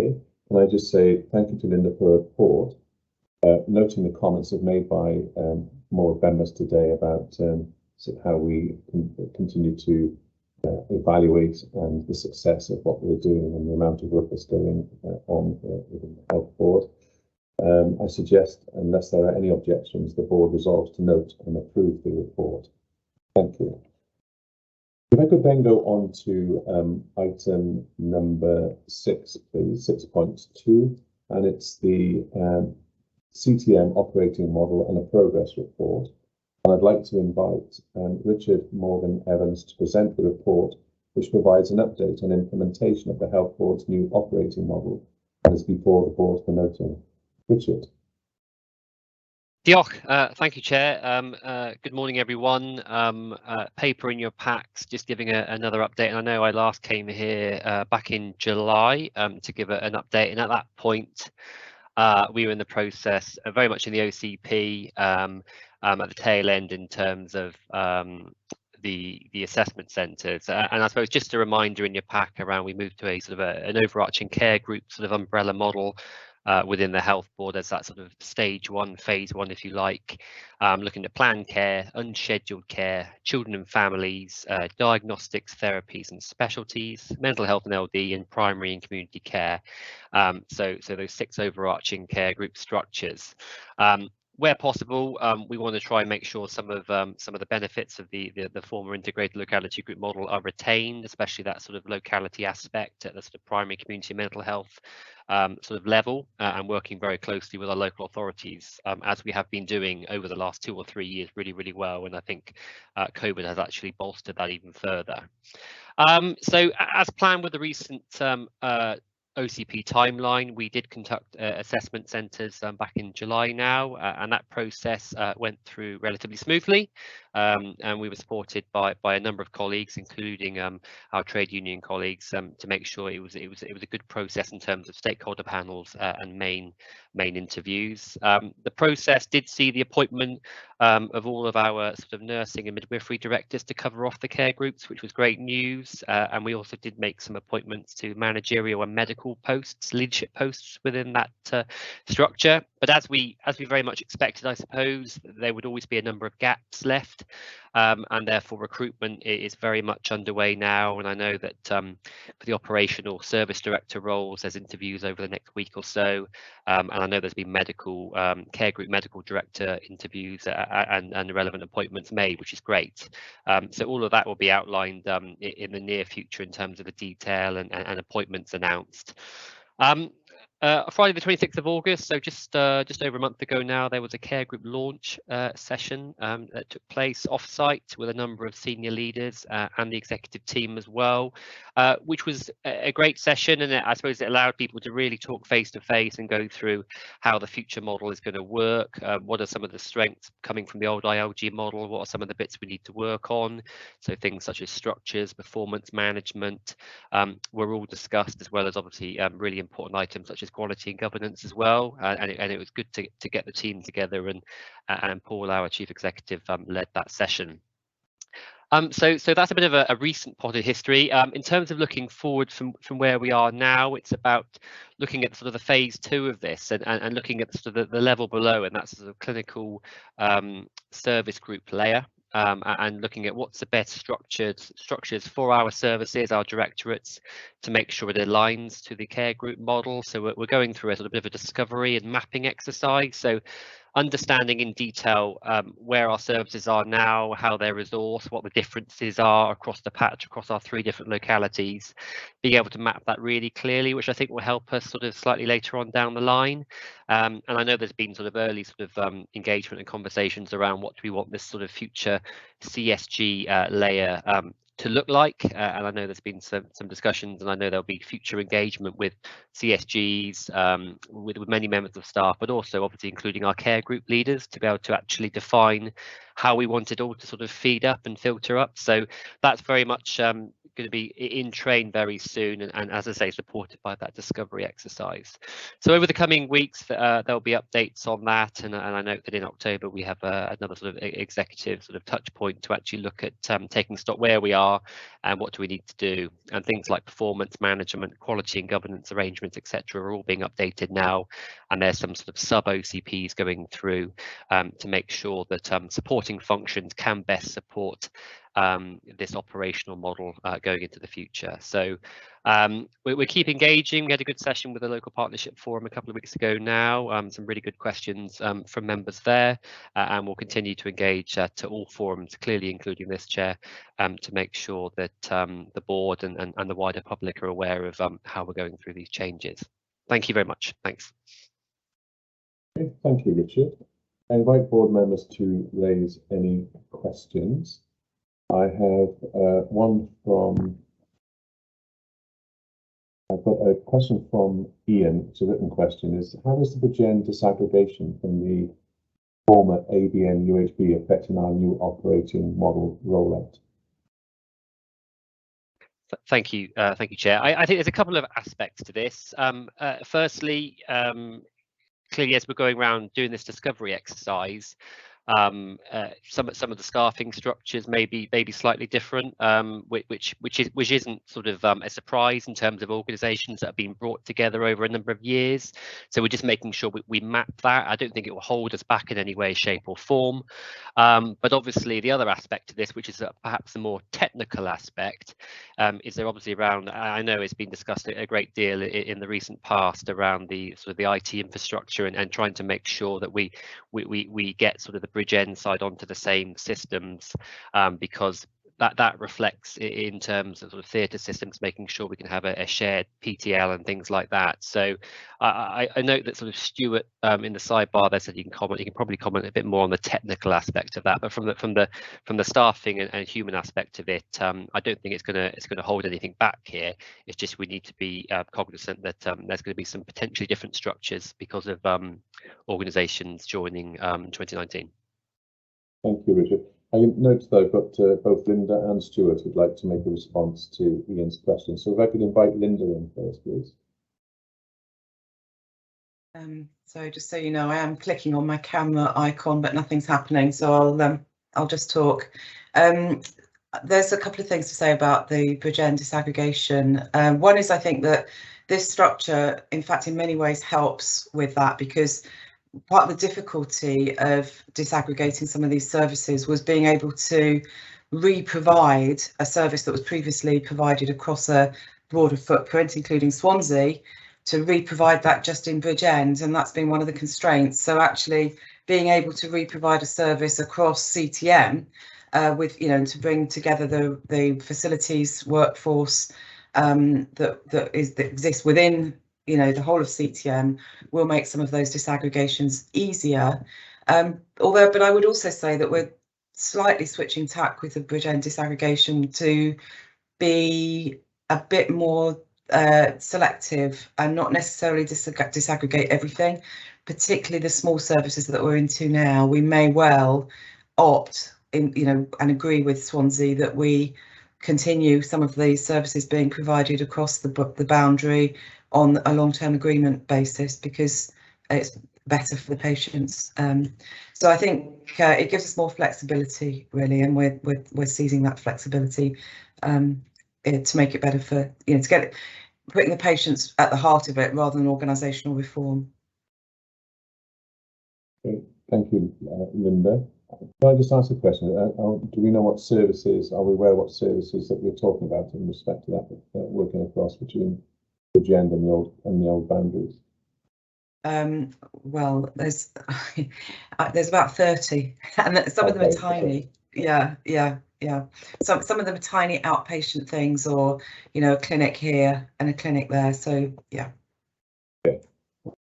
Okay. Can I just say thank you to Linda for her report, noting the comments that made by more members today about how we continue to evaluate and the success of what we're doing and the amount of work that's going on within the Health Board. I suggest, unless there are any objections, the board resolves to note and approve the report. Thank you. If I could then go on to item number 6, please, 6.2, and it's the CTM operating model and a progress report. And I'd like to invite Richard Morgan Evans to present the report, which provides an update on implementation of the Health Board's new operating model and is before the board for noting. Richard. Diolch. Thank you, Chair. Good morning, everyone. Paper in your packs, just giving another update. And I know I last came here back in July to give an update. And at that point, we were in the process, very much in the OCP at the tail end in terms of the assessment centres. And I suppose just a reminder in your pack around, we moved to a sort of an overarching care group sort of umbrella model within the Health Board as that sort of stage 1, phase 1, if you like, looking at planned care, unscheduled care, children and families, diagnostics, therapies and specialties, mental health and LD, and primary and community care. So those 6 overarching care group structures. Where possible, we want to try and make sure some of the benefits of the former integrated locality group model are retained, especially that sort of locality aspect at the sort of primary community mental health sort of level, and working very closely with our local authorities, as we have been doing over the last 2 or 3 years really well. And I think COVID has actually bolstered that even further. So as planned with the recent OCP timeline, we did conduct assessment centres back in July now, and that process went through relatively smoothly, and we were supported by a number of colleagues, including our trade union colleagues, to make sure it was a good process in terms of stakeholder panels and main interviews. The process did see the appointment of all of our sort of nursing and midwifery directors to cover off the care groups, which was great news, and we also did make some appointments to managerial and medical posts, leadership posts within that structure. But as we very much expected, I suppose, there would always be a number of gaps left. and therefore recruitment is very much underway now. And I know that for the operational service director roles, there's interviews over the next week or so, and I know there's been medical care group medical director interviews and relevant appointments made, which is great. So all of that will be outlined in the near future in terms of the detail and appointments announced. Friday the 26th of August, so just over a month ago now, there was a care group launch session that took place off-site with a number of senior leaders and the executive team as well, which was a great session, and I suppose it allowed people to really talk face-to-face and go through how the future model is going to work, what are some of the strengths coming from the old ILG model, what are some of the bits we need to work on, so things such as structures, performance management were all discussed, as well as obviously really important items such as quality and governance as well, and it was good to get the team together, and Paul, our chief executive, led that session. So that's a bit of a recent part of history. In terms of looking forward from where we are now, it's about looking at sort of the phase 2 of this and looking at sort of the level below, and that's sort of clinical service group layer. And looking at what's the best structures for our services, our directorates, to make sure it aligns to the care group model. So we're going through a sort of bit of a discovery and mapping exercise. So understanding in detail where our services are now, how they're resourced, what the differences are across the patch, across our 3 different localities, being able to map that really clearly, which I think will help us sort of slightly later on down the line. And I know there's been sort of early sort of engagement and conversations around what do we want this sort of future CSG layer to look like, and I know there's been some discussions, and I know there'll be future engagement with CSGs, with many members of staff, but also obviously including our care group leaders to be able to actually define how we want it all to sort of feed up and filter up. So that's very much going to be in train very soon, and as I say, supported by that discovery exercise. So over the coming weeks, there'll be updates on that, and I note that in October we have another sort of executive sort of touch point to actually look at taking stock where we are and what do we need to do, and things like performance management, quality and governance arrangements, etc., are all being updated now, and there's some sort of sub OCPs going through to make sure that supporting functions can best support this operational model going into the future. So we keep engaging. We had a good session with the local partnership forum a couple of weeks ago now, some really good questions from members there, and we'll continue to engage to all forums, clearly including this chair, to make sure that the board and the wider public are aware of how we're going through these changes. Thank you very much. Thanks. Okay, thank you, Richard. I invite board members to raise any questions. I have one from, I've got a question from Ian. It's a written question, is how is the Bridgend disaggregation from the former ABN UHB affecting our new operating model rollout? Thank you, Chair. I think there's a couple of aspects to this. Firstly, clearly, as we're going around doing this discovery exercise, some of the staffing structures may be slightly different, which isn't sort of a surprise in terms of organisations that have been brought together over a number of years. So we're just making sure we map that. I don't think it will hold us back in any way, shape or form. But obviously the other aspect to this, which is perhaps a more technical aspect, is there obviously around, I know it's been discussed a great deal in the recent past around the sort of the IT infrastructure and trying to make sure that we get sort of the Bridgend side onto the same systems, because that reflects in terms of sort of theatre systems, making sure we can have a shared PTL and things like that. So I note that sort of Stuart in the sidebar there said you can probably comment a bit more on the technical aspect of that, but from the staffing and human aspect of it, I don't think it's going to hold anything back here. It's just we need to be cognizant that there's going to be some potentially different structures because of organisations joining in 2019. Thank you, Richard. I note though, but both Linda and Stuart would like to make a response to Ian's question. So if I could invite Linda in first, please. So just so you know, I am clicking on my camera icon, but nothing's happening. So I'll just talk. There's a couple of things to say about the Bridgend disaggregation. One is I think that this structure, in fact, in many ways helps with that, because part of the difficulty of disaggregating some of these services was being able to re-provide a service that was previously provided across a broader footprint, including Swansea, to re-provide that just in Bridgend, and that's been one of the constraints. So actually being able to re-provide a service across CTM with, you know, and to bring together the facilities workforce that exists within, you know, the whole of CTM will make some of those disaggregations easier. But I would also say that we're slightly switching tack with the Bridgend disaggregation to be a bit more selective and not necessarily disaggregate everything, particularly the small services that we're into now. We may well opt in, you know, and agree with Swansea that we continue some of these services being provided across the boundary on a long-term agreement basis, because it's better for the patients. So I think it gives us more flexibility, really, and we're seizing that flexibility to make it better for, you know, to get it, putting the patients at the heart of it rather than organisational reform. Okay, thank you, Linda. Can I just ask a question? Do we know what services, are we aware what services that we're talking about in respect to that working across between Bridgend and the old boundaries? Well, there's about 30, and some of them are tiny. Yeah. Some of them are tiny outpatient things, or, you know, a clinic here and a clinic there. So yeah. Okay.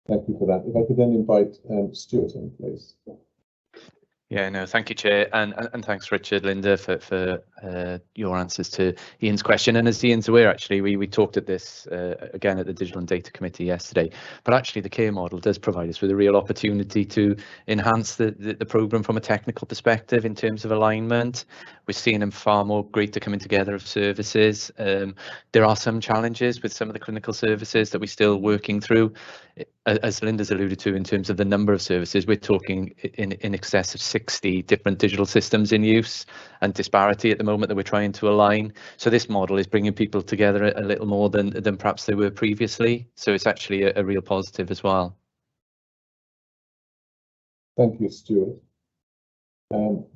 Thank you for that. If I could then invite Stuart in, please. Yeah, no, thank you, Chair, and thanks, Richard, Linda, for your answers to Ian's question. And as Ian's aware, actually, we talked at this again at the Digital and Data Committee yesterday. But actually, the care model does provide us with a real opportunity to enhance the programme from a technical perspective in terms of alignment. We're seeing them far more greater coming together of services. There are some challenges with some of the clinical services that we're still working through. As Linda's alluded to, in terms of the number of services, we're talking in excess of 60 different digital systems in use and disparity at the moment that we're trying to align. So this model is bringing people together a little more than perhaps they were previously. So it's actually a real positive as well. Thank you, Stuart. And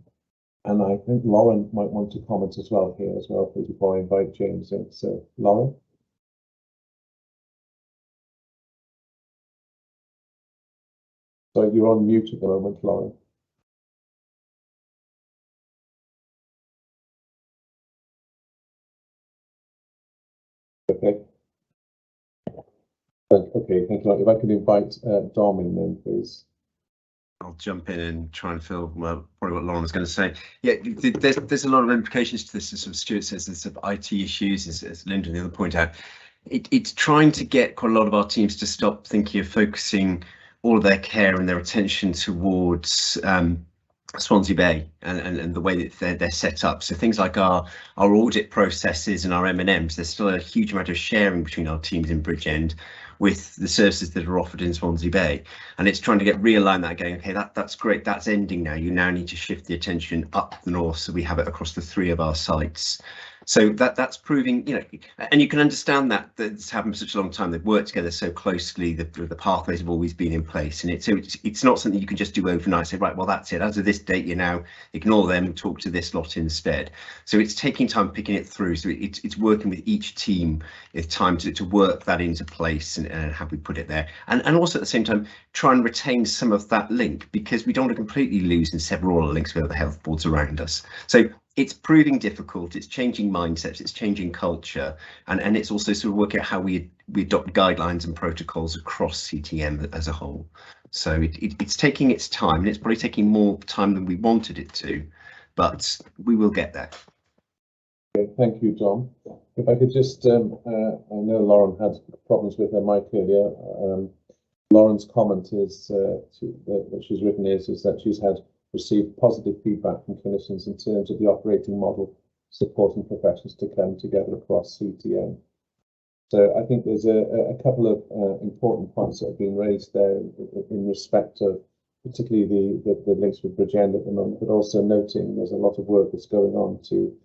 I think Lauren might want to comment as well here as well, please, before I invite James in. So, Lauren. So you're on mute at the moment, Lauren. Okay. Okay, thank you. If I could invite Dom in then, please. I'll jump in and try and fill probably what Lauren was going to say. Yeah, there's a lot of implications to this, as sort of Stuart says. There's some IT issues, as Linda and the other point out. It's trying to get quite a lot of our teams to stop thinking of focusing all of their care and their attention towards Swansea Bay and the way that they're set up. So things like our audit processes and our M&Ms, there's still a huge amount of sharing between our teams in Bridgend with the services that are offered in Swansea Bay, and it's trying to realign that, going, okay, that's great, that's ending now. You now need to shift the attention up the north, so we have it across the 3 of our sites. So that's proving, you know, and you can understand that it's happened for such a long time. They've worked together so closely. The pathways have always been in place, and it's not something you can just do overnight. Say, right, well, that's it. As of this date, you now ignore them and talk to this lot instead. So it's taking time picking it through. So it's working with each team. It's time to work that into place and how we put it there, and also at the same time try and retain some of that link, because we don't want to completely lose and sever all the links with other health boards around us. So it's proving difficult, it's changing mindsets, it's changing culture, and it's also sort of working out how we adopt guidelines and protocols across CTM as a whole. So it's taking its time, and it's probably taking more time than we wanted it to, but we will get there. Okay, thank you, Dom. If I could just, I know Lauren had problems with her mic earlier. Lauren's comment is that she's written is that she's received positive feedback from clinicians in terms of the operating model supporting professions to come together across CTM. So I think there's a couple of important points that have been raised there in respect of particularly the links with Bridgend at the moment, but also noting there's a lot of work that's going on to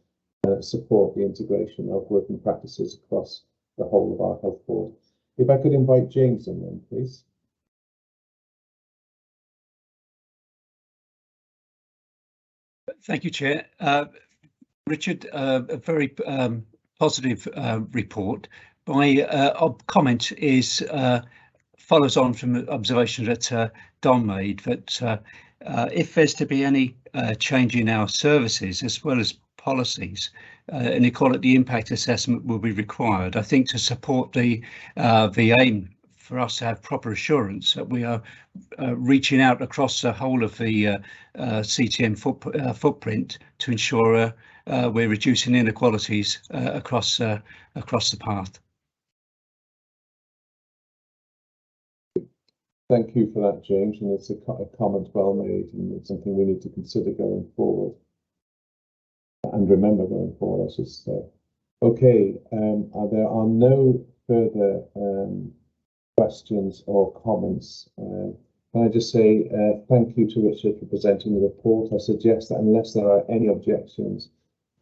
support the integration of working practices across the whole of our health board. If I could invite James in then, please. Thank you, Chair. Richard, a very positive report. My comment is follows on from the observation that Don made, that if there's to be any change in our services as well as policies, an equality impact assessment will be required. I think to support the aim for us to have proper assurance that we are reaching out across the whole of the CTM footprint to ensure we're reducing inequalities across the path. Thank you for that, James, and it's a comment well made, and it's something we need to consider going forward and remember going forward, I should say. Okay, there are no further questions or comments. Can I just say thank you to Richard for presenting the report. I suggest that unless there are any objections,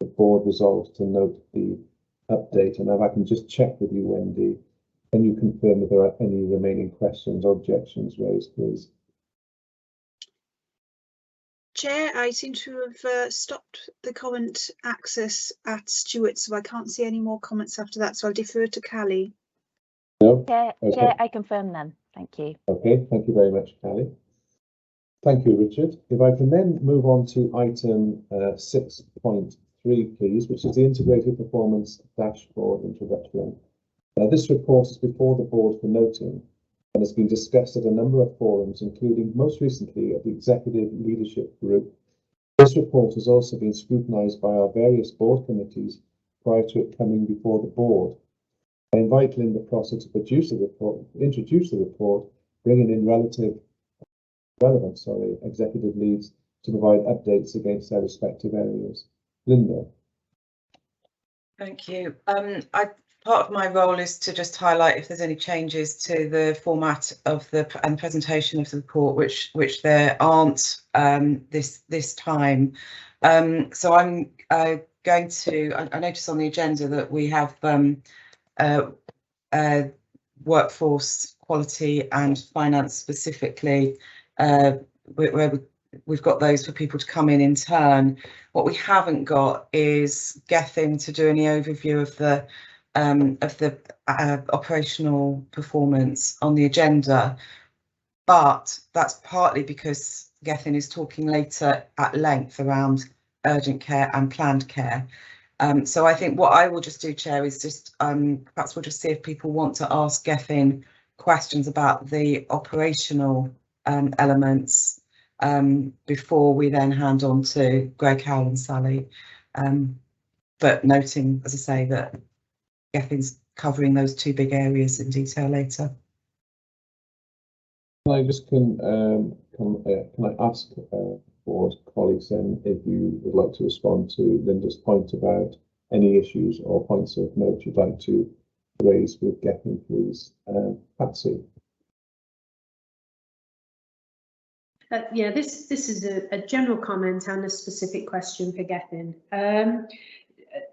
the board resolves to note the update. And if I can just check with you, Wendy, can you confirm if there are any remaining questions or objections raised, please? Chair, I seem to have stopped the comment access at Stuart, so I can't see any more comments after that, so I'll defer to Callie. No? Chair, Okay. Chair, I confirm then. Thank you. Okay, thank you very much, Callie. Thank you, Richard. If I can then move on to item 6.3, please, which is the Integrated Performance Dashboard introduction. This report is before the board for noting and has been discussed at a number of forums, including most recently at the Executive Leadership Group. This report has also been scrutinised by our various board committees prior to it coming before the board. I invite Linda Prosser to introduce the report, bringing in relevant executive leads to provide updates against their respective areas. Linda. Thank you. Part of my role is to just highlight if there's any changes to the format of the presentation of the report, which there aren't this time. So I'm going to. I notice on the agenda that we have workforce quality and finance specifically, where we've got those for people to come in turn. What we haven't got is Gethin to do any overview of the operational performance on the agenda, but that's partly because Gethin is talking later at length around urgent care and planned care. So I think what I will just do, Chair, is just perhaps we'll just see if people want to ask Gethin questions about the operational elements before we then hand on to Greg, Howell and Sally. But noting, as I say, that Gethin's covering those two big areas in detail later. I just can I ask board colleagues then if you would like to respond to Linda's point about any issues or points of note you'd like to raise with Gethin, please. Patsy. Yeah, this is a general comment and a specific question for Gethin.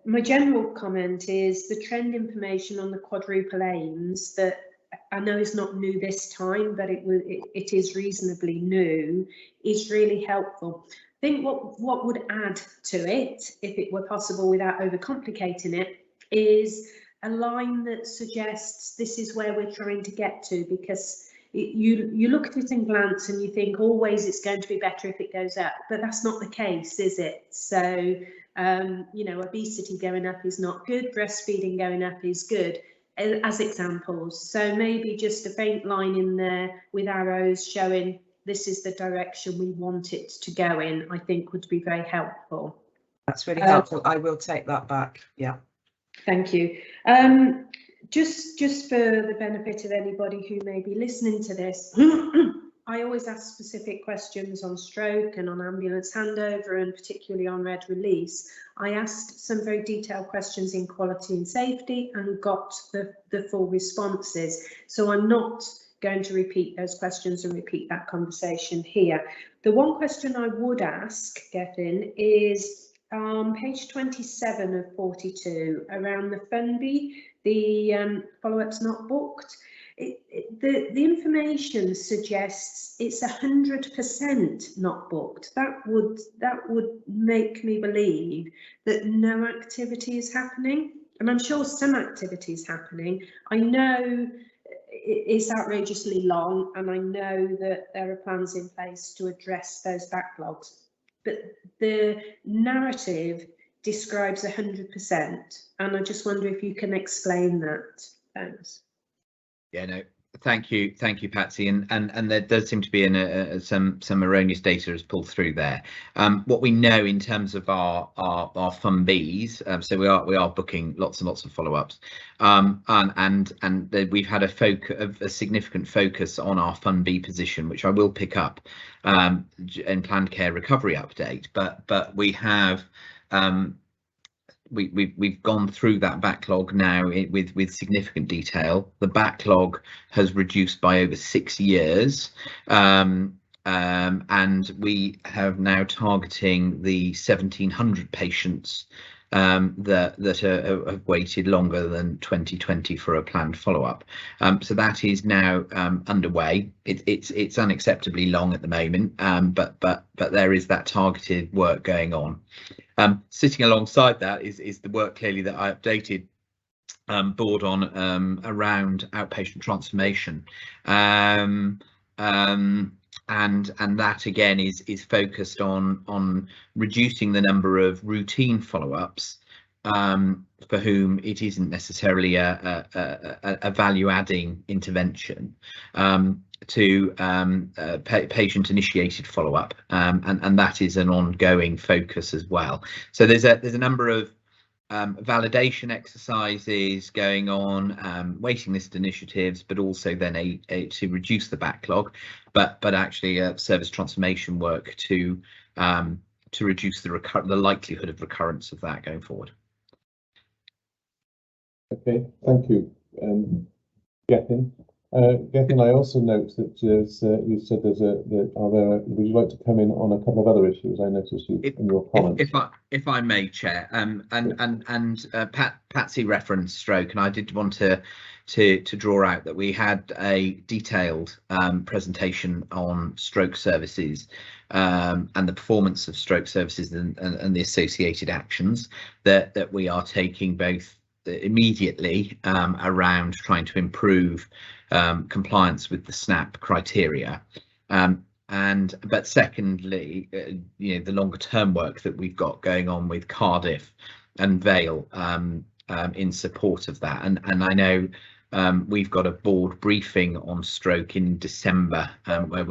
My general comment is the trend information on the quadruple aims that I know is not new this time, but it is reasonably new, is really helpful. I think what would add to it, if it were possible without overcomplicating it, is a line that suggests this is where we're trying to get to, because you look at it and glance and you think always it's going to be better if it goes up, but that's not the case, is it? So you know, obesity going up is not good, breastfeeding going up is good, as examples. So maybe just a faint line in there with arrows showing this is the direction we want it to go in, I think would be very helpful. That's really helpful. I will take that back. Yeah. Thank you. Just for the benefit of anybody who may be listening to this, I always ask specific questions on stroke and on ambulance handover, and particularly on red release. I asked some very detailed questions in quality and safety and got the full responses. So I'm not going to repeat those questions and repeat that conversation here. The one question I would ask, Gethin, is page 27 of 42 around the FUNBI, the follow-ups not booked. the information suggests it's 100% not booked. That would make me believe that no activity is happening, and I'm sure some activity is happening. I know it's outrageously long, and I know that there are plans in place to address those backlogs, but the narrative describes 100%, and I just wonder if you can explain that. Thanks. Yeah, no, thank you, Patsy, and there does seem to be some erroneous data has pulled through there. What we know in terms of our Fund Bs, so we are booking lots and lots of follow-ups, and we've had a significant focus on our Fund B position, which I will pick up in planned care recovery update, but we have. We've gone through that backlog now with significant detail. The backlog has reduced by over 6 years, and we have now targeting the 1,700 patients that have waited longer than 2020 for a planned follow-up. So that is now underway. It's unacceptably long at the moment, but there is that targeted work going on. Sitting alongside that is the work clearly that I updated board on around outpatient transformation, and that again is focused on reducing the number of routine follow-ups for whom it isn't necessarily a value-adding intervention, to patient initiated follow-up, and that is an ongoing focus as well. So there's a number of validation exercises going on, waiting list initiatives, but also then to reduce the backlog, but actually service transformation work to reduce the likelihood of recurrence of that going forward. Okay, thank you, Gethin. Gethin, I also note that you said would you like to come in on a couple of other issues? I noticed you in your comments. If I may, Chair, Patsy referenced stroke, and I did want to draw out that we had a detailed presentation on stroke services and the performance of stroke services and the associated actions that we are taking both immediately around trying to improve compliance with the SNAP criteria, but secondly, the longer term work that we've got going on with Cardiff and Vale in support of that, and I know we've got a board briefing on stroke in December where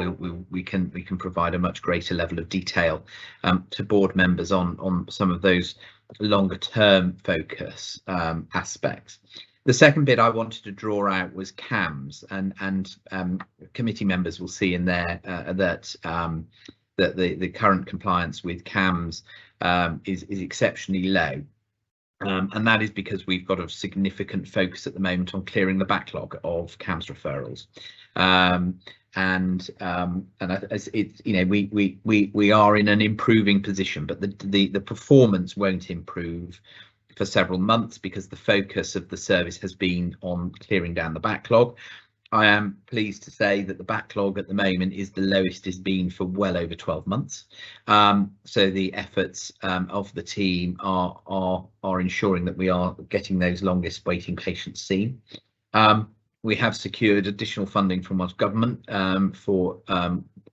we can provide a much greater level of detail to board members on some of those longer term focus aspects. The second bit I wanted to draw out was CAMS, and committee members will see in there that the current compliance with CAMS is exceptionally low. And that is because we've got a significant focus at the moment on clearing the backlog of CAMS referrals, we are in an improving position, but the performance won't improve for several months because the focus of the service has been on clearing down the backlog. I am pleased to say that the backlog at the moment is the lowest it's been for well over 12 months. So the efforts of the team are ensuring that we are getting those longest waiting patients seen. We have secured additional funding from our government for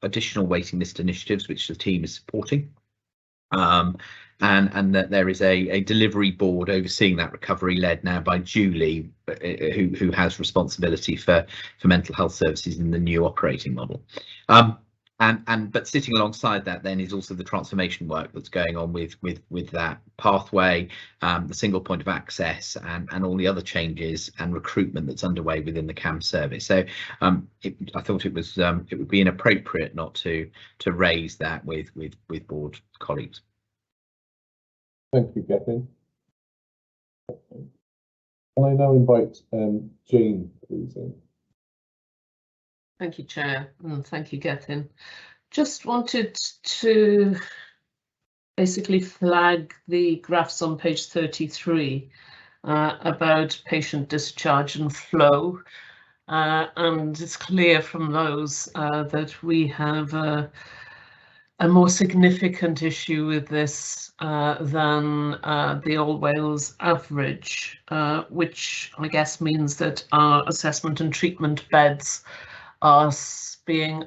additional waiting list initiatives, which the team is supporting. And that there is a delivery board overseeing that recovery, led now by Julie, who has responsibility for mental health services in the new operating model. But sitting alongside that then is also the transformation work that's going on with that pathway, the single point of access, and all the other changes and recruitment that's underway within the CAM service. So I thought it would be inappropriate not to raise that with board colleagues. Thank you, Gethin. Can I now invite Jane, please? Thank you, Chair, and thank you, Gethin. Just wanted to basically flag the graphs on page 33 about patient discharge and flow. and it's clear from those that we have a more significant issue with this than the All Wales average, which I guess means that our assessment and treatment beds are being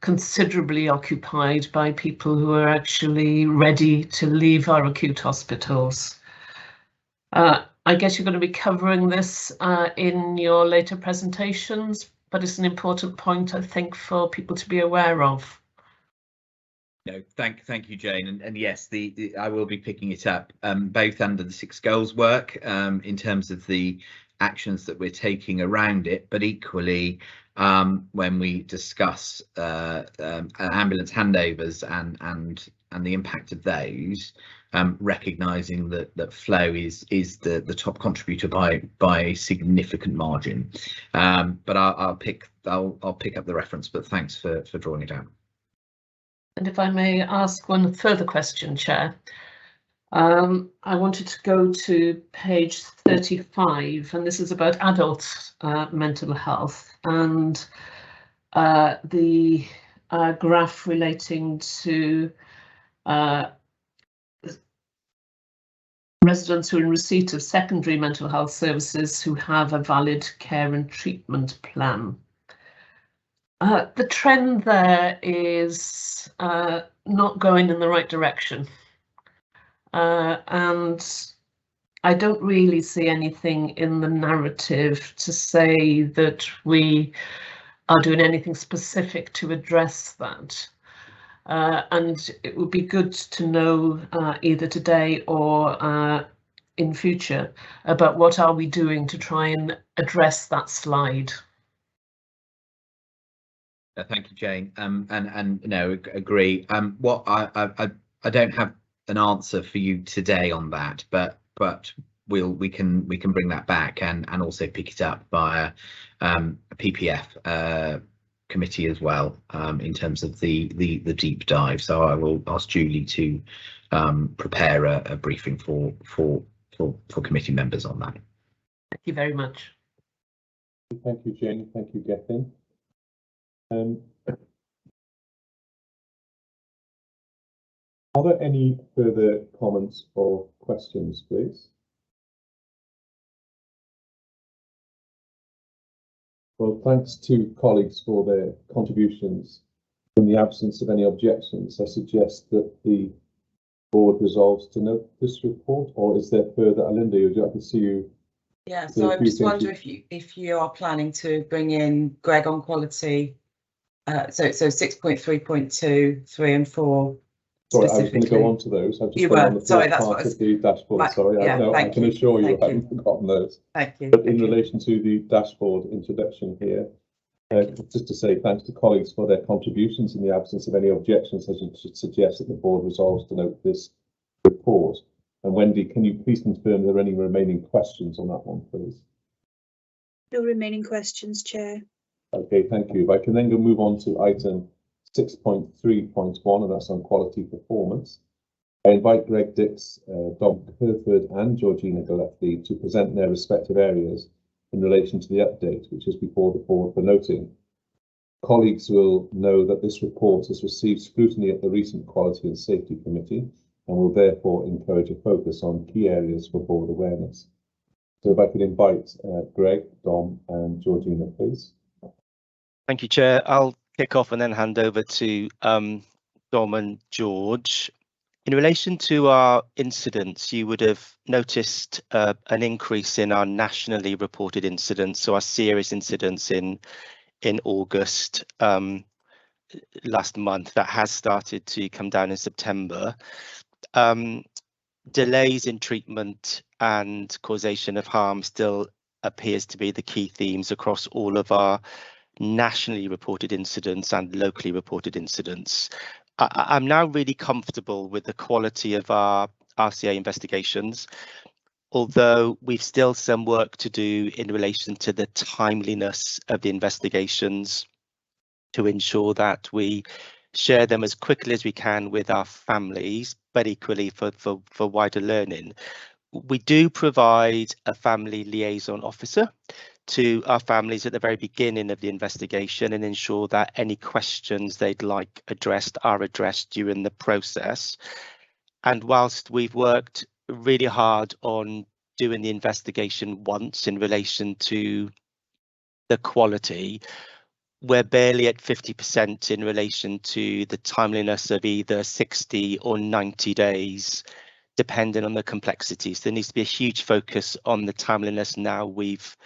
considerably occupied by people who are actually ready to leave our acute hospitals. I guess you're going to be covering this in your later presentations, but it's an important point, I think, for people to be aware of. No, thank you, Jane, and yes, I will be picking it up both under the 6 goals work in terms of the actions that we're taking around it, but equally when we discuss ambulance handovers and the impact of those, recognising that flow is the top contributor by a significant margin. But I'll pick up the reference, but thanks for drawing it out. And if I may ask one further question, Chair, I wanted to go to page 35, and this is about adult mental health, and the graph relating to residents who are in receipt of secondary mental health services who have a valid care and treatment plan. The trend there is not going in the right direction. And I don't really see anything in the narrative to say that we are doing anything specific to address that. And it would be good to know either today or in future about what are we doing to try and address that slide. Thank you, Jane. And no, agree. What I don't have an answer for you today on that, but we can bring that back and also pick it up via a PPF committee as well in terms of the deep dive. So I will ask Julie to prepare a briefing for committee members on that. Thank you very much. Thank you, Jane. Thank you, Gethin. Are there any further comments or questions, please? Well, thanks to colleagues for their contributions. In the absence of any objections, I suggest that the board resolves to note this report, or is there further? Alinda, would you like to see you? Yeah, so I just wonder if you are planning to bring in Greg on quality. So 6.3.2, 3 and 4. Sorry, I was going to go on to those. I've just gone on the first part of the dashboard. Sorry, yeah, I can assure you I haven't forgotten those. Thank you. But in relation to the dashboard introduction here, just to say thanks to colleagues for their contributions. In the absence of any objections, I should suggest that the board resolves to note this report. And Wendy, can you please confirm there are any remaining questions on that one, please? No remaining questions, Chair. Okay, thank you. If I can then move on to item 6.3.1, and that's on quality performance. I invite Greg Dix, Dom Herford and Georgina Gillespie to present their respective areas in relation to the update, which is before the board for noting. Colleagues will know that this report has received scrutiny at the recent Quality and Safety Committee and will therefore encourage a focus on key areas for board awareness. So if I could invite Greg, Dom and Georgina, please. Thank you, Chair. I'll kick off and then hand over to Dom and George. In relation to our incidents, you would have noticed an increase in our nationally reported incidents, so our serious incidents in August last month. That has started to come down in September. Delays in treatment and causation of harm still appears to be the key themes across all of our nationally reported incidents and locally reported incidents. I'm now really comfortable with the quality of our RCA investigations, although we've still some work to do in relation to the timeliness of the investigations to ensure that we share them as quickly as we can with our families, but equally for wider learning. We do provide a family liaison officer to our families at the very beginning of the investigation and ensure that any questions they'd like addressed are addressed during the process. And whilst we've worked really hard on doing the investigation once in relation to the quality, we're barely at 50% in relation to the timeliness of either 60 or 90 days, depending on the complexities. There needs to be a huge focus on the timeliness now we've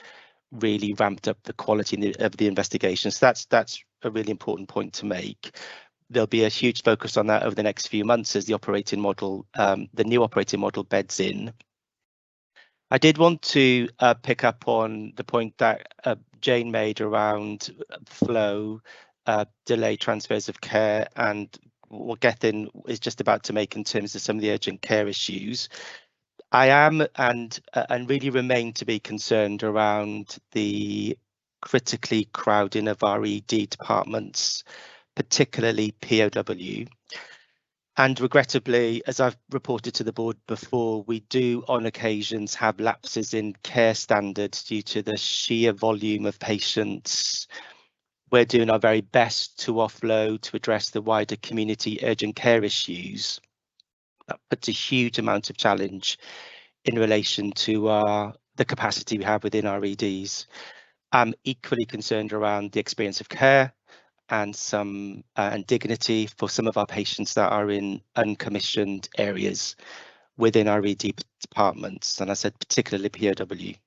really ramped up the quality of the investigations. That's a really important point to make. There'll be a huge focus on that over the next few months as the operating model, the new operating model beds in. I did want to pick up on the point that Jane made around flow, delay transfers of care, and what Gethin is just about to make in terms of some of the urgent care issues. I am and really remain to be concerned around the critically crowding of our ED departments, particularly POW. And regrettably, as I've reported to the board before, we do on occasions have lapses in care standards due to the sheer volume of patients. We're doing our very best to offload to address the wider community urgent care issues. That puts a huge amount of challenge in relation to the capacity we have within our EDs. I'm equally concerned around the experience of care and dignity for some of our patients that are in uncommissioned areas within our ED departments, and I said particularly POW.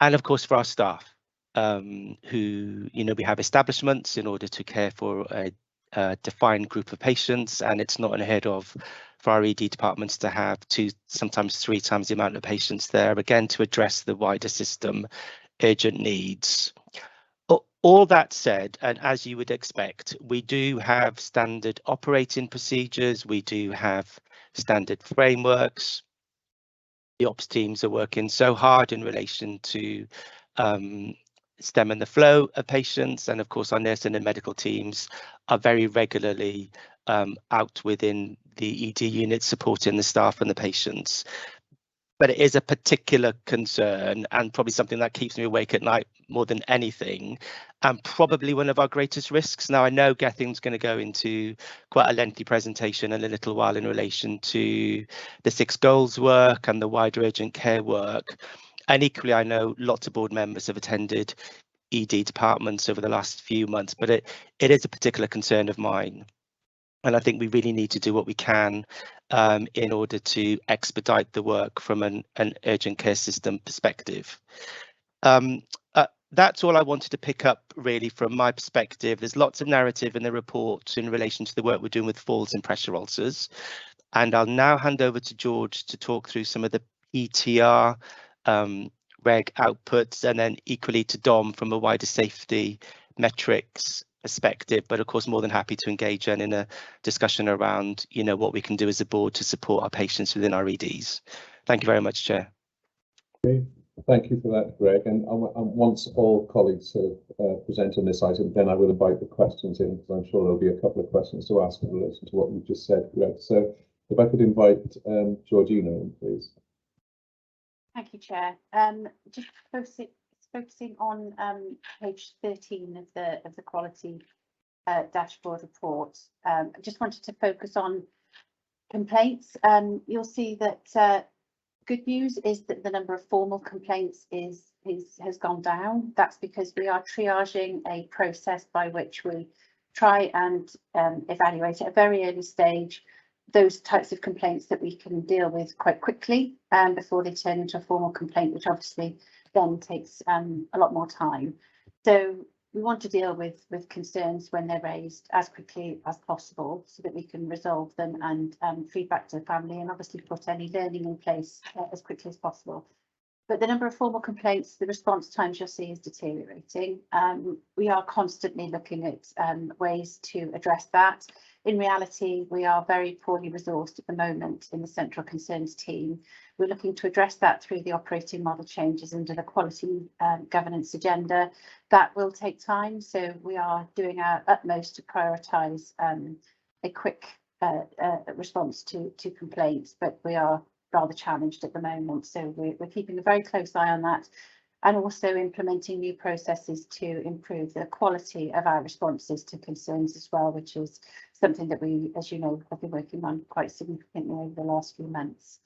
And of course for our staff, who, we have establishments in order to care for a defined group of patients, and it's not unheard of for our ED departments to have 2, sometimes 3 times the amount of patients there, again to address the wider system urgent needs. All that said, and as you would expect, we do have standard operating procedures, we do have standard frameworks. The ops teams are working so hard in relation to stemming the flow of patients, and of course our nursing and medical teams are very regularly out within the ED unit supporting the staff and the patients. But it is a particular concern and probably something that keeps me awake at night more than anything, and probably one of our greatest risks. Now I know Gethin's going to go into quite a lengthy presentation in a little while in relation to the 6 goals work and the wider urgent care work, and equally I know lots of board members have attended ED departments over the last few months, but it is a particular concern of mine. And I think we really need to do what we can in order to expedite the work from an urgent care system perspective. That's all I wanted to pick up really from my perspective. There's lots of narrative in the report in relation to the work we're doing with falls and pressure ulcers. And I'll now hand over to George to talk through some of the ETR reg outputs, and then equally to Dom from a wider safety metrics perspective, but of course more than happy to engage in a discussion around what we can do as a board to support our patients within our EDs. Thank you very much, Chair. Okay. Thank you for that, Greg. And once all colleagues have presented on this item, then I will invite the questions in, because I'm sure there'll be a couple of questions to ask in relation to what you've just said, Greg. So if I could invite Georgina in, please. Thank you, Chair. Just focusing on page 13 of the quality dashboard report. I just wanted to focus on complaints. You'll see that good news is that the number of formal complaints has gone down. That's because we are triaging a process by which we try and evaluate at a very early stage those types of complaints that we can deal with quite quickly before they turn into a formal complaint, which obviously then takes a lot more time. So we want to deal with concerns when they're raised as quickly as possible so that we can resolve them and feed back to the family, and obviously put any learning in place as quickly as possible. But the number of formal complaints, the response times you'll see is deteriorating. We are constantly looking at ways to address that. In reality, we are very poorly resourced at the moment in the Central Concerns team. We're looking to address that through the operating model changes under the quality governance agenda. That will take time, so we are doing our utmost to prioritise a quick response to complaints, but we are rather challenged at the moment. So we're keeping a very close eye on that, and also implementing new processes to improve the quality of our responses to concerns as well, which is something that we, as you know, have been working on quite significantly over the last few months.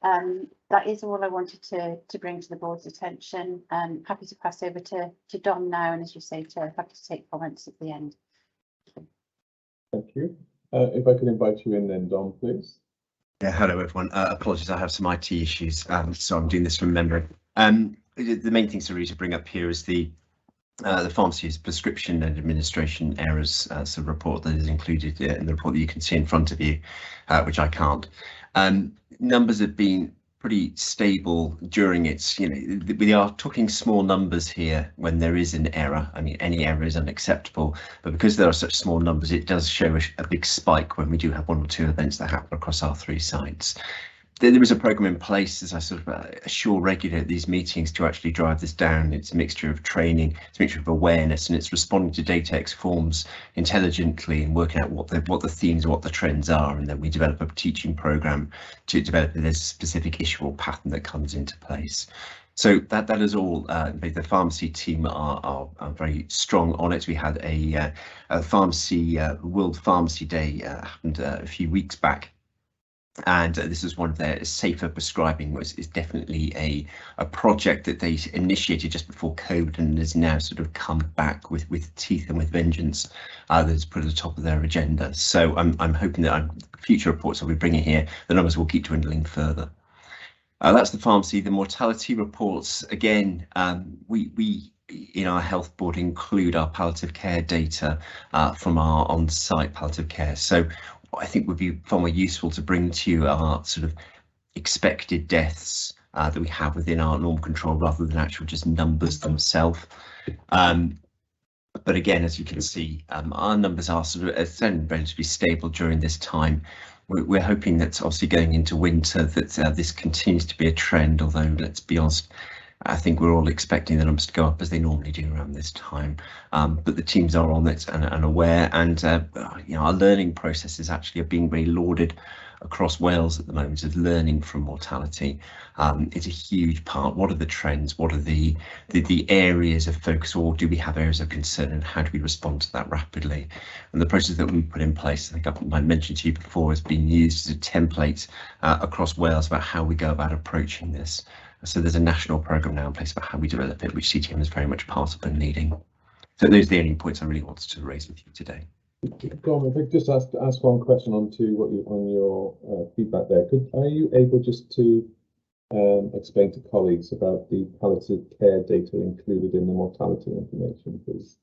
That is all I wanted to bring to the board's attention. Happy to pass over to Dom now, and as you say, Chair, happy to take comments at the end. Thank you. If I could invite you in then, Dom, please. Yeah, hello everyone. Apologies, I have some IT issues, so I'm doing this from memory. The main things to bring up here is the pharmacy's prescription and administration errors sort of report that is included in the report that you can see in front of you, which I can't. Numbers have been pretty stable during its, we are talking small numbers here when there is an error. I mean, any error is unacceptable, but because there are such small numbers, it does show a big spike when we do have 1 or 2 events that happen across our 3 sites. There is a program in place, as I sort of assure regularly at these meetings, to actually drive this down. It's a mixture of training, it's a mixture of awareness, and it's responding to data X forms intelligently and working out what the themes, what the trends are, and then we develop a teaching program to develop this specific issue or pattern that comes into place. So that is all. The pharmacy team are very strong on it. We had a pharmacy World Pharmacy Day happened a few weeks back. And this is one of their safer prescribing is definitely a project that they initiated just before COVID and has now sort of come back with teeth and with vengeance that's put at the top of their agenda. So I'm hoping that future reports that we bring in here, the numbers will keep dwindling further. That's the pharmacy. The mortality reports, again, we in our health board include our palliative care data from our on-site palliative care. So I think would be far more useful to bring to you our sort of expected deaths that we have within our normal control rather than actual just numbers themselves. But again, as you can see, our numbers are sort of relatively stable during this time. We're hoping that obviously going into winter that this continues to be a trend, although let's be honest, I think we're all expecting the numbers to go up as they normally do around this time, but the teams are on it and aware, and our learning processes actually are being very lauded across Wales at the moment of learning from mortality. It's a huge part. What are the trends? What are the areas of focus, or do we have areas of concern, and how do we respond to that rapidly? And the process that we put in place, I think I mentioned to you before, has been used as a template across Wales about how we go about approaching this. So there's a national programme now in place about how we develop it, which CTM is very much part of and leading. So those are the only points I really wanted to raise with you today. Dom, if I could just ask one question on your feedback there. Are you able just to explain to colleagues about the palliative care data included in the mortality information, please?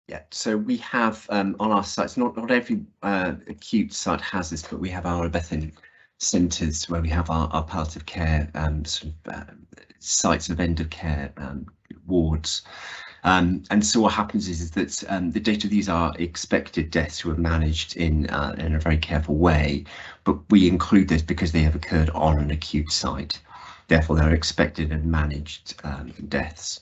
Yeah, so we have on our sites, not every acute site has this, but we have our Bethany centres where we have our palliative care sites of end of care wards. And so what happens is that the data of these are expected deaths who are managed in a very careful way, but we include this because they have occurred on an acute site. Therefore, they're expected and managed deaths.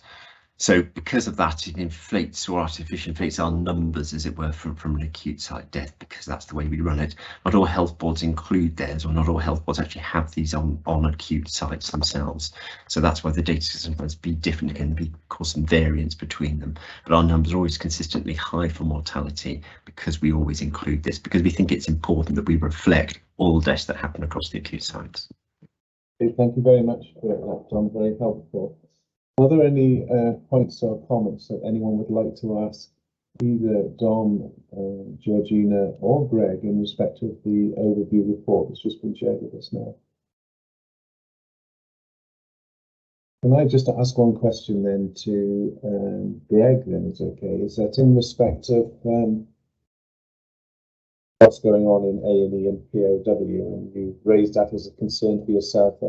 So because of that, it inflates or artificially inflates our numbers, as it were, from an acute site death, because that's the way we run it. Not all health boards include theirs, or not all health boards actually have these on acute sites themselves. So that's why the data can sometimes be different and cause some variance between them. But our numbers are always consistently high for mortality because we always include this, because we think it's important that we reflect all deaths that happen across the acute sites. Okay, thank you very much for that, John. Very helpful. Are there any points or comments that anyone would like to ask either Dom, Georgina or Greg in respect of the overview report that's just been shared with us now? Can I just ask one question then to Greg, then, is okay? Is that in respect of what's going on in A&E and POW, and you've raised that as a concern for yourself?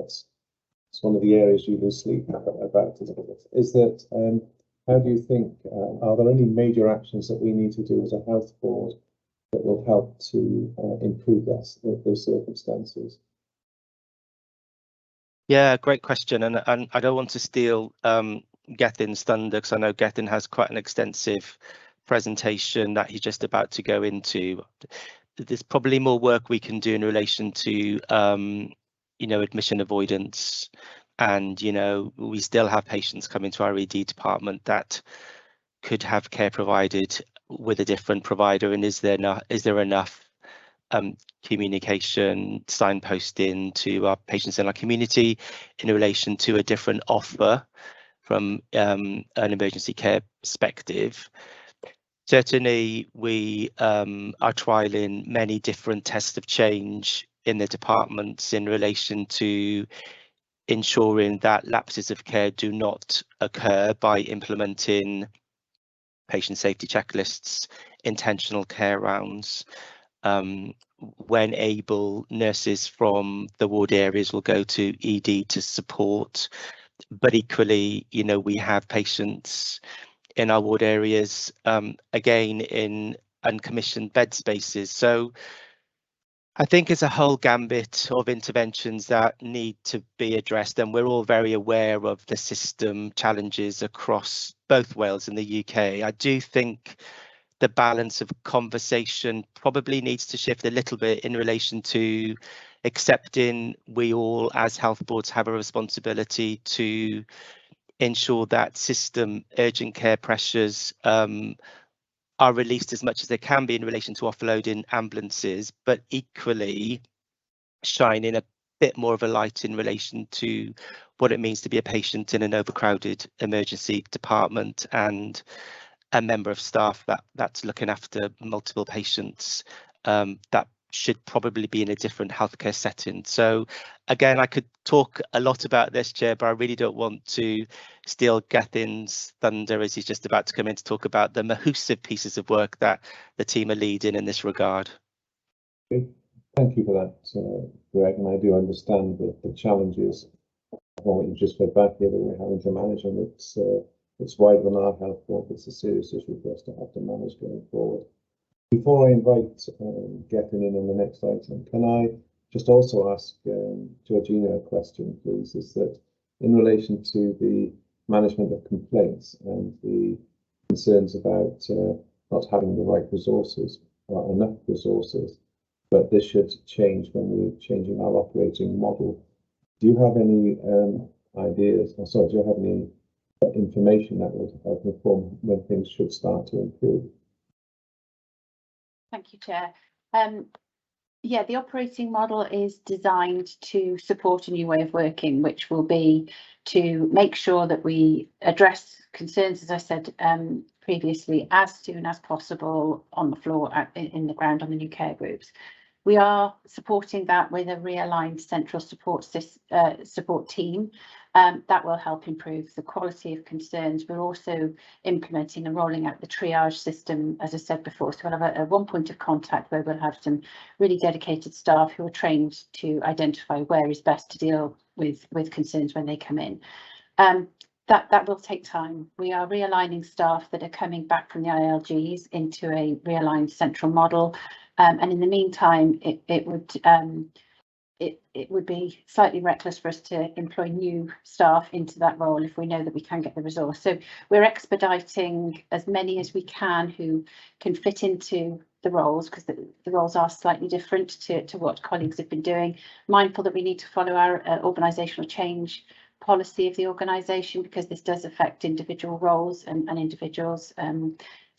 It's one of the areas you lose sleep about. Is that how do you think? Are there any major actions that we need to do as a health board that will help to improve those circumstances? Yeah, great question, and I don't want to steal Gethin's thunder, because I know Gethin has quite an extensive presentation that he's just about to go into. There's probably more work we can do in relation to admission avoidance, and we still have patients coming to our ED department that could have care provided with a different provider, and is there enough communication, signposting to our patients in our community in relation to a different offer from an emergency care perspective. Certainly, we are trialling many different tests of change in the departments in relation to ensuring that lapses of care do not occur by implementing patient safety checklists, intentional care rounds. When able, nurses from the ward areas will go to ED to support, but equally, we have patients in our ward areas, again, in uncommissioned bed spaces. So I think it's a whole gambit of interventions that need to be addressed, and we're all very aware of the system challenges across both Wales and the UK. I do think the balance of conversation probably needs to shift a little bit in relation to accepting we all as health boards have a responsibility to ensure that system urgent care pressures are released as much as they can be in relation to offloading ambulances, but equally shining a bit more of a light in relation to what it means to be a patient in an overcrowded emergency department and a member of staff that's looking after multiple patients that should probably be in a different healthcare setting. So again, I could talk a lot about this, Chair, but I really don't want to steal Gethin's thunder as he's just about to come in to talk about the massive pieces of work that the team are leading in this regard. Okay. Thank you for that, Greg, and I do understand the challenges of what you just fed back here that we're having to manage, and it's wider than our health board. It's a serious issue for us to have to manage going forward. Before I invite Gethin in on the next item, can I just also ask Georgina a question, please? Is that in relation to the management of complaints and the concerns about not having the right resources or enough resources, but this should change when we're changing our operating model. Do you have any ideas, or sorry, do you have any information that would help inform when things should start to improve? Thank you, Chair. Yeah, the operating model is designed to support a new way of working, which will be to make sure that we address concerns, as I said previously, as soon as possible on the floor, in the ground, on the new care groups. We are supporting that with a realigned central support team that will help improve the quality of concerns. We're also implementing and rolling out the triage system, as I said before. So we'll have a one point of contact where we'll have some really dedicated staff who are trained to identify where is best to deal with concerns when they come in. That will take time. We are realigning staff that are coming back from the ILGs into a realigned central model. And in the meantime, it would be slightly reckless for us to employ new staff into that role if we know that we can get the resource. So we're expediting as many as we can who can fit into the roles, because the roles are slightly different to what colleagues have been doing. Mindful that we need to follow our organisational change policy of the organisation, because this does affect individual roles and individuals.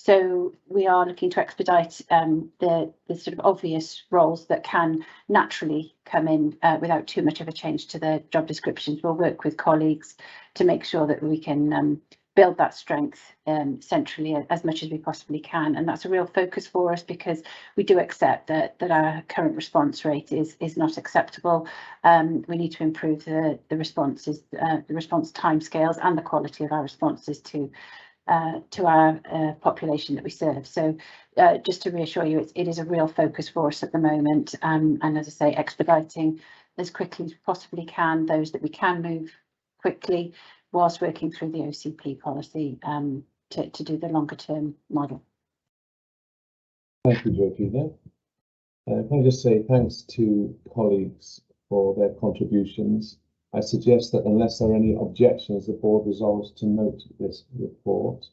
So we are looking to expedite the sort of obvious roles that can naturally come in without too much of a change to the job descriptions. We'll work with colleagues to make sure that we can build that strength centrally as much as we possibly can. And that's a real focus for us, because we do accept that our current response rate is not acceptable. We need to improve the responses, the response timescales and the quality of our responses to our population that we serve. So just to reassure you, it is a real focus for us at the moment, and as I say, expediting as quickly as we possibly can those that we can move quickly, whilst working through the OCP policy to do the longer term model. Thank you, Georgina. Can I just say thanks to colleagues for their contributions. I suggest that unless there are any objections, the board resolves to note this report.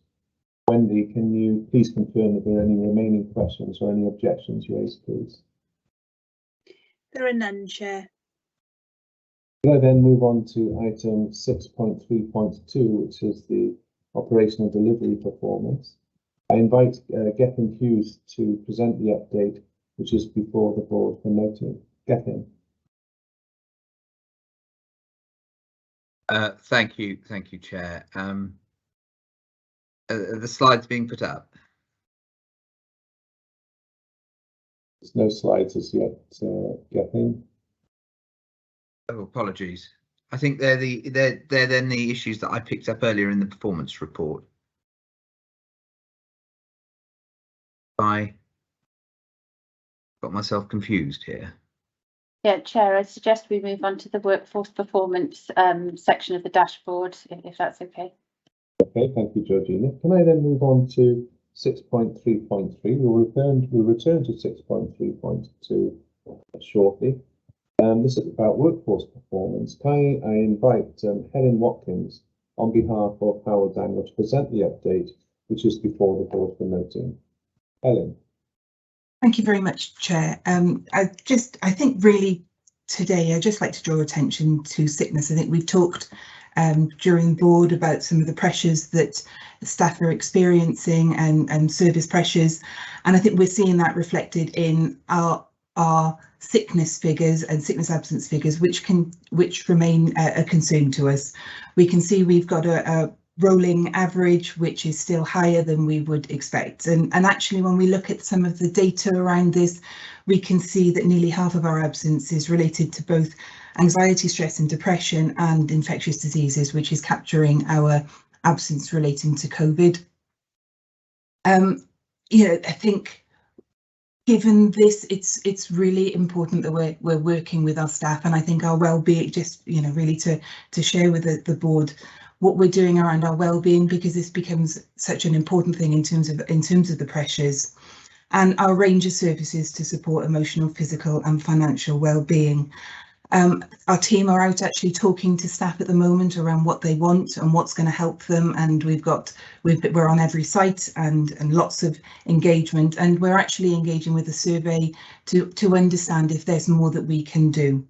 Wendy, can you please confirm that there are any remaining questions or any objections raised, please? There are none, Chair. Could I then move on to item 6.3.2, which is the operational delivery performance? I invite Gethin Hughes to present the update, which is before the board for noting. Gethin. Thank you, Chair. The slides being put up. There's no slides as yet, Gethin. Oh, apologies. I think they're then the issues that I picked up earlier in the performance report. I got myself confused here. Yeah, Chair, I suggest we move on to the workforce performance section of the dashboard, if that's okay. Okay, thank you, Georgina. Can I then move on to 6.3.3? We'll return to 6.3.2 shortly. This is about workforce performance. Can I invite Helen Watkins on behalf of Howard Daniel to present the update, which is before the board for noting. Helen. Thank you very much, Chair. I think really today I'd just like to draw attention to sickness. I think we've talked during the board about some of the pressures that staff are experiencing and service pressures, and I think we're seeing that reflected in our sickness figures and sickness absence figures, which remain a concern to us. We can see we've got a rolling average, which is still higher than we would expect. And actually, when we look at some of the data around this, we can see that nearly half of our absence is related to both anxiety, stress and depression and infectious diseases, which is capturing our absence relating to COVID. I think given this, it's really important that we're working with our staff, and I think our well-being, just really to share with the board what we're doing around our well-being, because this becomes such an important thing in terms of the pressures, and our range of services to support emotional, physical and financial well-being. Our team are out actually talking to staff at the moment around what they want and what's going to help them, and we're on every site and lots of engagement, and we're actually engaging with a survey to understand if there's more that we can do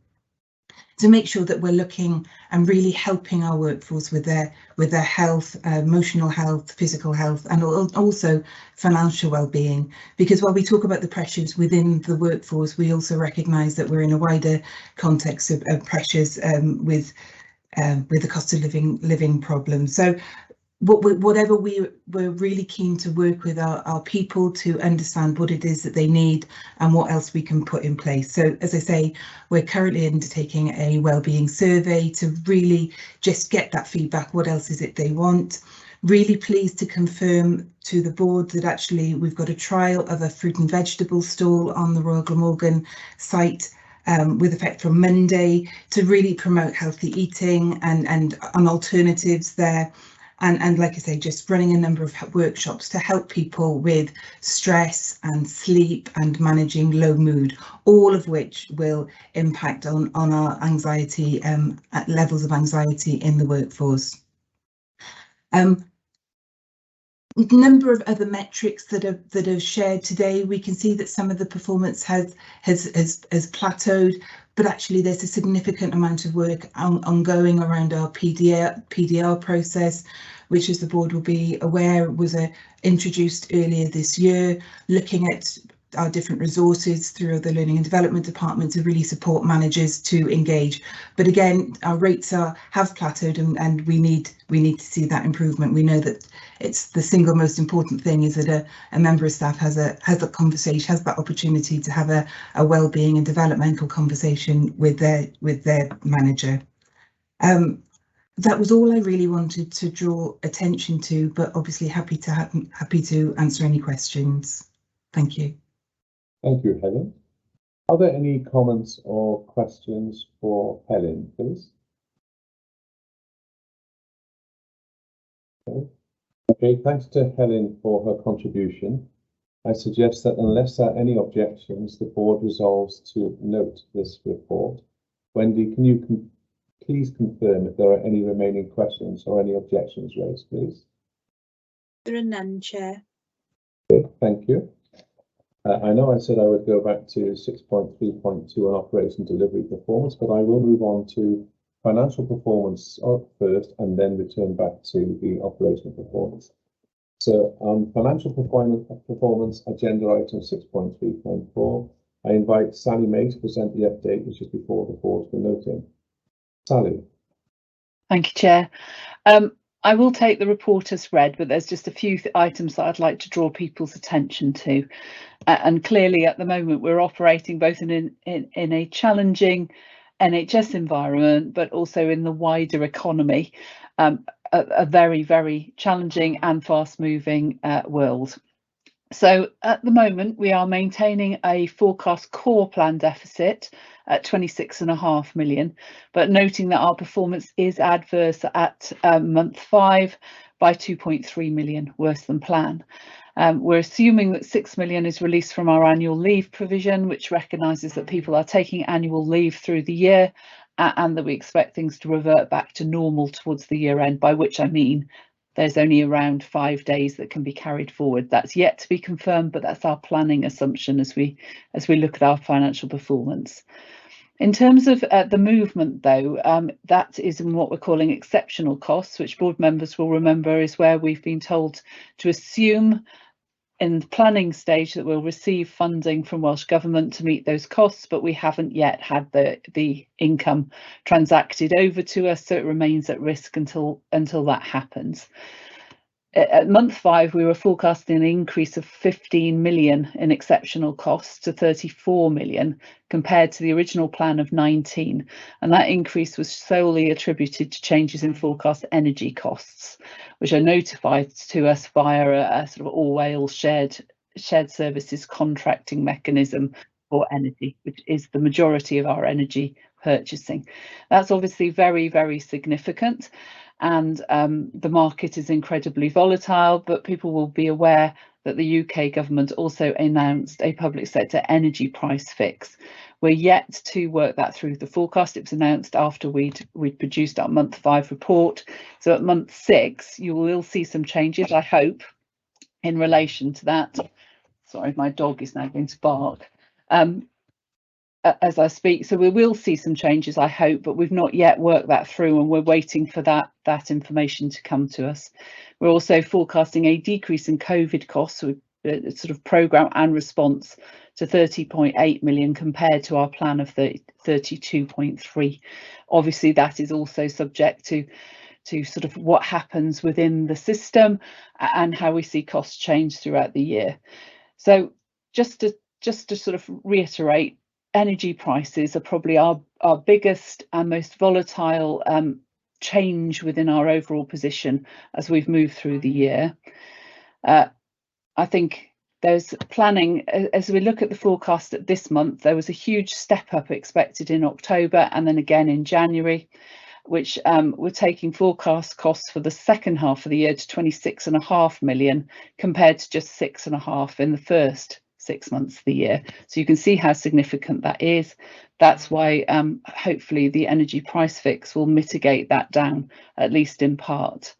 to make sure that we're looking and really helping our workforce with their health, emotional health, physical health, and also financial well-being. Because while we talk about the pressures within the workforce, we also recognise that we're in a wider context of pressures with the cost of living problems. So whatever we're really keen to work with our people to understand what it is that they need and what else we can put in place. So as I say, we're currently undertaking a wellbeing survey to really just get that feedback. What else is it they want? Really pleased to confirm to the board that actually we've got a trial of a fruit and vegetable stall on the Royal Glamorgan site with effect from Monday to really promote healthy eating and alternatives there. And like I say, just running a number of workshops to help people with stress and sleep and managing low mood, all of which will impact on our anxiety, levels of anxiety in the workforce. Number of other metrics that are shared today. We can see that some of the performance has plateaued, but actually there's a significant amount of work ongoing around our PDR process, which, as the board will be aware, was introduced earlier this year, looking at our different resources through the Learning and Development Department to really support managers to engage. But again, our rates have plateaued, and we need to see that improvement. We know that it's the single most important thing is that a member of staff has a conversation, has that opportunity to have a wellbeing and developmental conversation with their manager. That was all I really wanted to draw attention to, but obviously happy to answer any questions. Thank you. Thank you, Helen. Are there any comments or questions for Helen, please? Okay, thanks to Helen for her contribution. I suggest that unless there are any objections, the board resolves to note this report. Wendy, can you please confirm if there are any remaining questions or any objections raised, please? There are none, Chair. Okay, thank you. I know I said I would go back to 6.3.2 on operation delivery performance, but I will move on to financial performance first and then return back to the operational performance. So on financial performance, agenda item 6.3.4, I invite Sally May to present the update, which is before the board for noting. Sally. Thank you, Chair. I will take the report as read, but there's just a few items that I'd like to draw people's attention to. And clearly at the moment we're operating both in a challenging NHS environment, but also in the wider economy, a very, very challenging and fast moving world. So at the moment we are maintaining a forecast core plan deficit at 26.5 million, but noting that our performance is adverse at month 5 by 2.3 million worse than plan. We're assuming that 6 million is released from our annual leave provision, which recognises that people are taking annual leave through the year and that we expect things to revert back to normal towards the year end, by which I mean there's only around 5 days that can be carried forward. That's yet to be confirmed, but that's our planning assumption as we look at our financial performance. In terms of the movement, though, that is in what we're calling exceptional costs, which board members will remember is where we've been told to assume in the planning stage that we'll receive funding from Welsh Government to meet those costs, but we haven't yet had the income transacted over to us, so it remains at risk until that happens. At month 5, we were forecasting an increase of 15 million in exceptional costs to 34 million compared to the original plan of 19, and that increase was solely attributed to changes in forecast energy costs, which are notified to us via a sort of all Wales shared services contracting mechanism for energy, which is the majority of our energy purchasing. That's obviously very, very significant. And the market is incredibly volatile, but people will be aware that the UK government also announced a public sector energy price fix. We're yet to work that through the forecast. It was announced after we'd produced our month 5 report. So at month 6, you will see some changes, I hope, in relation to that. Sorry, my dog is now going to bark. As I speak, so we will see some changes, I hope, but we've not yet worked that through and we're waiting for that information to come to us. We're also forecasting a decrease in COVID costs, with sort of programme and response, to 30.8 million compared to our plan of 32.3. Obviously that is also subject to sort of what happens within the system and how we see costs change throughout the year. So just to sort of reiterate, energy prices are probably our biggest and most volatile change within our overall position as we've moved through the year. I think there's planning, as we look at the forecast at this month, there was a huge step up expected in October and then again in January, which we're taking forecast costs for the second half of the year to 26.5 million compared to just 6.5 in the first 6 months of the year. So you can see how significant that is. That's why hopefully the energy price fix will mitigate that down, at least in part.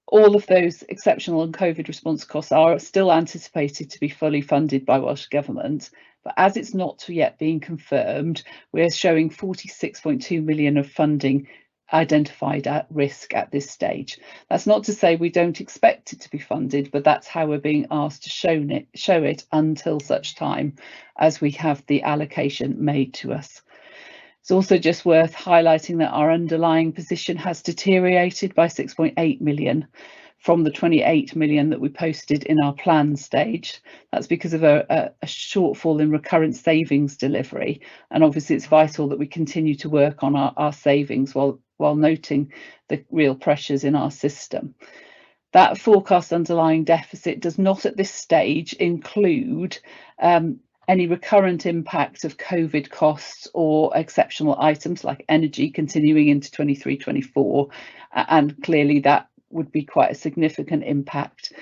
All of those exceptional and COVID response costs are still anticipated to be fully funded by Welsh Government, but as it's not yet being confirmed, we're showing 46.2 million of funding identified at risk at this stage. That's not to say we don't expect it to be funded, but that's how we're being asked to show it until such time as we have the allocation made to us. It's also just worth highlighting that our underlying position has deteriorated by 6.8 million from the 28 million that we posted in our plan stage. That's because of a shortfall in recurrent savings delivery, and obviously it's vital that we continue to work on our savings while noting the real pressures in our system. That forecast underlying deficit does not at this stage include any recurrent impact of COVID costs or exceptional items like energy continuing into 23-24, and clearly that would be quite a significant impact.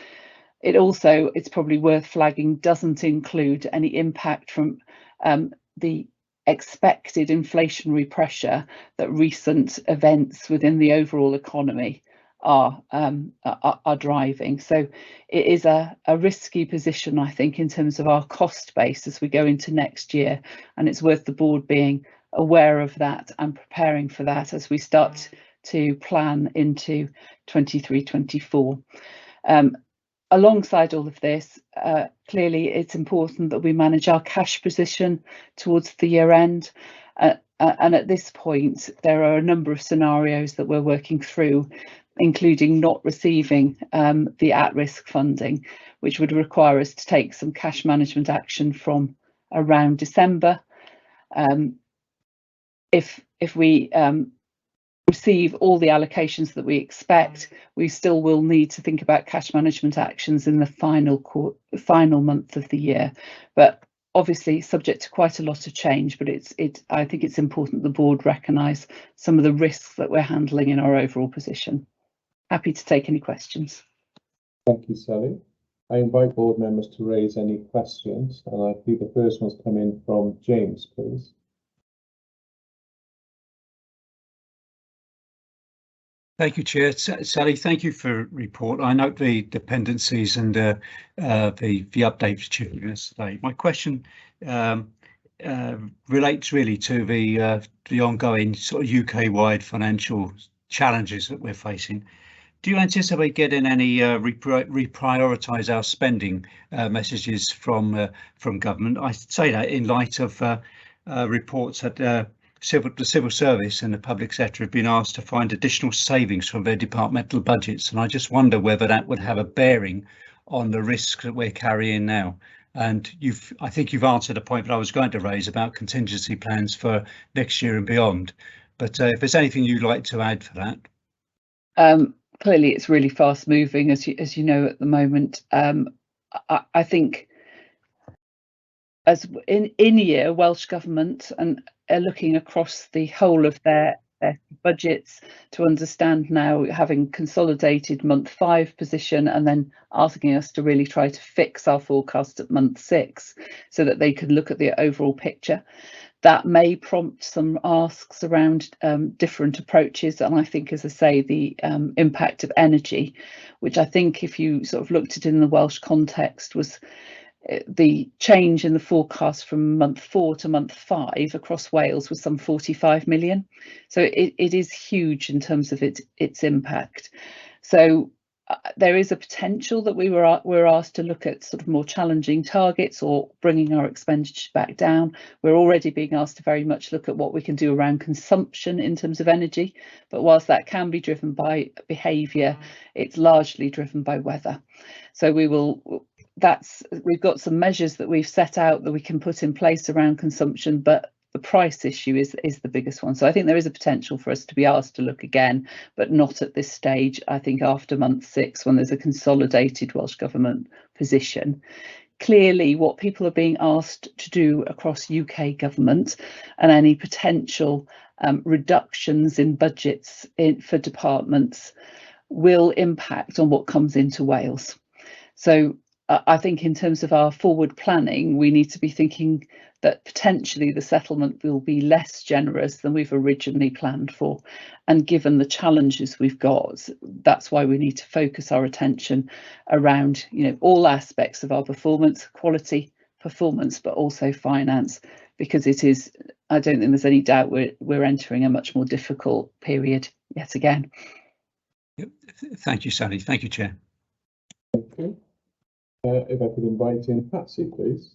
It's probably worth flagging, doesn't include any impact from the expected inflationary pressure that recent events within the overall economy are driving. So it is a risky position, I think, in terms of our cost base as we go into next year, and it's worth the board being aware of that and preparing for that as we start to plan into 23-24. Alongside all of this, clearly it's important that we manage our cash position towards the year end. And at this point, there are a number of scenarios that we're working through, including not receiving the at-risk funding, which would require us to take some cash management action from around December. If we receive all the allocations that we expect, we still will need to think about cash management actions in the final month of the year. But obviously subject to quite a lot of change, but I think it's important the board recognise some of the risks that we're handling in our overall position. Happy to take any questions. Thank you, Sally. I invite board members to raise any questions, and I believe the first one's come in from James, please. Thank you, Chair. Sally, thank you for report. I note the dependencies and the update for children yesterday. My question relates really to the ongoing sort of UK-wide financial challenges that we're facing. Do you anticipate getting any reprioritise our spending messages from government? I say that in light of reports that the civil service and the public sector have been asked to find additional savings from their departmental budgets, and I just wonder whether that would have a bearing on the risk that we're carrying now. And I think you've answered a point that I was going to raise about contingency plans for next year and beyond. But if there's anything you'd like to add for that. Clearly, it's really fast moving, as you know, at the moment. I think as in year, Welsh Government and are looking across the whole of their budgets to understand now, having consolidated month 5 position and then asking us to really try to fix our forecast at month 6 so that they could look at the overall picture. That may prompt some asks around different approaches, and I think, as I say, the impact of energy, which I think if you sort of looked at it in the Welsh context, was the change in the forecast from month 4 to month 5 across Wales was some 45 million. So it is huge in terms of its impact. So there is a potential that we're asked to look at sort of more challenging targets or bringing our expenditure back down. We're already being asked to very much look at what we can do around consumption in terms of energy, but whilst that can be driven by behaviour, it's largely driven by weather. So we've got some measures that we've set out that we can put in place around consumption, but the price issue is the biggest one. So I think there is a potential for us to be asked to look again, but not at this stage. I think after month 6, when there's a consolidated Welsh Government position. Clearly, what people are being asked to do across UK government and any potential reductions in budgets for departments will impact on what comes into Wales. So I think in terms of our forward planning, we need to be thinking that potentially the settlement will be less generous than we've originally planned for. And given the challenges we've got, that's why we need to focus our attention around, all aspects of our performance, quality, performance, but also finance, because it is, I don't think there's any doubt we're entering a much more difficult period yet again. Yep. Thank you, Sally. Thank you, Chair. Thank you. If I could invite in Patsy, please.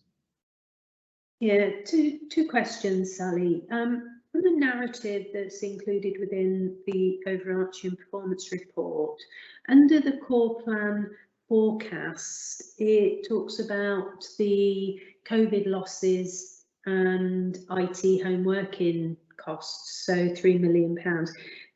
Yeah, two questions, Sally. From the narrative that's included within the overarching performance report, under the core plan forecast, it talks about the COVID losses and IT home working costs, so £3 million.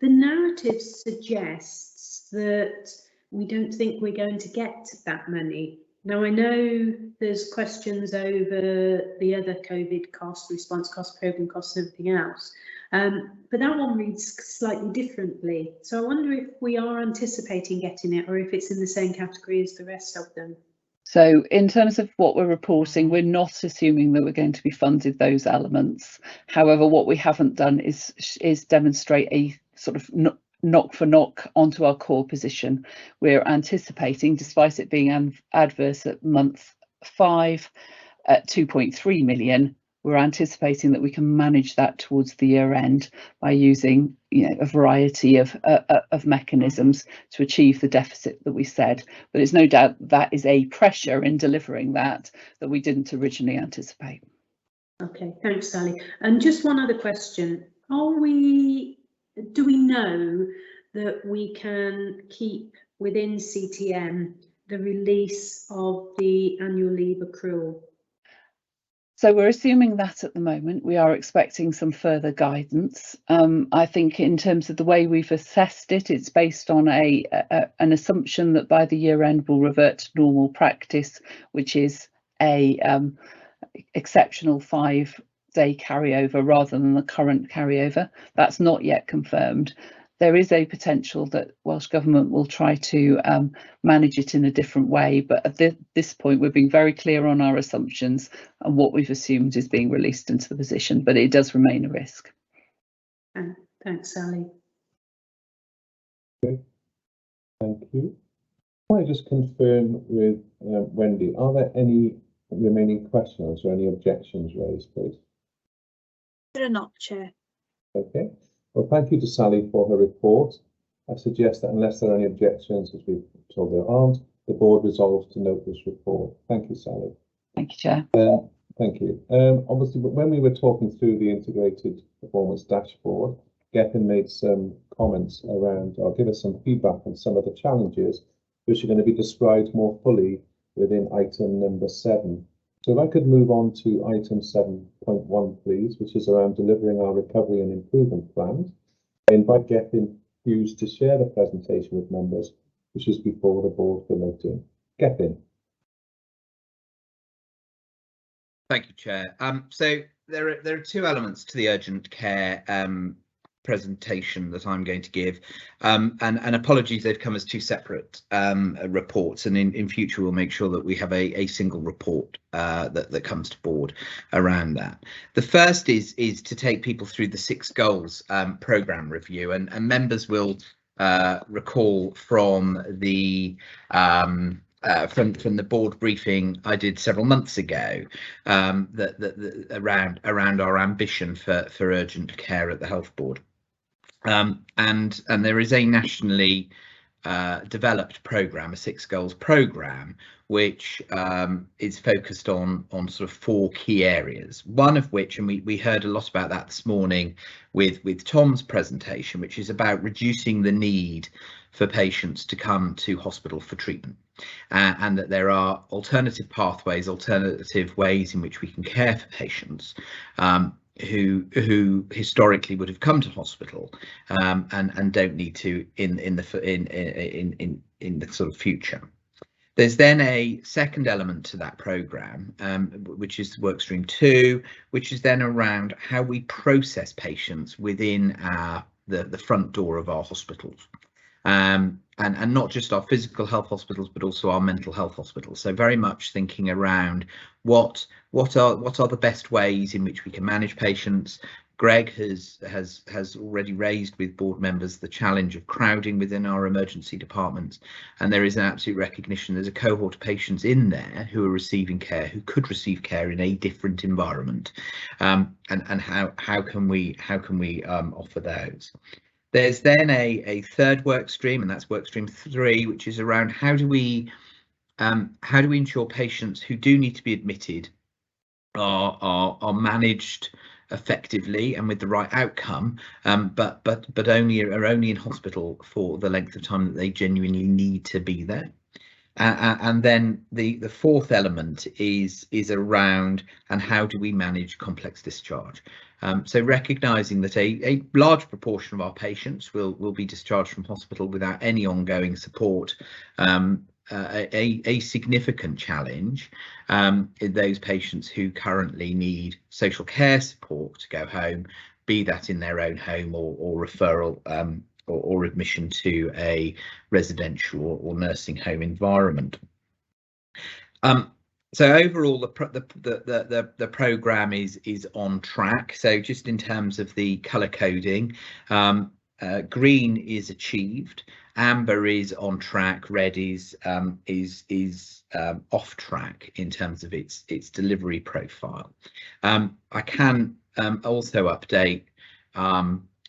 The narrative suggests that we don't think we're going to get that money. Now, I know there's questions over the other COVID costs, response costs, programme costs and everything else, but that one reads slightly differently. So I wonder if we are anticipating getting it or if it's in the same category as the rest of them. So in terms of what we're reporting, we're not assuming that we're going to be funded those elements. However, what we haven't done is demonstrate a sort of knock for knock onto our core position. We're anticipating, despite it being adverse at month 5 at 2.3 million, we're anticipating that we can manage that towards the year end by using, you know, a variety of mechanisms to achieve the deficit that we said. But there's no doubt that is a pressure in delivering that we didn't originally anticipate. Okay, thanks, Sally. And just one other question: do we know that we can keep within CTM the release of the annual leave accrual? So we're assuming that at the moment. We are expecting some further guidance. I think in terms of the way we've assessed it, it's based on an assumption that by the year end we'll revert to normal practice, which is a exceptional 5-day carryover rather than the current carryover. That's not yet confirmed. There is a potential that Welsh Government will try to manage it in a different way, but at this point we're being very clear on our assumptions and what we've assumed is being released into the position, but it does remain a risk. Thanks, Sally. Okay, thank you. Can I just confirm with Wendy, are there any remaining questions or any objections raised, please? There are not, Chair. Okay. Well, thank you to Sally for her report. I suggest that unless there are any objections, as we've told there aren't, the board resolves to note this report. Thank you, Sally. Thank you, Chair. Thank you. Obviously, when we were talking through the integrated performance dashboard, Gethin made some comments around, or give us some feedback on some of the challenges, which are going to be described more fully within item number 7. So if I could move on to item 7.1, please, which is around delivering our recovery and improvement plans. I invite Gethin Hughes to share the presentation with members, which is before the board for noting. Gethin. Thank you, Chair. So there are two elements to the urgent care presentation that I'm going to give, and apologies, they've come as two separate reports, and in future we'll make sure that we have a single report that comes to board around that. The first is to take people through the 6 goals programme review, and members will recall from the from the board briefing I did several months ago, that around our ambition for urgent care at the Health Board. And there is a nationally developed programme, a 6 goals programme, which is focused on sort of 4 key areas. One of which, and we heard a lot about that this morning with Tom's presentation, which is about reducing the need for patients to come to hospital for treatment, and that there are alternative pathways, alternative ways in which we can care for patients who historically would have come to hospital and don't need to in the sort of future. There's then a second element to that programme, which is workstream 2, which is then around how we process patients within the front door of our hospitals. And not just our physical health hospitals, but also our mental health hospitals. So very much thinking around what are the best ways in which we can manage patients. Greg has already raised with board members the challenge of crowding within our emergency departments, and there is an absolute recognition there's a cohort of patients in there who are receiving care, who could receive care in a different environment, and how can we offer those. There's then a third work stream, and that's work stream 3, which is around how do we ensure patients who do need to be admitted are managed effectively and with the right outcome, but only in hospital for the length of time that they genuinely need to be there. And then the fourth element is around, and how do we manage complex discharge? So recognising that a large proportion of our patients will be discharged from hospital without any ongoing support, a significant challenge in those patients who currently need social care support to go home, be that in their own home or referral or admission to a residential or nursing home environment. So overall, the programme is on track. So just in terms of the colour coding, green is achieved, Amber is on track, red is off track in terms of its delivery profile. I can also update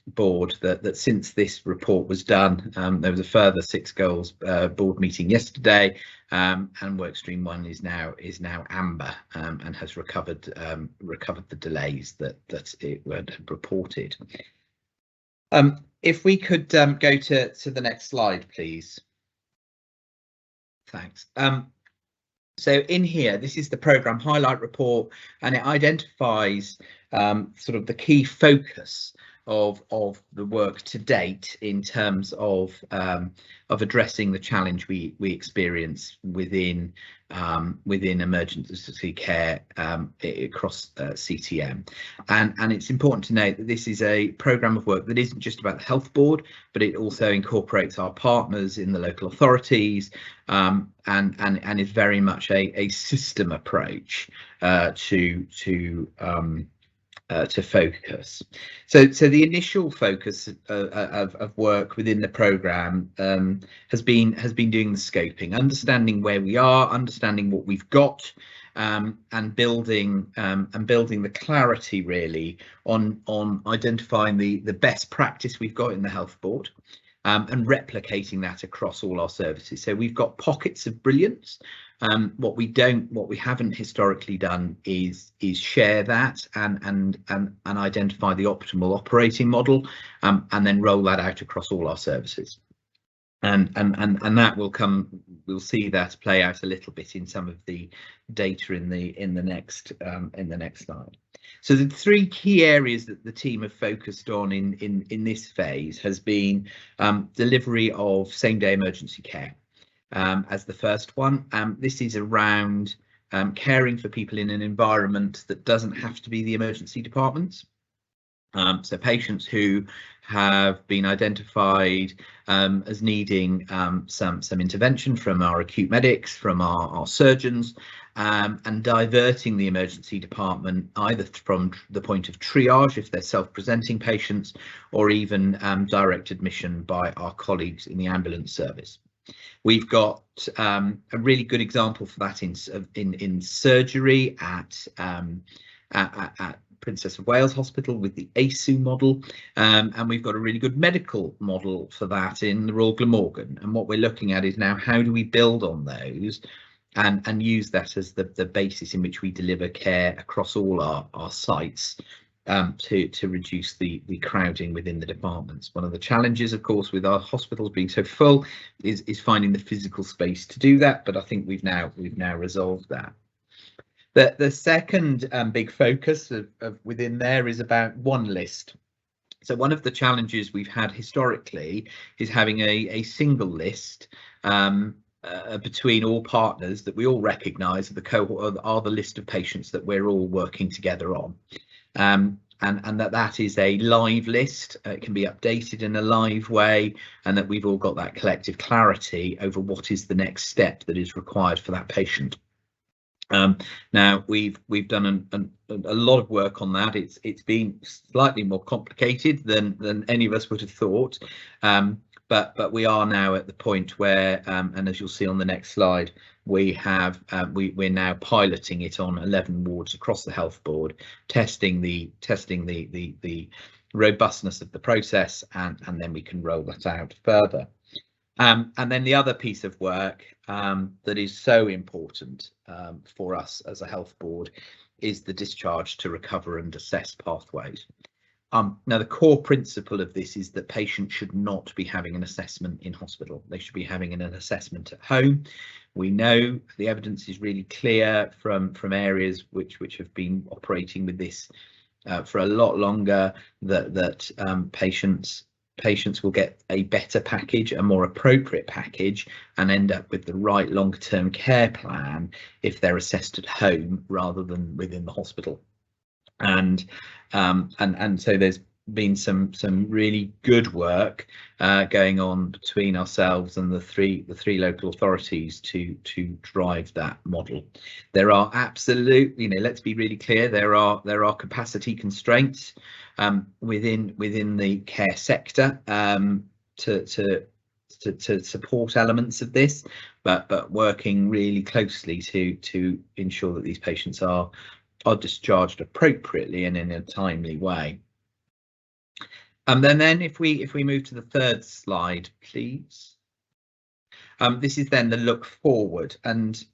board that since this report was done, there was a further 6 goals board meeting yesterday, and workstream 1 is now amber, and has recovered the delays that it had reported. If we could go to the next slide, please. Thanks. So in here, this is the programme highlight report, and it identifies sort of the key focus of the work to date in terms of addressing the challenge we experience within emergency care across CTM, and it's important to note that this is a programme of work that isn't just about the health board, but it also incorporates our partners in the local authorities, and is very much a system approach to focus. So the initial focus of work within the programme has been doing the scoping, understanding where we are, understanding what we've got, and building the clarity really on identifying the best practice we've got in the health board, and replicating that across all our services. So we've got pockets of brilliance. What we haven't historically done is share that and identify the optimal operating model, and then roll that out across all our services. And that will come. We'll see that play out a little bit in some of the data in the next slide. So the 3 key areas that the team have focused on in this phase has been delivery of same-day emergency care as the first one. This is around caring for people in an environment that doesn't have to be the emergency departments. So patients who have been identified as needing some intervention from our acute medics, from our surgeons, and diverting the emergency department either from the point of triage if they're self-presenting patients, or even direct admission by our colleagues in the ambulance service. We've got a really good example for that in surgery at Princess of Wales Hospital with the ASU model, and we've got a really good medical model for that in the Royal Glamorgan. And what we're looking at is now, how do we build on those and use that as the basis in which we deliver care across all our sites, to reduce the crowding within the departments. One of the challenges, of course, with our hospitals being so full is finding the physical space to do that, but I think we've now resolved that. The second big focus of within there is about one list. So one of the challenges we've had historically is having a single list between all partners that we all recognise are the cohort, are the list of patients that we're all working together on. And that is a live list. It can be updated in a live way, and that we've all got that collective clarity over what is the next step that is required for that patient. Now we've done a lot of work on that. It's been slightly more complicated than any of us would have thought, but we are now at the point where, and as you'll see on the next slide, we're now piloting it on 11 wards across the health board, testing the robustness of the process, and then we can roll that out further. And then the other piece of work that is so important for us as a health board is the discharge to recover and assess pathways. Now, the core principle of this is that patients should not be having an assessment in hospital. They should be having an assessment at home. We know the evidence is really clear from areas which have been operating with this for a lot longer, that patients will get a better package, a more appropriate package, and end up with the right longer-term care plan if they're assessed at home rather than within the hospital. And so there's been some really good work going on between ourselves and the three local authorities to drive that model. There are absolutely, let's be really clear, there are capacity constraints within the care sector to to support elements of this, but working really closely to ensure that these patients are discharged appropriately and in a timely way. And then if we move to the third slide, please. This is then the look forward, and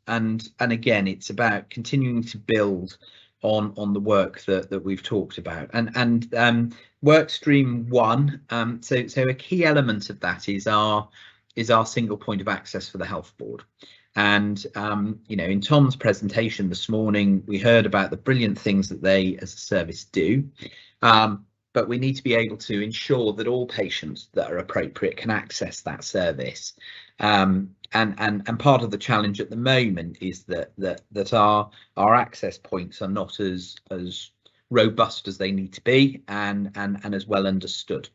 again, it's about continuing to build on the work that we've talked about, and work stream 1. So a key element of that is our single point of access for the health board. And you know, in Tom's presentation this morning, we heard about the brilliant things that they as a service do, but we need to be able to ensure that all patients that are appropriate can access that service. And part of the challenge at the moment is that our access points are not as robust as they need to be, and as well understood.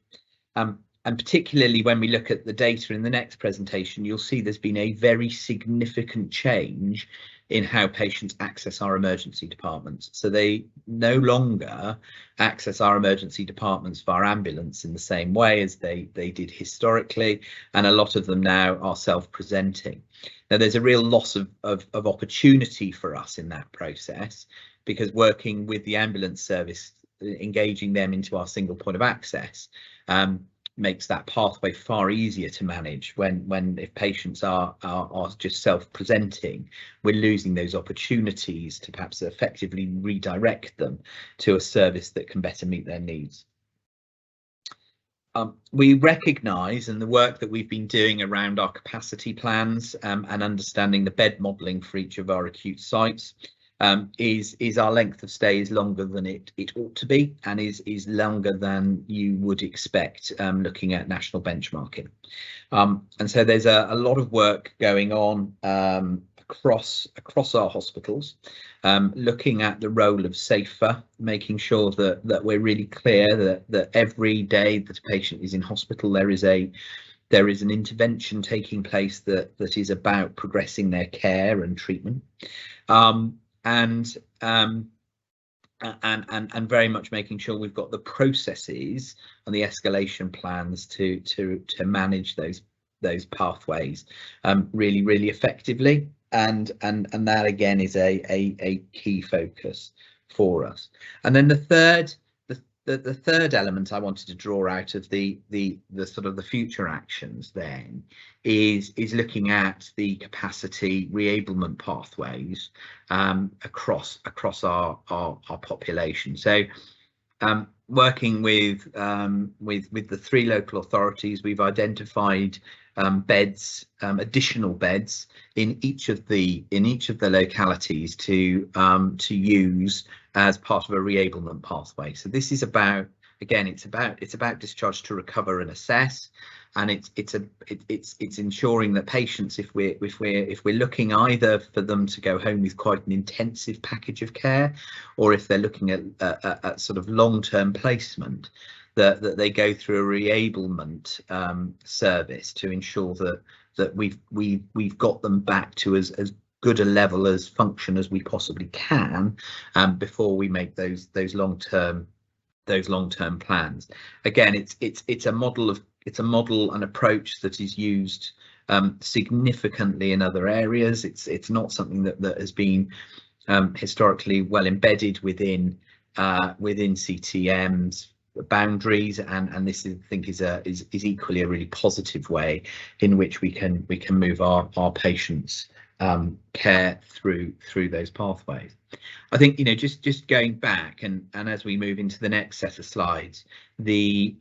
And particularly when we look at the data in the next presentation, you'll see there's been a very significant change in how patients access our emergency departments. So they no longer access our emergency departments via ambulance in the same way as they did historically, and a lot of them now are self-presenting. Now there's a real loss of opportunity for us in that process, because working with the ambulance service, engaging them into our single point of access, makes that pathway far easier to manage. When if patients are just self-presenting, we're losing those opportunities to perhaps effectively redirect them to a service that can better meet their needs. We recognise, and the work that we've been doing around our capacity plans and understanding the bed modelling for each of our acute sites, is our length of stay is longer than it ought to be, and is longer than you would expect looking at national benchmarking. And so there's a lot of work going on across our hospitals, looking at the role of SAFER, making sure that we're really clear that every day that a patient is in hospital, there is an intervention taking place that is about progressing their care and treatment. And very much making sure we've got the processes and the escalation plans to manage those pathways really effectively, and that again is a key focus for us. And then the third element I wanted to draw out of the sort of the future actions then is looking at the capacity re-ablement pathways across our population. So working with the 3 local authorities, we've identified beds, additional beds in each of the localities to use as part of a re-ablement pathway. So this is about, again, it's about discharge to recover and assess, and it's ensuring that patients, if we're looking either for them to go home with quite an intensive package of care, or if they're looking at sort of long-term placement, that they go through a re-ablement service to ensure that we've got them back to as good a level as function as we possibly can before we make those long-term plans. Again, it's a model and approach that is used significantly in other areas. It's not something that has been historically well embedded within CTM's boundaries, and this I think is equally a really positive way in which we can move our patients' care through those pathways. I think, you know, just going back and as we move into the next set of slides, the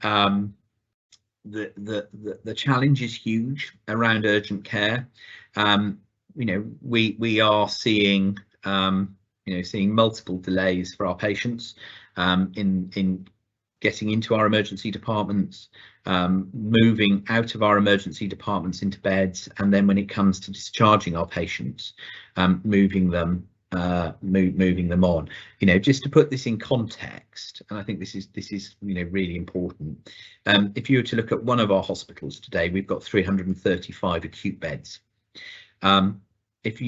challenge is huge around urgent care. You know, we are seeing multiple delays for our patients in getting into our emergency departments, moving out of our emergency departments into beds, and then when it comes to discharging our patients, moving them on. You know, just to put this in context, and I think this is you know, really important. If you were to look at one of our hospitals today, we've got 335 acute beds. if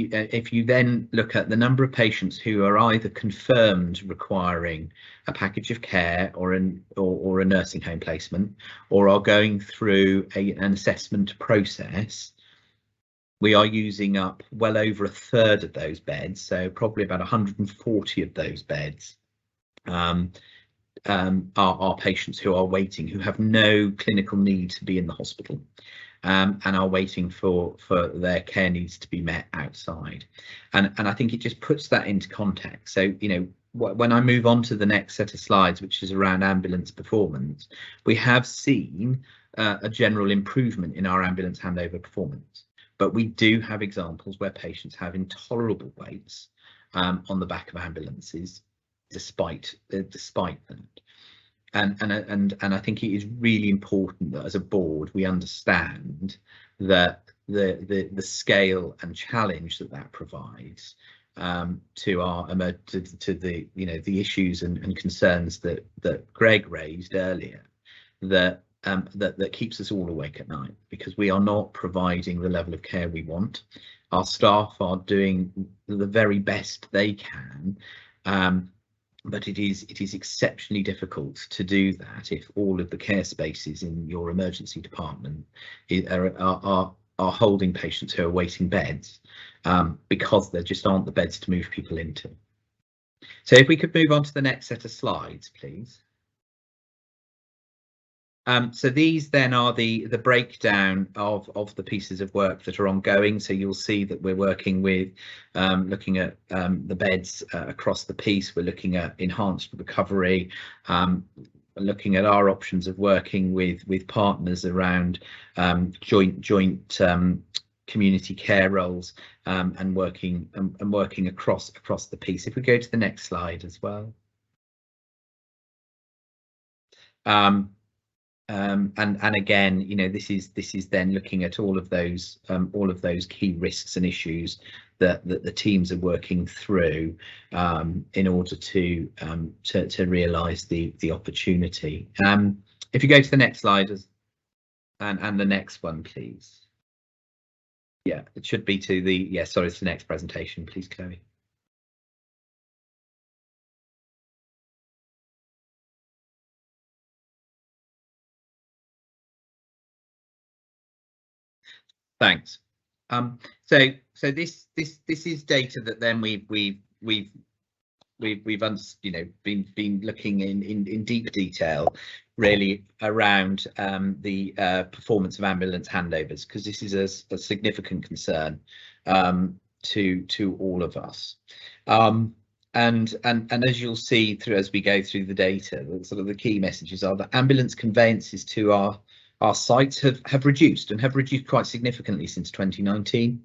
you then look at the number of patients who are either confirmed requiring a package of care or a nursing home placement, or are going through an assessment process, we are using up well over a third of those beds, so probably about 140 of those beds are patients who are waiting, who have no clinical need to be in the hospital, and are waiting for their care needs to be met outside. And I think it just puts that into context. So, you know, when I move on to the next set of slides, which is around ambulance performance, we have seen a general improvement in our ambulance handover performance, but we do have examples where patients have intolerable waits on the back of ambulances despite that. And I think it is really important that as a board we understand that the scale and challenge that provides to the, you know, the issues and concerns that Greg raised earlier, that keeps us all awake at night, because we are not providing the level of care we want. Our staff are doing the very best they can, but it is exceptionally difficult to do that if all of the care spaces in your emergency department are holding patients who are waiting beds, because there just aren't the beds to move people into. So if we could move on to the next set of slides, please. So these then are the breakdown of the pieces of work that are ongoing. So you'll see that we're working with looking at the beds across the piece. We're looking at enhanced recovery, looking at our options of working with partners around joint community care roles, and working across the piece. If we go to the next slide as well. And again, you know, this is then looking at all of those key risks and issues that the teams are working through in order to realise the opportunity. If you go to the next slide, and the next one, please. Yeah, it should be to the, sorry, it's the next presentation, please, Chloe. Thanks. So this is data that then we've you know been looking in deep detail, really, around the performance of ambulance handovers, because this is a significant concern to all of us. And as you'll see as we go through the data, sort of the key messages are that ambulance conveyances to our sites have reduced quite significantly since 2019.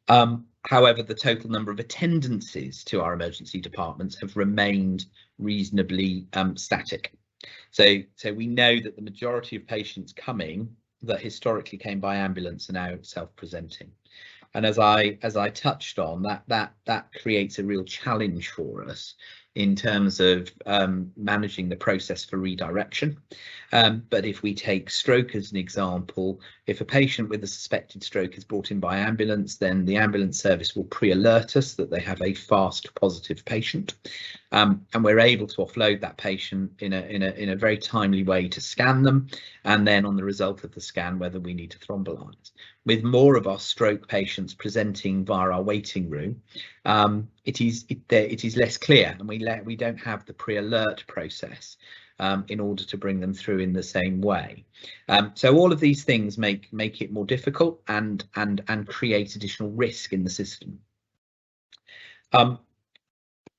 However, the total number of attendances to our emergency departments have remained reasonably static. So we know that the majority of patients coming that historically came by ambulance are now self-presenting. And as I touched on, that creates a real challenge for us in terms of managing the process for redirection. But if we take stroke as an example, if a patient with a suspected stroke is brought in by ambulance, then the ambulance service will pre-alert us that they have a fast positive patient, and we're able to offload that patient in a very timely way to scan them, and then on the result of the scan whether we need to thrombolyse. With more of our stroke patients presenting via our waiting room, it is less clear, and we don't have the pre-alert process in order to bring them through in the same way. So all of these things make it more difficult and create additional risk in the system.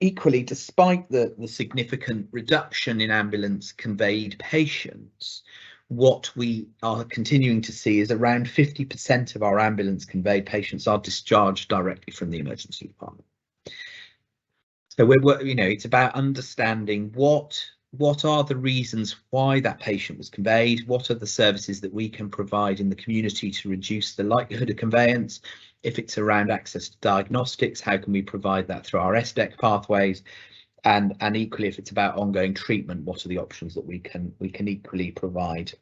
Equally, despite the significant reduction in ambulance conveyed patients, what we are continuing to see is around 50% of our ambulance conveyed patients are discharged directly from the emergency department. So it's about understanding what are the reasons why that patient was conveyed, what are the services that we can provide in the community to reduce the likelihood of conveyance. If it's around access to diagnostics, how can we provide that through our SDEC pathways? And equally, if it's about ongoing treatment, what are the options that we can equally provide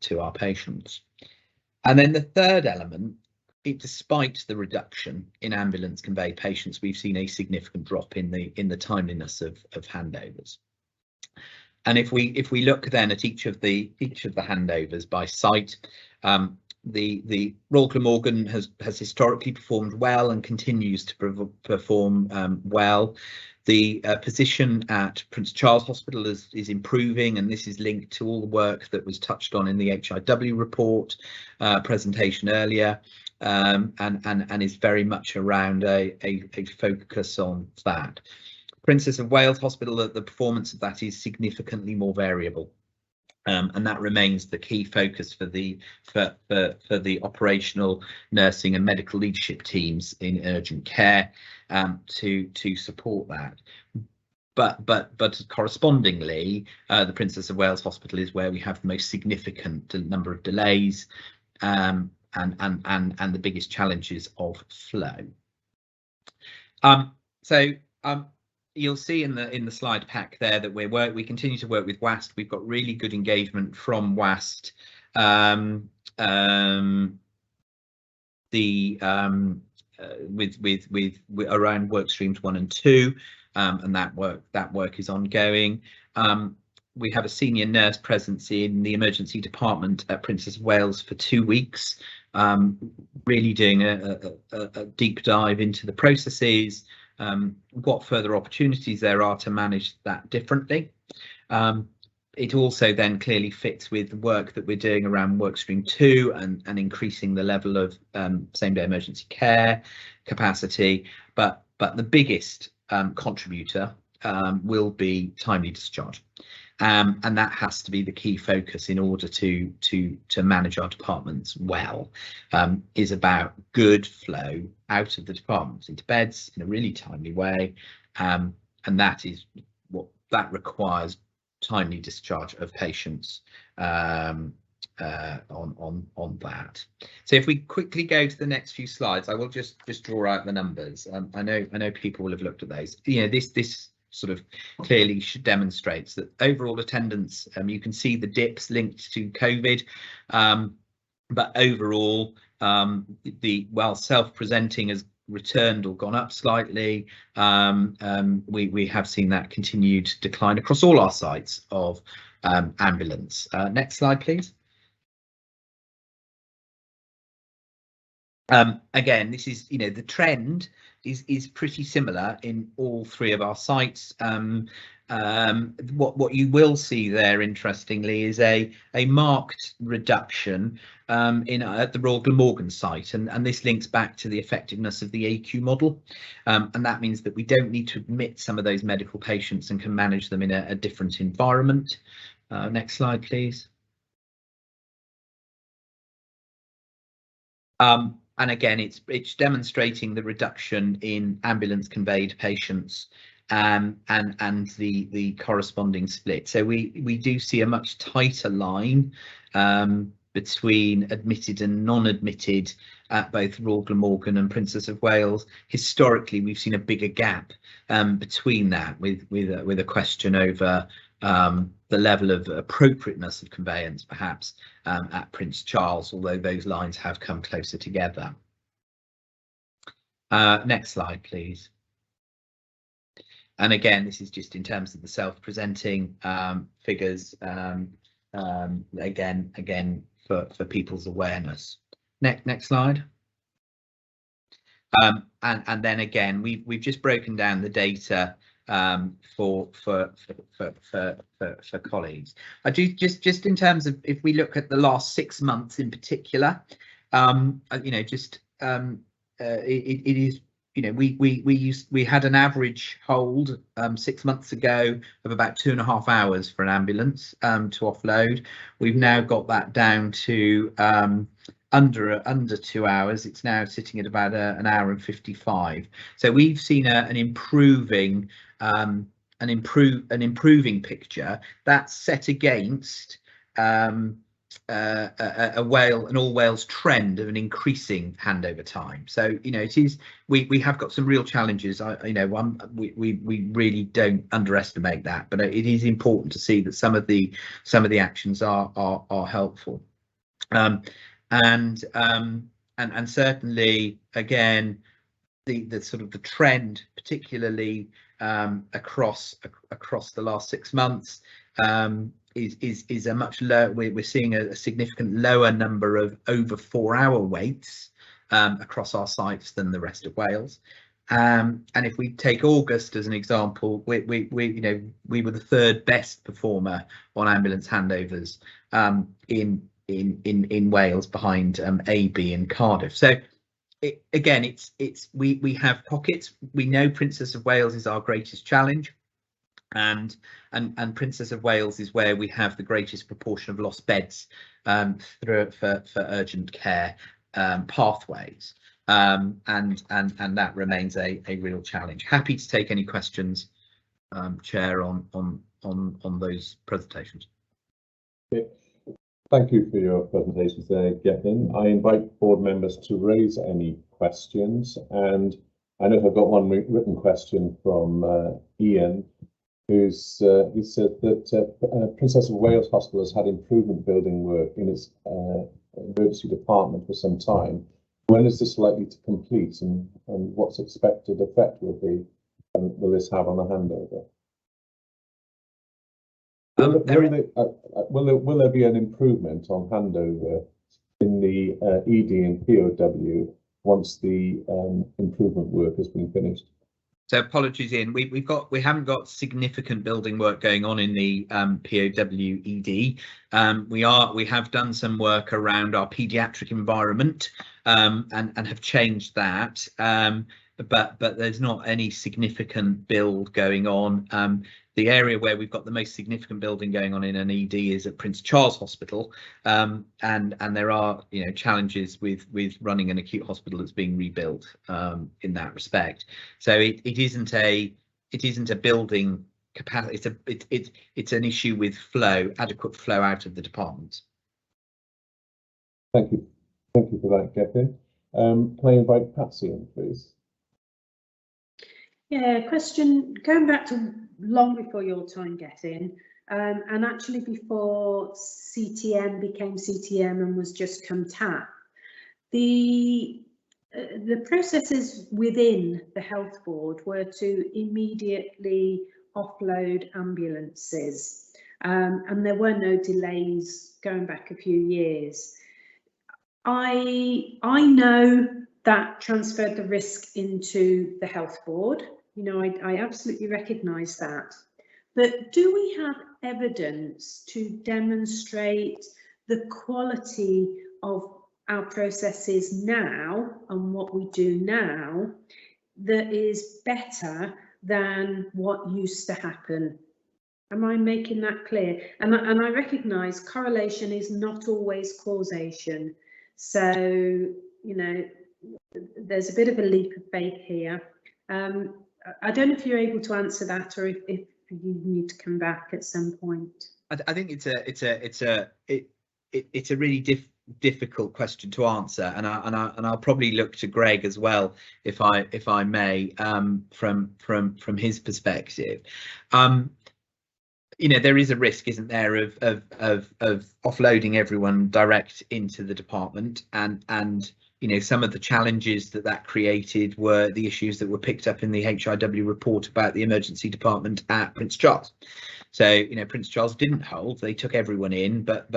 to our patients? And then the third element despite the reduction in ambulance conveyed patients, we've seen a significant drop in the timeliness of handovers. And if we look then at each of the handovers by site, the Royal Glamorgan has historically performed well and continues to perform well. The position at Prince Charles Hospital is improving, and this is linked to all the work that was touched on in the HIW report presentation earlier, and is very much around a focus on that. Princess of Wales Hospital, the performance of that is significantly more variable. And that remains the key focus for the operational nursing and medical leadership teams in urgent care to support that. But correspondingly, the Princess of Wales Hospital is where we have the most significant number of delays and the biggest challenges of flow. You'll see in the slide pack there that we continue to work with WAST. We've got really good engagement from WAST with around work streams 1 and 2, and that work is ongoing. We have a senior nurse presence in the emergency department at Princess of Wales for 2 weeks, really doing a deep dive into the processes, what further opportunities there are to manage that differently. It also then clearly fits with the work that we're doing around workstream 2 and increasing the level of same-day emergency care capacity. But the biggest contributor will be timely discharge, and that has to be the key focus in order to manage our departments well. Is about good flow out of the departments into beds in a really timely way, and that is what that requires: timely discharge of patients on that. So if we quickly go to the next few slides, I will just draw out the numbers. I know people will have looked at those. You know, this sort of clearly demonstrates that overall attendance, you can see the dips linked to COVID, but overall while self-presenting has returned or gone up slightly, we have seen that continued decline across all our sites of ambulance. Next slide, please. Again, this is, the trend is pretty similar in all 3 of our sites. What you will see there, interestingly, is a marked reduction at the Royal Glamorgan site, and this links back to the effectiveness of the AQ model, and that means that we don't need to admit some of those medical patients and can manage them in a different environment. Next slide, please. And again, it's demonstrating the reduction in ambulance conveyed patients and the corresponding split. So we do see a much tighter line between admitted and non-admitted at both Royal Glamorgan and Princess of Wales. Historically, we've seen a bigger gap between that, with a question over the level of appropriateness of conveyance, perhaps, at Prince Charles, although those lines have come closer together. Next slide, please. And again, this is just in terms of the self-presenting figures, again for people's awareness. Next slide. And then again, we've just broken down the data for colleagues. I do just in terms of, if we look at the last 6 months in particular, it is, we had an average hold 6 months ago of about 2.5 hours for an ambulance to offload. We've now got that down to under 2 hours. It's now sitting at about an hour and 55. So we've seen an improving picture that's set against an all Wales trend of an increasing handover time. So it is, we have got some real challenges. We really don't underestimate that, but it is important to see that some of the actions are helpful. And and certainly again the sort of the trend, particularly across the last 6 months, is a much lower. We're seeing a significant lower number of over 4-hour waits across our sites than the rest of Wales. And if we take August as an example, we were the 3rd best performer on ambulance handovers in Wales, behind AB and Cardiff. So we have pockets. We know Princess of Wales is our greatest challenge, and Princess of Wales is where we have the greatest proportion of lost beds for urgent care pathways, and that remains a real challenge. Happy to take any questions, Chair, on those presentations. Thank you for your presentations there, Gethin. I invite board members to raise any questions, and I know I've got one written question from Ian, he said that Princess of Wales Hospital has had improvement building work in its emergency department for some time. When is this likely to complete, and what's expected effect will be, will this have on the handover? Will there be an improvement on handover in the ED and POW once the improvement work has been finished? So apologies, Ian. We haven't got significant building work going on in the POW ED. We have done some work around our paediatric environment and have changed that. But there's not any significant build going on. The area where we've got the most significant building going on in an ED is at Prince Charles Hospital, and there are challenges with running an acute hospital that's being rebuilt in that respect. So it isn't a building capacity. It's an issue with adequate flow out of the department. Thank you for that, Gethin. Can I invite Patsy in, please? Yeah, question going back to long before your time, Gethin, and actually before CTM became CTM and was just COMTAP. The processes within the health board were to immediately offload ambulances, and there were no delays going back a few years. I know that transferred the risk into the health board. I absolutely recognise that. But do we have evidence to demonstrate the quality of our processes now and what we do now that is better than what used to happen? Am I making that clear? And I recognise correlation is not always causation. So, there's a bit of a leap of faith here. I don't know if you're able to answer that, or if you need to come back at some point. I think it's a really difficult question to answer, and I'll probably look to Greg as well, if I may, from his perspective. There is a risk, isn't there, of offloading everyone direct into the department, and some of the challenges that created were the issues that were picked up in the HIW report about the emergency department at Prince Charles. So Prince Charles didn't hold; they took everyone in, but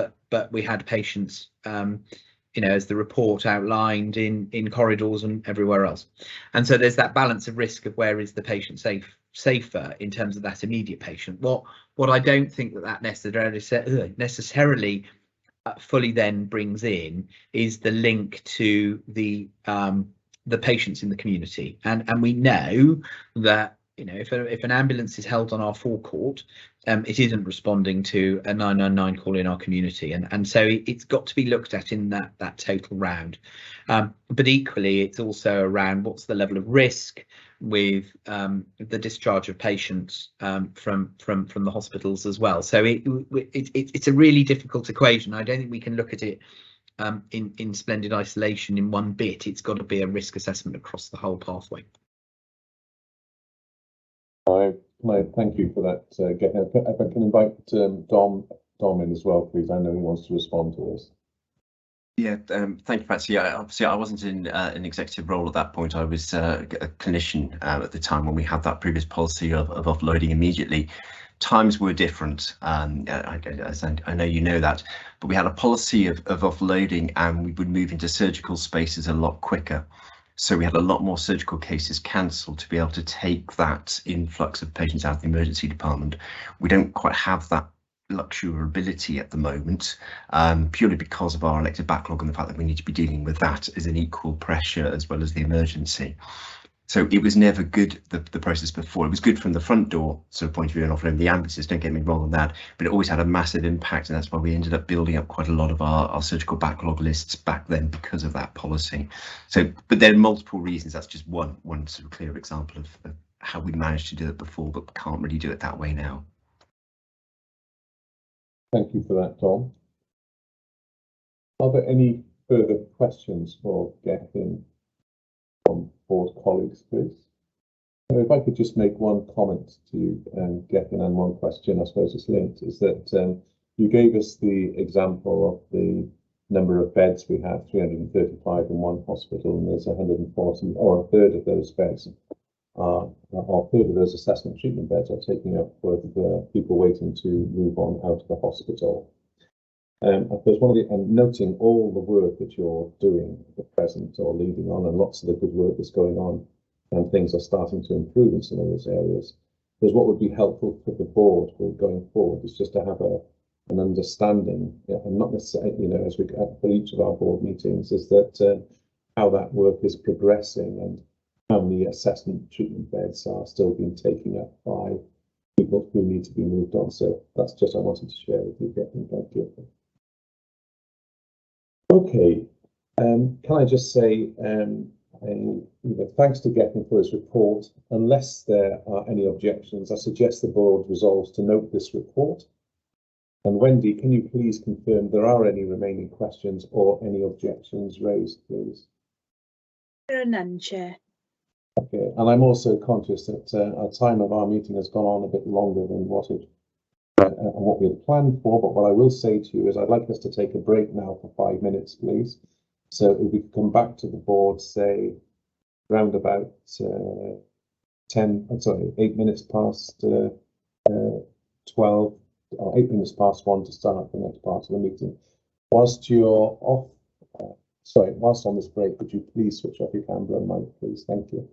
we had patients, as the report outlined, in corridors and everywhere else. And so there's that balance of risk of where is the patient safer in terms of that immediate patient. What I don't think that necessarily fully then brings in is the link to the patients in the community, and we know that if an ambulance is held on our forecourt, it isn't responding to a 999 call in our community, and so it's got to be looked at in that total round. But equally, it's also around what's the level of risk with the discharge of patients from the hospitals as well. So it's a really difficult equation. I don't think we can look at it in splendid isolation in one bit. It's got to be a risk assessment across the whole pathway. Thank you for that, Gethin. If I can invite Dom in as well, please. I know he wants to respond to this. Yeah, thank you, Patsy. Obviously, I wasn't in an executive role at that point. I was a clinician at the time when we had that previous policy of offloading immediately. Times were different, as I know you know that, but we had a policy of offloading, and we would move into surgical spaces a lot quicker. So we had a lot more surgical cases cancelled to be able to take that influx of patients out of the emergency department. We don't quite have that luxury or ability at the moment, purely because of our elective backlog and the fact that we need to be dealing with that as an equal pressure as well as the emergency. So it was never good, the process before. It was good from the front door sort of point of view and offloading the ambulances, don't get me wrong on that, but it always had a massive impact, and that's why we ended up building up quite a lot of our surgical backlog lists back then because of that policy. So, but there are multiple reasons. That's just one sort of clear example of how we managed to do it before, but can't really do it that way now. Thank you for that, Tom. Are there any further questions for Gethin from board colleagues, please? If I could just make one comment to Gethin and one question, I suppose it's linked, is that you gave us the example of the number of beds we have, 335 in one hospital, and there's 140, or a third of those beds, or a third of those assessment treatment beds are taking up with people waiting to move on out of the hospital. I suppose noting all the work that you're doing at the present or leading on, and lots of the good work that's going on, and things are starting to improve in some of those areas. Because what would be helpful for the board going forward is just to have an understanding, and not necessarily, as we for each of our board meetings, is that how that work is progressing and how many assessment treatment beds are still being taken up by people who need to be moved on. So that's just I wanted to share with you, Gethin. Thank you. Okay, can I just say, thanks to Gethin for his report. Unless there are any objections, I suggest the board resolves to note this report. And Wendy, can you please confirm there are any remaining questions or any objections raised, please? There are none, Chair. Okay, and I'm also conscious that our time of our meeting has gone on a bit longer than what we had planned for, but what I will say to you is I'd like us to take a break now for 5 minutes, please. So if we could come back to the board, say, round about 8 minutes past 12, or 8 minutes past 1 to start up the next part of the meeting. Whilst you're off, whilst on this break, would you please switch off your camera and mic, please? Thank you.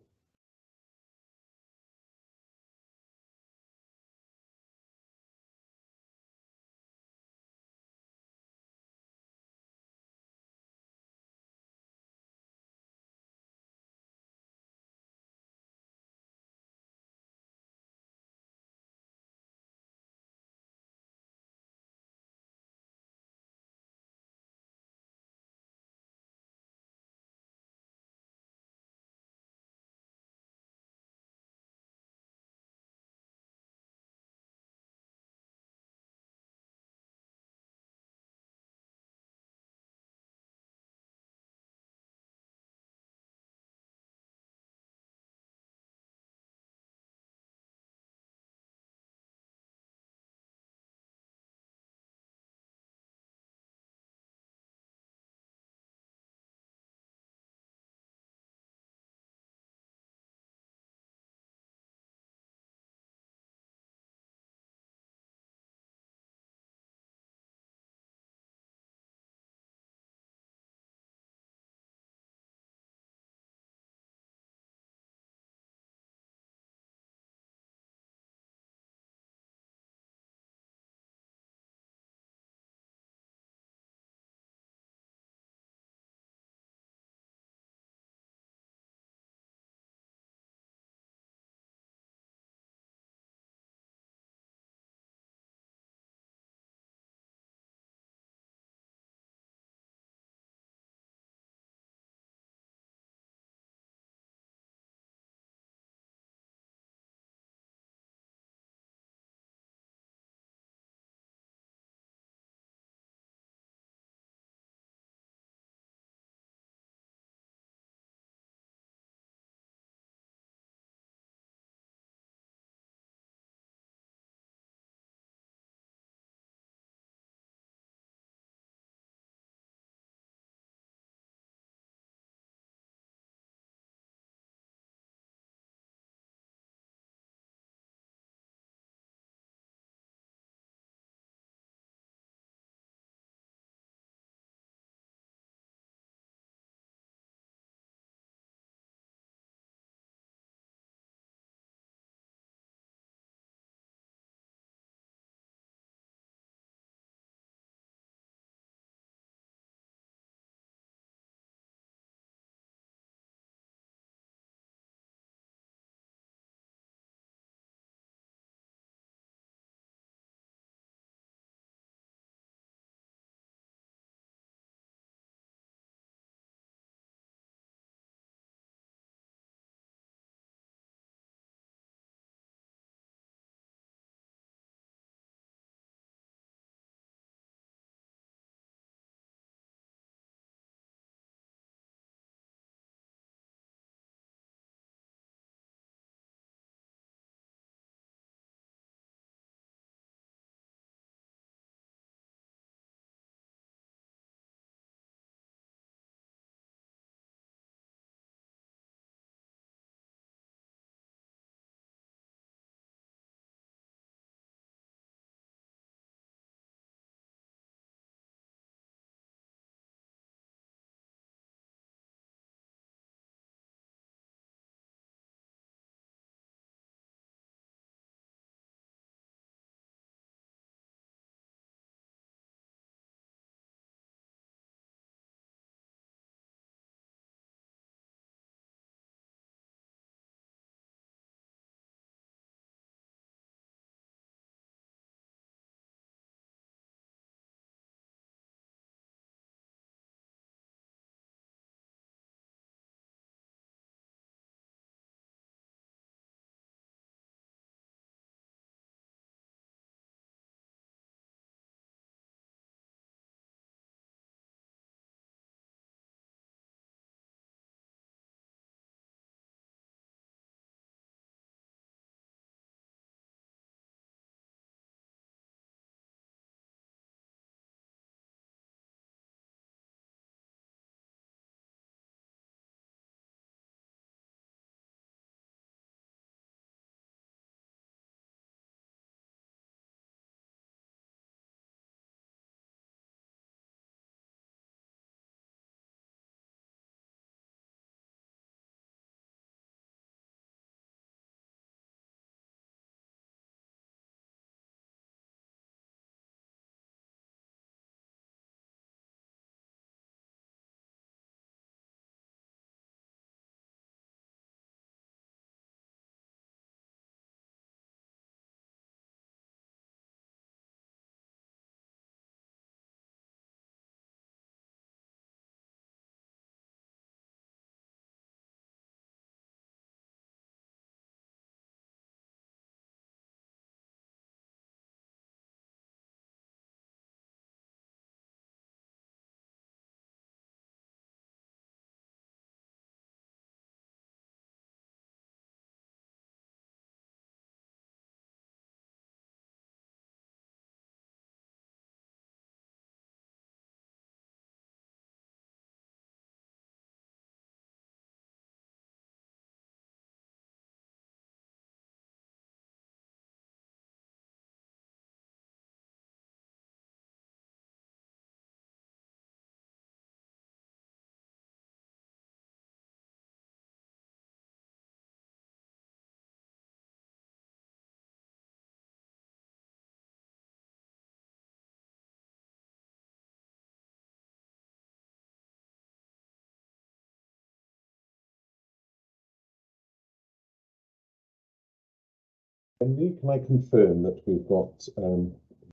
Wendy, can I confirm that we've got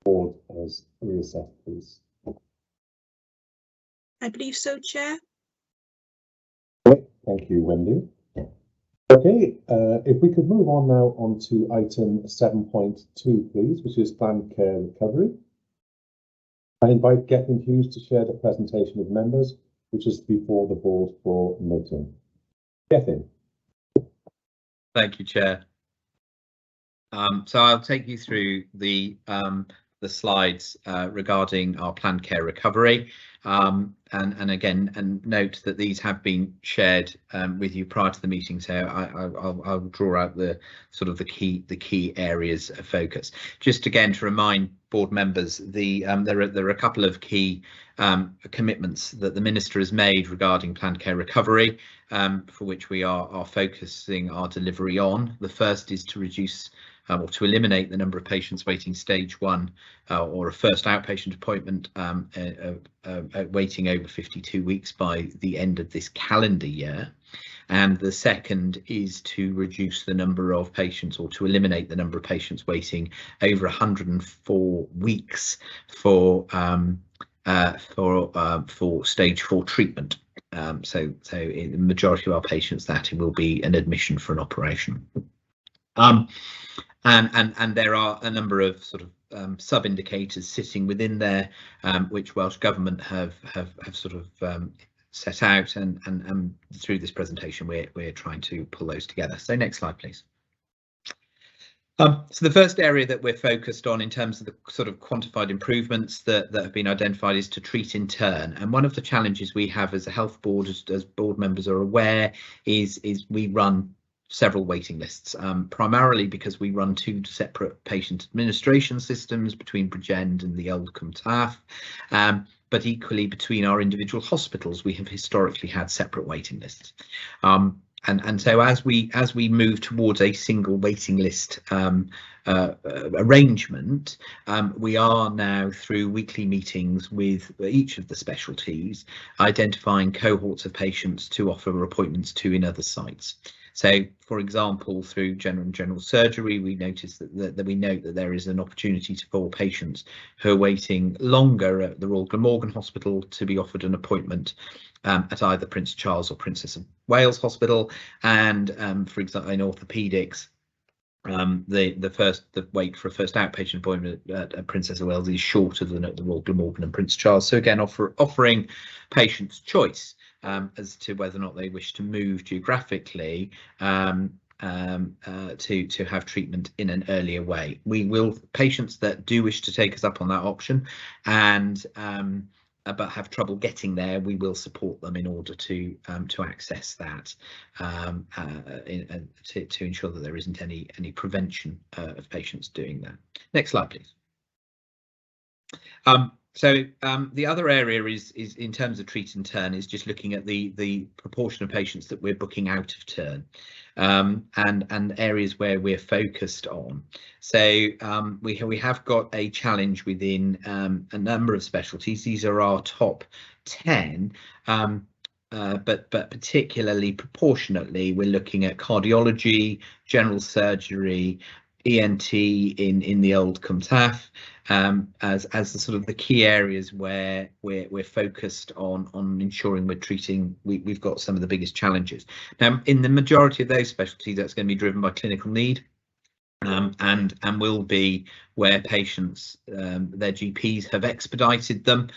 board as reassessed, please? I believe so, Chair. Okay, thank you, Wendy. Okay, if we could move on now onto item 7.2, please, which is planned care recovery. I invite Gethin Hughes to share the presentation with members, which is before the board for noting. Gethin. Thank you, Chair. So I'll take you through the slides regarding our planned care recovery, and again, note that these have been shared with you prior to the meeting. So I'll draw out the sort of the key areas of focus. Just again to remind board members, there are a couple of key commitments that the Minister has made regarding planned care recovery, for which we are focusing our delivery on. The first is to reduce or to eliminate the number of patients waiting stage 1 or a first outpatient appointment waiting over 52 weeks by the end of this calendar year. And the second is to reduce the number of patients, or to eliminate the number of patients waiting over 104 weeks for stage 4 treatment. So in the majority of our patients, that will be an admission for an operation. And there are a number of sort of sub-indicators sitting within there, which Welsh Government have sort of set out, and through this presentation we're trying to pull those together. So next slide, please. So the first area that we're focused on in terms of the sort of quantified improvements that have been identified is to treat in turn. And one of the challenges we have as a health board, as board members are aware, is we run several waiting lists, primarily because we run 2 separate patient administration systems between Bridgend and the old Cwmtaf, but equally between our individual hospitals we have historically had separate waiting lists. And so as we move towards a single waiting list arrangement, we are now, through weekly meetings with each of the specialties, identifying cohorts of patients to offer appointments to in other sites. So, for example, through general surgery, we notice that we note that there is an opportunity for patients who are waiting longer at the Royal Glamorgan Hospital to be offered an appointment at either Prince Charles or Princess of Wales Hospital. And for example, in orthopaedics, the wait for a first outpatient appointment at Princess of Wales is shorter than at the Royal Glamorgan and Prince Charles. So again, offering patients choice as to whether or not they wish to move geographically to have treatment in an earlier way. We will, patients that do wish to take us up on that option and but have trouble getting there, we will support them in order to access that, to ensure that there isn't any prevention of patients doing that. Next slide, please. So the other area is in terms of treat in turn, is just looking at the proportion of patients that we're booking out of turn, and areas where we're focused on. So we have got a challenge within a number of specialties. These are our top 10, but particularly proportionately, we're looking at cardiology, general surgery, ENT in the old Cwmtaf, as the sort of the key areas where we're focused on ensuring we're treating. We've got some of the biggest challenges. Now, in the majority of those specialties, that's going to be driven by clinical need, and will be where patients, their GPs have expedited them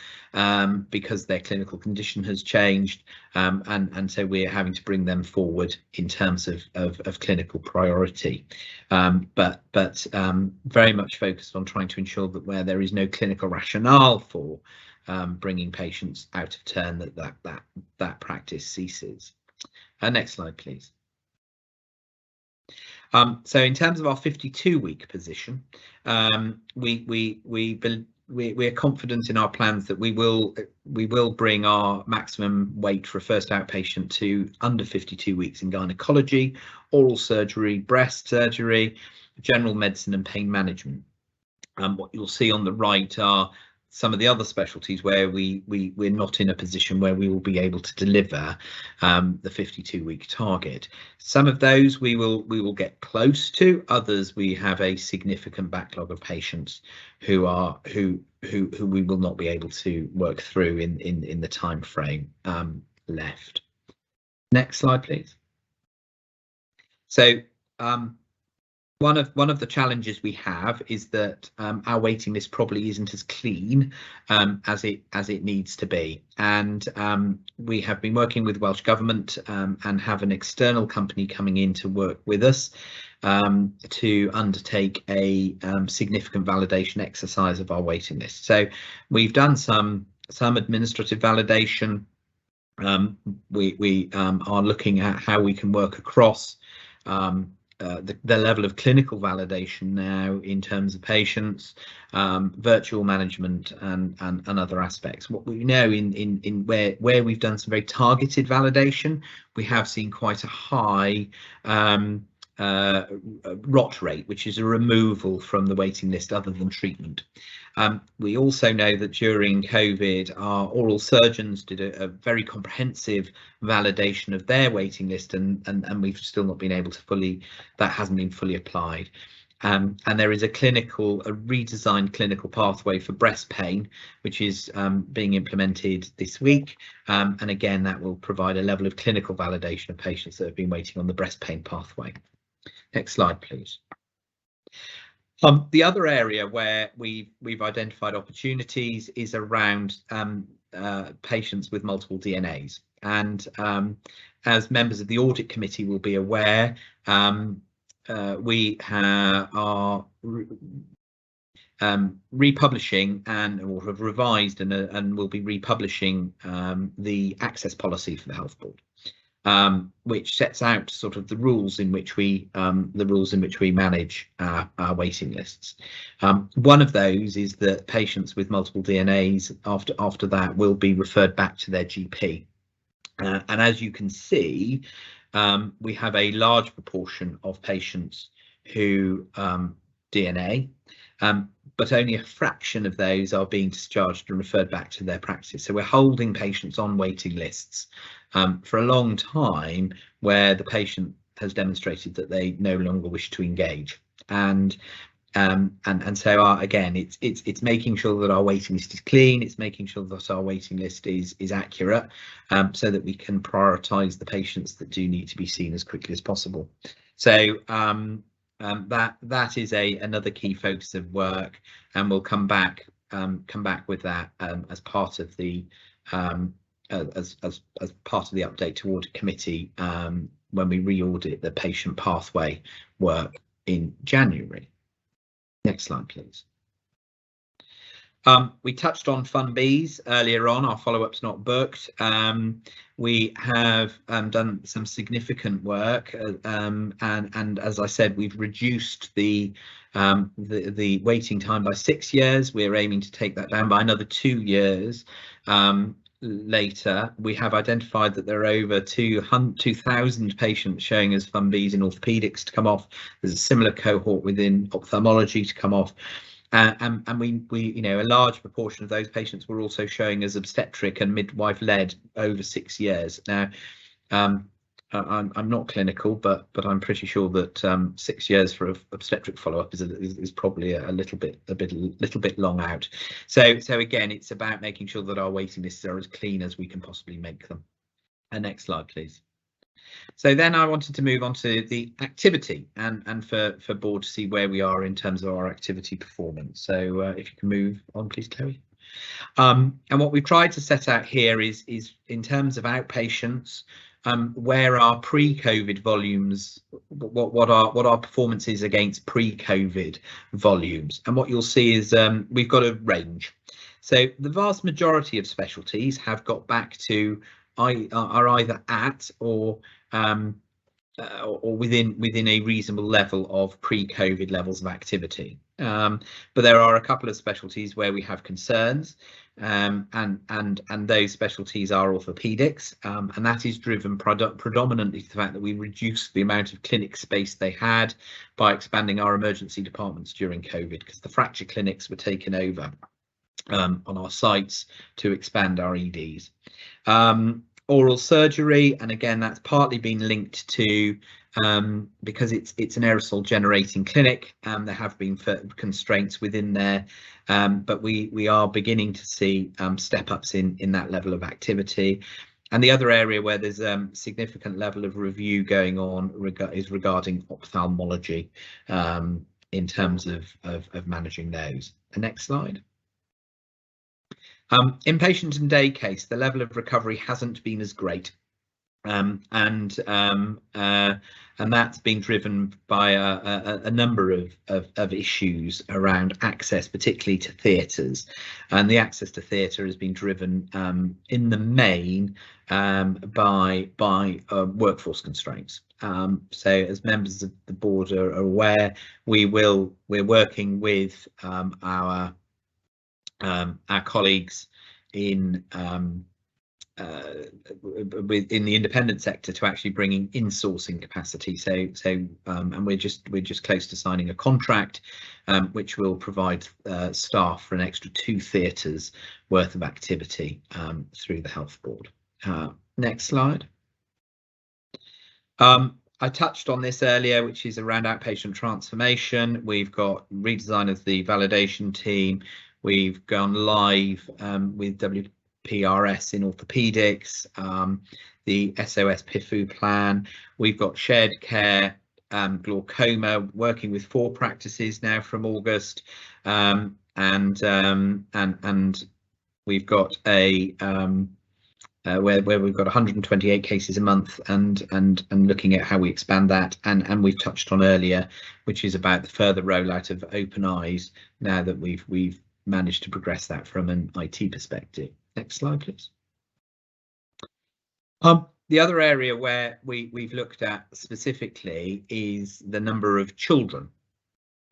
because their clinical condition has changed, and so we're having to bring them forward in terms of clinical priority, but very much focused on trying to ensure that where there is no clinical rationale for bringing patients out of turn, that practice ceases. Next slide, please. So in terms of our 52-week position, we're confident in our plans that we will bring our maximum wait for a first outpatient to under 52 weeks in gynecology, oral surgery, breast surgery, general medicine and pain management. What you'll see on the right are some of the other specialties where we're not in a position where we will be able to deliver the 52-week target. Some of those we will get close to. Others we have a significant backlog of patients who we will not be able to work through in the time frame left. Next slide, please. So one of the challenges we have is that our waiting list probably isn't as clean as it needs to be, and we have been working with Welsh Government and have an external company coming in to work with us to undertake a significant validation exercise of our waiting list. So we've done some administrative validation. We are looking at how we can work across the level of clinical validation now in terms of patients, virtual management and other aspects. What we know in where we've done some very targeted validation, we have seen quite a high rot rate, which is a removal from the waiting list other than treatment. We also know that during COVID, our oral surgeons did a very comprehensive validation of their waiting list, and we've still not been able to that hasn't been fully applied. And there is a redesigned clinical pathway for breast pain, which is being implemented this week. And again, that will provide a level of clinical validation of patients that have been waiting on the breast pain pathway. Next slide, please. The other area where we've identified opportunities is around patients with multiple DNAs. And as members of the audit committee will be aware, we are republishing or have revised and will be republishing the access policy for the health board, which sets out sort of the rules in which we manage our waiting lists. One of those is that patients with multiple DNAs after that will be referred back to their GP. And as you can see, we have a large proportion of patients who DNA, but only a fraction of those are being discharged and referred back to their practice. So we're holding patients on waiting lists for a long time where the patient has demonstrated that they no longer wish to engage. And so again, it's making sure that our waiting list is clean. It's making sure that our waiting list is accurate, so that we can prioritise the patients that do need to be seen as quickly as possible. So that is another key focus of work, and we'll come back with that as part of the as part of the update to audit committee when we re-audit the patient pathway work in January. Next slide, please. We touched on Fund Bs earlier on. Our follow-up's not booked. We have done some significant work, and as I said, we've reduced the waiting time by 6 years. We're aiming to take that down by another 2 years. Later, we have identified that there are over 2,000 patients showing as Fund Bs in orthopaedics to come off. There's a similar cohort within ophthalmology to come off. And we a large proportion of those patients were also showing as obstetric and midwife led over 6 years. Now, I'm not clinical, but I'm pretty sure that 6 years for obstetric follow-up is probably a little bit long out. So again, it's about making sure that our waiting lists are as clean as we can possibly make them. And next slide, please. So then I wanted to move on to the activity and for board to see where we are in terms of our activity performance. So if you can move on, please, Chloe. And what we've tried to set out here is in terms of outpatients, where our pre-COVID volumes, what our performance is against pre-COVID volumes. And what you'll see is we've got a range. So the vast majority of specialties have got back to are either at or within a reasonable level of pre-COVID levels of activity. But there are a couple of specialties where we have concerns, and those specialties are orthopaedics, and that is driven predominantly to the fact that we reduced the amount of clinic space they had by expanding our emergency departments during COVID, because the fracture clinics were taken over. on our sites to expand our EDs. Oral surgery, and again that's partly been linked to because it's an aerosol generating clinic, there have been constraints within there, but we are beginning to see step ups in that level of activity. And the other area where there's a significant level of review going on is regarding ophthalmology, in terms of managing those. The next slide. Inpatient and day case, the level of recovery hasn't been as great, and that's been driven by a number of issues around access, particularly to theatres, and the access to theatre has been driven in the main by workforce constraints. So as members of the board are aware, we're working with our colleagues in within the independent sector to actually bringing insourcing capacity. And we're just close to signing a contract which will provide staff for an extra 2 theatres worth of activity through the health board. Next slide. I touched on this earlier, which is around outpatient transformation. We've got redesign of the validation team. We've gone live with WPRS in orthopedics, the SOS PIFU plan. We've got shared care, glaucoma, working with 4 practices now from August, and we've got a where we've got 128 cases a month, and looking at how we expand that, and we've touched on earlier, which is about the further rollout of Open Eyes now that we've managed to progress that from an IT perspective. Next slide, please. The other area where we've looked at specifically is the number of children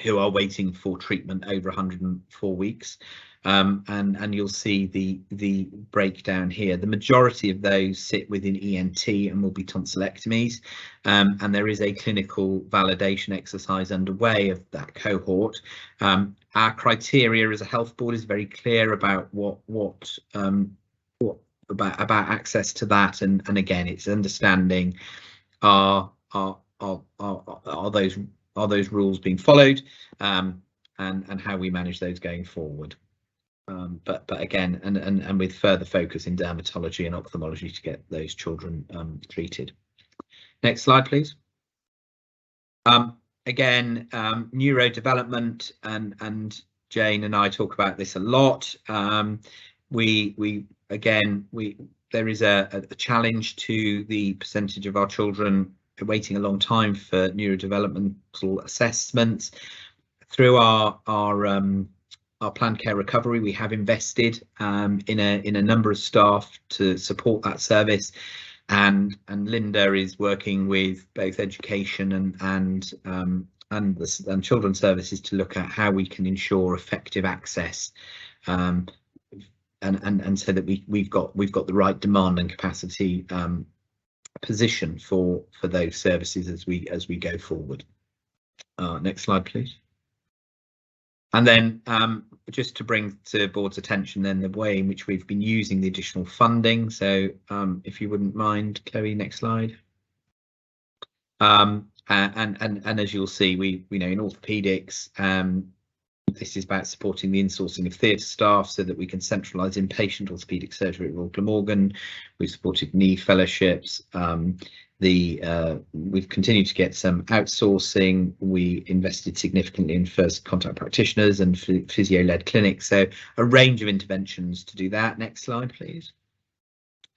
who are waiting for treatment over 104 weeks, and you'll see the breakdown here. The majority of those sit within ENT and will be tonsillectomies, and there is a clinical validation exercise underway of that cohort. Our criteria as a health board is very clear about what about access to that, and again it's understanding are those rules being followed, and how we manage those going forward. But again, and with further focus in dermatology and ophthalmology to get those children treated. Next slide, please. Again, neurodevelopment, and Jane and I talk about this a lot. There is a challenge to the percentage of our children waiting a long time for neurodevelopmental assessments. Through our planned care recovery, we have invested in a number of staff to support that service, and Linda is working with both education and children's services to look at how we can ensure effective access, and so that we've got the right demand and capacity position for those services as we go forward. Next slide, please. And then just to bring to board's attention then the way in which we've been using the additional funding. So if you wouldn't mind, Chloe, next slide. And as you'll see, we in orthopedics, this is about supporting the insourcing of theatre staff so that we can centralise inpatient orthopaedic surgery at Royal Glamorgan. We've supported knee fellowships. We've continued to get some outsourcing. We invested significantly in first contact practitioners and physio-led clinics. So a range of interventions to do that. Next slide, please.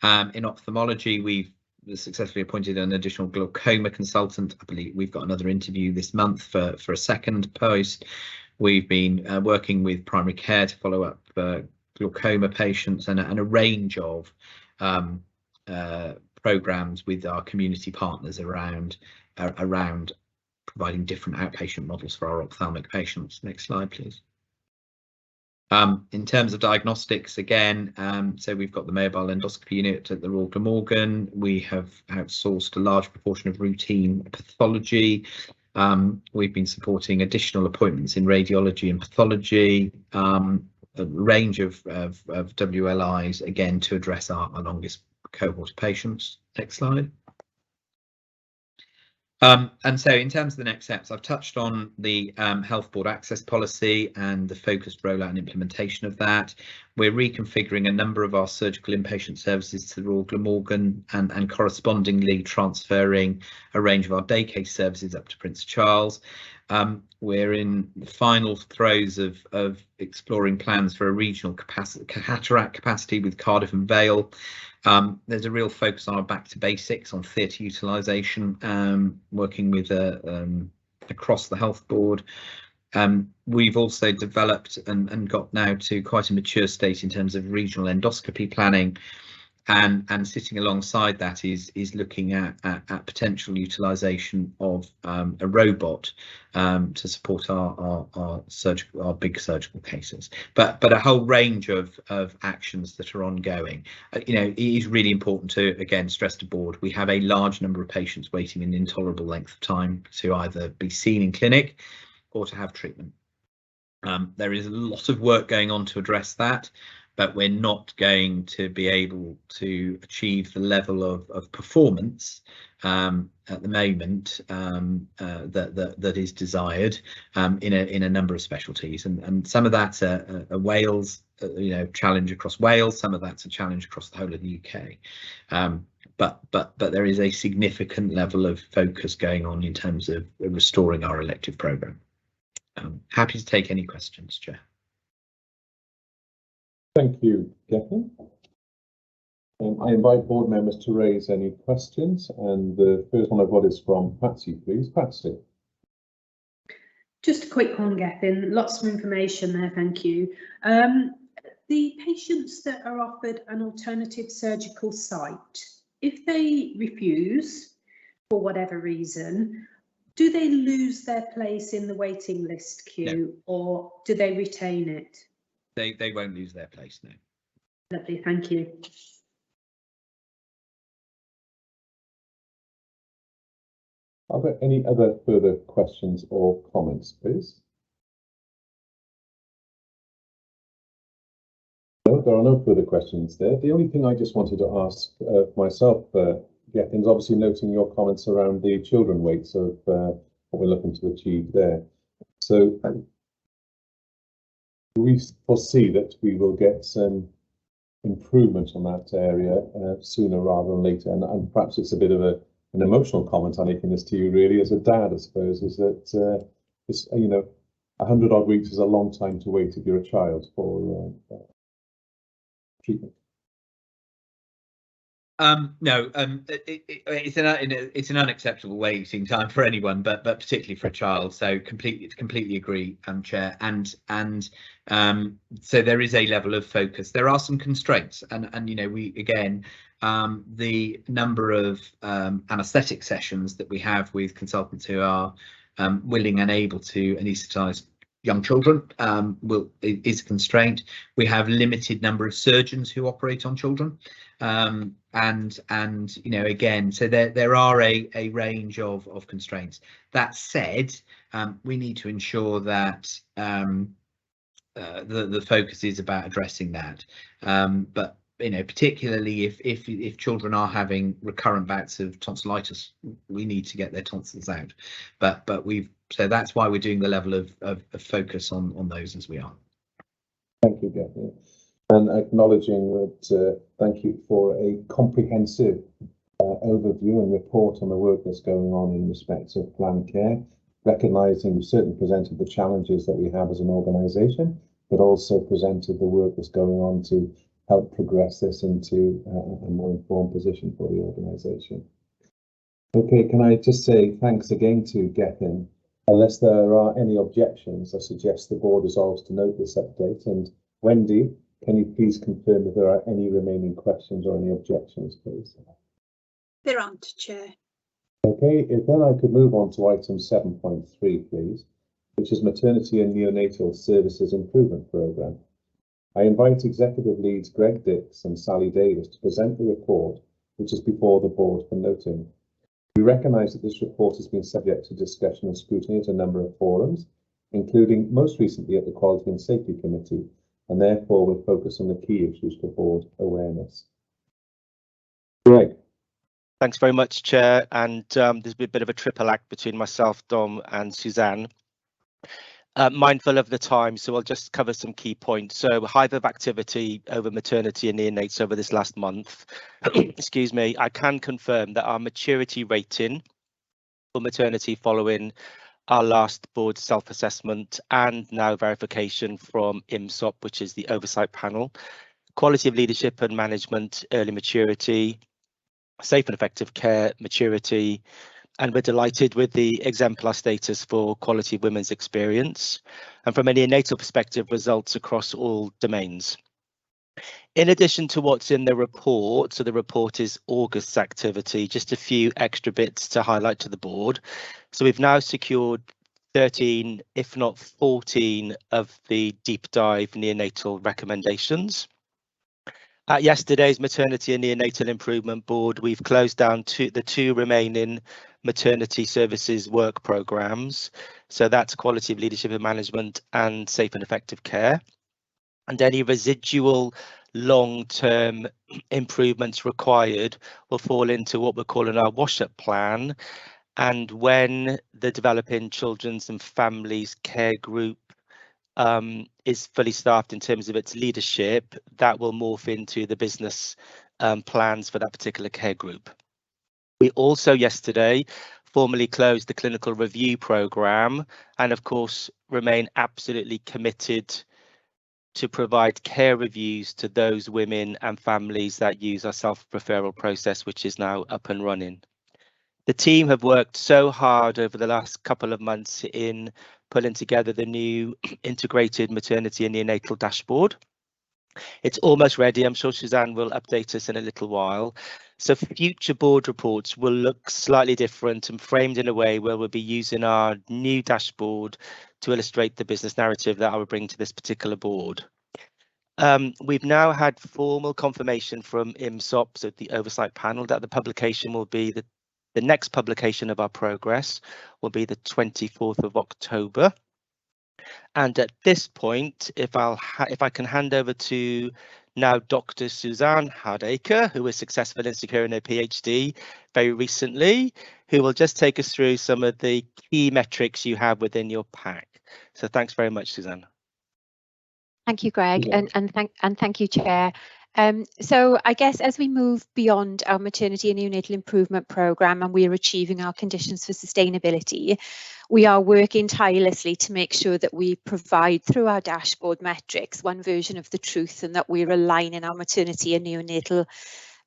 In ophthalmology, we've successfully appointed an additional glaucoma consultant. I believe we've got another interview this month for a second post. We've been working with primary care to follow up glaucoma patients, and a range of programs with our community partners around providing different outpatient models for our ophthalmic patients. Next slide, please. In terms of diagnostics, again, so we've got the mobile endoscopy unit at the Royal Glamorgan. We have outsourced a large proportion of routine pathology. We've been supporting additional appointments in radiology and pathology. range of WLIs, again, to address our longest cohort of patients. Next slide. And so in terms of the next steps, I've touched on the health board access policy and the focused rollout and implementation of that. We're reconfiguring a number of our surgical inpatient services to the Royal Glamorgan and correspondingly transferring a range of our day case services up to Prince Charles. We're in the final throes of exploring plans for a regional cataract capacity with Cardiff and Vale. There's a real focus on our back to basics on theatre utilisation, working with across the health board. We've also developed and got now to quite a mature state in terms of regional endoscopy planning, and sitting alongside that is looking at potential utilisation of a robot to support our big surgical cases, but a whole range of actions that are ongoing. You know, it is really important to again stress to board, we have a large number of patients waiting an intolerable length of time to either be seen in clinic or to have treatment. There is a lot of work going on to address that, but we're not going to be able to achieve the level of performance at the moment that is desired in a number of specialties, and some of that's a Wales challenge across Wales, some of that's a challenge across the whole of the UK. But there is a significant level of focus going on in terms of restoring our elective programme. Happy to take any questions, Chair. Thank you, Gethin. I invite board members to raise any questions, and the first one I've got is from Patsy, please. Patsy. Just a quick one, Gethin. Lots of information there, thank you. The patients that are offered an alternative surgical site, if they refuse for whatever reason, do they lose their place in the waiting list queue, no, or do they retain it? They won't lose their place, no. Lovely, thank you. Are there any other further questions or comments, please? No, there are no further questions there. The only thing I just wanted to ask myself, Gethin, is obviously noting your comments around the children weights of what we're looking to achieve there. So we foresee that we will get some improvement on that area sooner rather than later, and perhaps it's a bit of an emotional comment I'm making this to you really as a dad, I suppose, is that it's, 100 odd weeks is a long time to wait if you're a child for treatment. No, it's an unacceptable waiting time for anyone, but particularly for a child. So completely agree, Chair. And so there is a level of focus. There are some constraints, and we again the number of anaesthetic sessions that we have with consultants who are willing and able to anaesthetise young children is a constraint. We have limited number of surgeons who operate on children, and again, so there are a range of constraints. That said, we need to ensure that the focus is about addressing that, but particularly if children are having recurrent bouts of tonsillitis, we need to get their tonsils out, but so that's why we're doing the level of focus on those as we are. Thank you, Gethin, and acknowledging that thank you for a comprehensive overview and report on the work that's going on in respect of planned care, recognising you've certainly presented the challenges that we have as an organisation, but also presented the work that's going on to help progress this into a more informed position for the organisation. Okay, can I just say thanks again to Gethin. Unless there are any objections, I suggest the board resolves to note this update. And Wendy, can you please confirm if there are any remaining questions or any objections, please? There aren't, Chair. Okay, if then I could move on to item 7.3, please, which is Maternity and Neonatal Services Improvement Programme. I invite Executive Leads Greg Dix and Sally Davis to present the report, which is before the board for noting. We recognise that this report has been subject to discussion and scrutiny at a number of forums, including most recently at the Quality and Safety Committee, and therefore will focus on the key issues for board awareness. Greg. Thanks very much, Chair. And there's been a bit of a triple act between myself, Dom and Suzanne. Mindful of the time, so I'll just cover some key points. So hive of activity over maternity and neonates over this last month. Excuse me, I can confirm that our maturity rating for maternity following our last board self-assessment and now verification from IMSOP, which is the oversight panel, quality of leadership and management, early maturity, safe and effective care, maturity, and we're delighted with the exemplar status for quality of women's experience. And from a neonatal perspective, results across all domains. In addition to what's in the report, so the report is August's activity, just a few extra bits to highlight to the board. So we've now secured 13, if not 14, of the deep dive neonatal recommendations. At yesterday's Maternity and Neonatal Improvement Board, we've closed down the two remaining maternity services work programmes. So that's quality of leadership and management and safe and effective care. And any residual long-term improvements required will fall into what we're calling our wash-up plan. And when the Developing Children's and Families Care Group is fully staffed in terms of its leadership, that will morph into the business plans for that particular care group. We also yesterday formally closed the clinical review programme and of course remain absolutely committed to provide care reviews to those women and families that use our self-referral process, which is now up and running. The team have worked so hard over the last couple of months in pulling together the new integrated maternity and neonatal dashboard. It's almost ready. I'm sure Suzanne will update us in a little while. So future board reports will look slightly different and framed in a way where we'll be using our new dashboard to illustrate the business narrative that I will bring to this particular board. We've now had formal confirmation from IMSOP, so the oversight panel, that the publication will be the next publication of our progress will be the 24th of October. And at this point, if I can hand over to now Dr. Suzanne Hardacre, who was successful in securing her PhD very recently, who will just take us through some of the key metrics you have within your pack. So thanks very much, Suzanne. Thank you, Greg, and thank you, Chair. So I guess as we move beyond our maternity and neonatal improvement programme and we are achieving our conditions for sustainability, we are working tirelessly to make sure that we provide through our dashboard metrics one version of the truth and that we're aligning our maternity and neonatal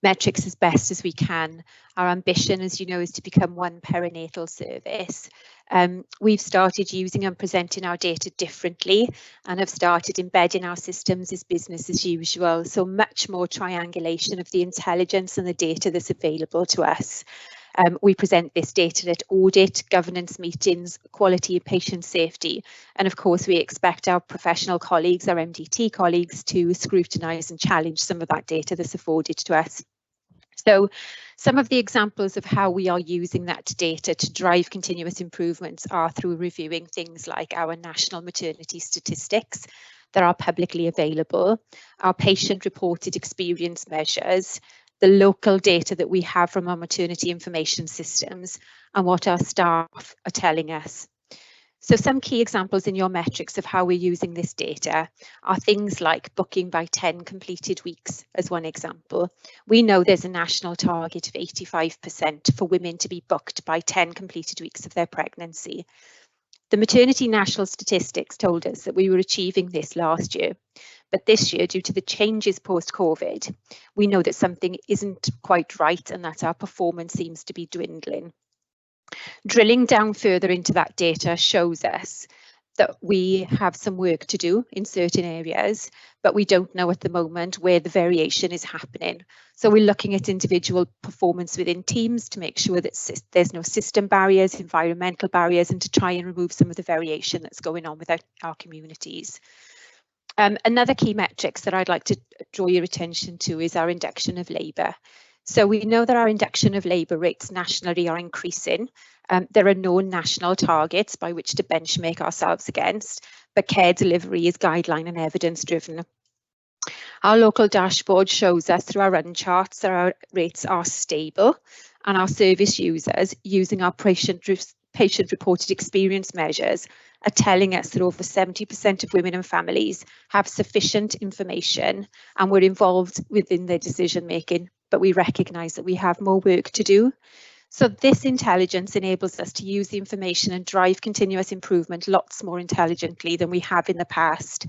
metrics as best as we can. Our ambition, as you know, is to become one perinatal service. We've started using and presenting our data differently and have started embedding our systems as business as usual. So much more triangulation of the intelligence and the data that's available to us. We present this data at audit, governance meetings, quality and patient safety. And of course, we expect our professional colleagues, our MDT colleagues, to scrutinise and challenge some of that data that's afforded to us. So some of the examples of how we are using that data to drive continuous improvements are through reviewing things like our national maternity statistics that are publicly available, our patient reported experience measures, the local data that we have from our maternity information systems, and what our staff are telling us. So some key examples in your metrics of how we're using this data are things like booking by 10 completed weeks as one example. We know there's a national target of 85% for women to be booked by 10 completed weeks of their pregnancy. The maternity national statistics told us that we were achieving this last year, but this year, due to the changes post-COVID, we know that something isn't quite right and that our performance seems to be dwindling. Drilling down further into that data shows us that we have some work to do in certain areas, but we don't know at the moment where the variation is happening. So we're looking at individual performance within teams to make sure that there's no system barriers, environmental barriers, and to try and remove some of the variation that's going on with our communities. Another key metrics that I'd like to draw your attention to is our induction of labour. So we know that our induction of labour rates nationally are increasing. There are no national targets by which to benchmark ourselves against, but care delivery is guideline and evidence driven. Our local dashboard shows us through our run charts that our rates are stable, and our service users using our patient reported experience measures are telling us that over 70% of women and families have sufficient information and were involved within their decision making, but we recognise that we have more work to do. So this intelligence enables us to use the information and drive continuous improvement lots more intelligently than we have in the past.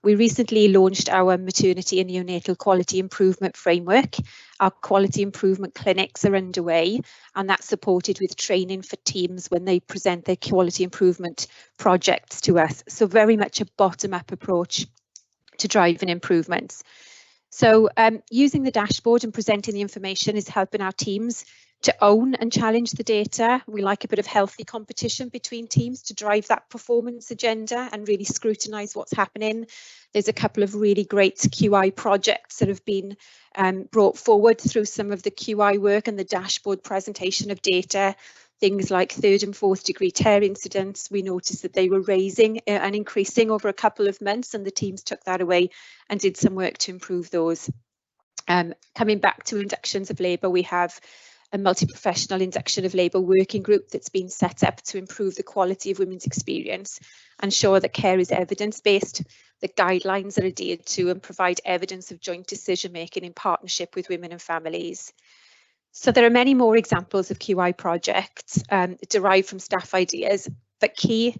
We recently launched our maternity and neonatal quality improvement framework. Our quality improvement clinics are underway, and that's supported with training for teams when they present their quality improvement projects to us. So very much a bottom-up approach to driving improvements. So using the dashboard and presenting the information is helping our teams to own and challenge the data. We like a bit of healthy competition between teams to drive that performance agenda and really scrutinise what's happening. There's a couple of really great QI projects that have been brought forward through some of the QI work and the dashboard presentation of data. Things like 3rd and 4th degree tear incidents, we noticed that they were raising and increasing over a couple of months, and the teams took that away and did some work to improve those. Coming back to inductions of labour, we have a multi-professional induction of labour working group that's been set up to improve the quality of women's experience and ensure that care is evidence-based, the guidelines are adhered to, and provide evidence of joint decision-making in partnership with women and families. So there are many more examples of QI projects derived from staff ideas, but key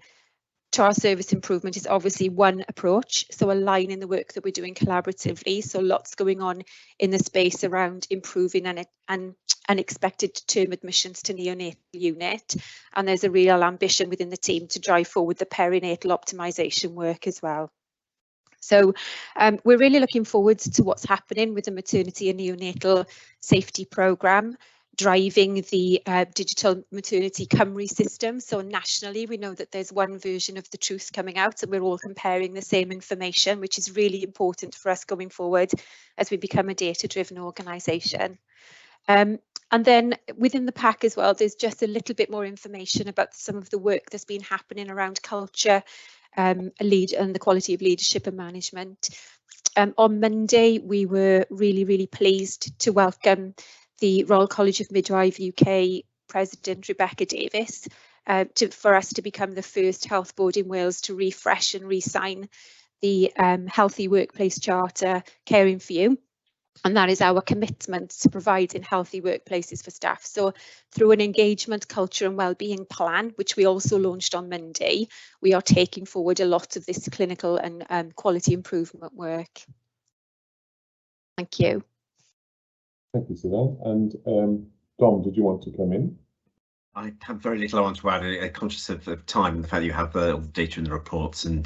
to our service improvement is obviously one approach, so aligning the work that we're doing collaboratively. So lots going on in the space around improving unexpected term admissions to neonatal unit, and there's a real ambition within the team to drive forward the perinatal optimisation work as well. So we're really looking forward to what's happening with the maternity and neonatal safety programme, driving the digital maternity Cymru system. So nationally, we know that there's one version of the truth coming out and we're all comparing the same information, which is really important for us going forward as we become a data-driven organisation. And then within the pack as well, there's just a little bit more information about some of the work that's been happening around culture, and the quality of leadership and management. On Monday, we were really pleased to welcome the Royal College of Midwives UK President Rebecca Davis for us to become the first health board in Wales to refresh and re-sign the Healthy Workplace Charter, Caring for You. And that is our commitment to providing healthy workplaces for staff. So through an engagement, culture and wellbeing plan, which we also launched on Monday, we are taking forward a lot of this clinical and quality improvement work. Thank you. Thank you, Suzanne. And Dom, did you want to come in? I have very little I want to add, conscious of time and the fact that you have all the data in the reports, and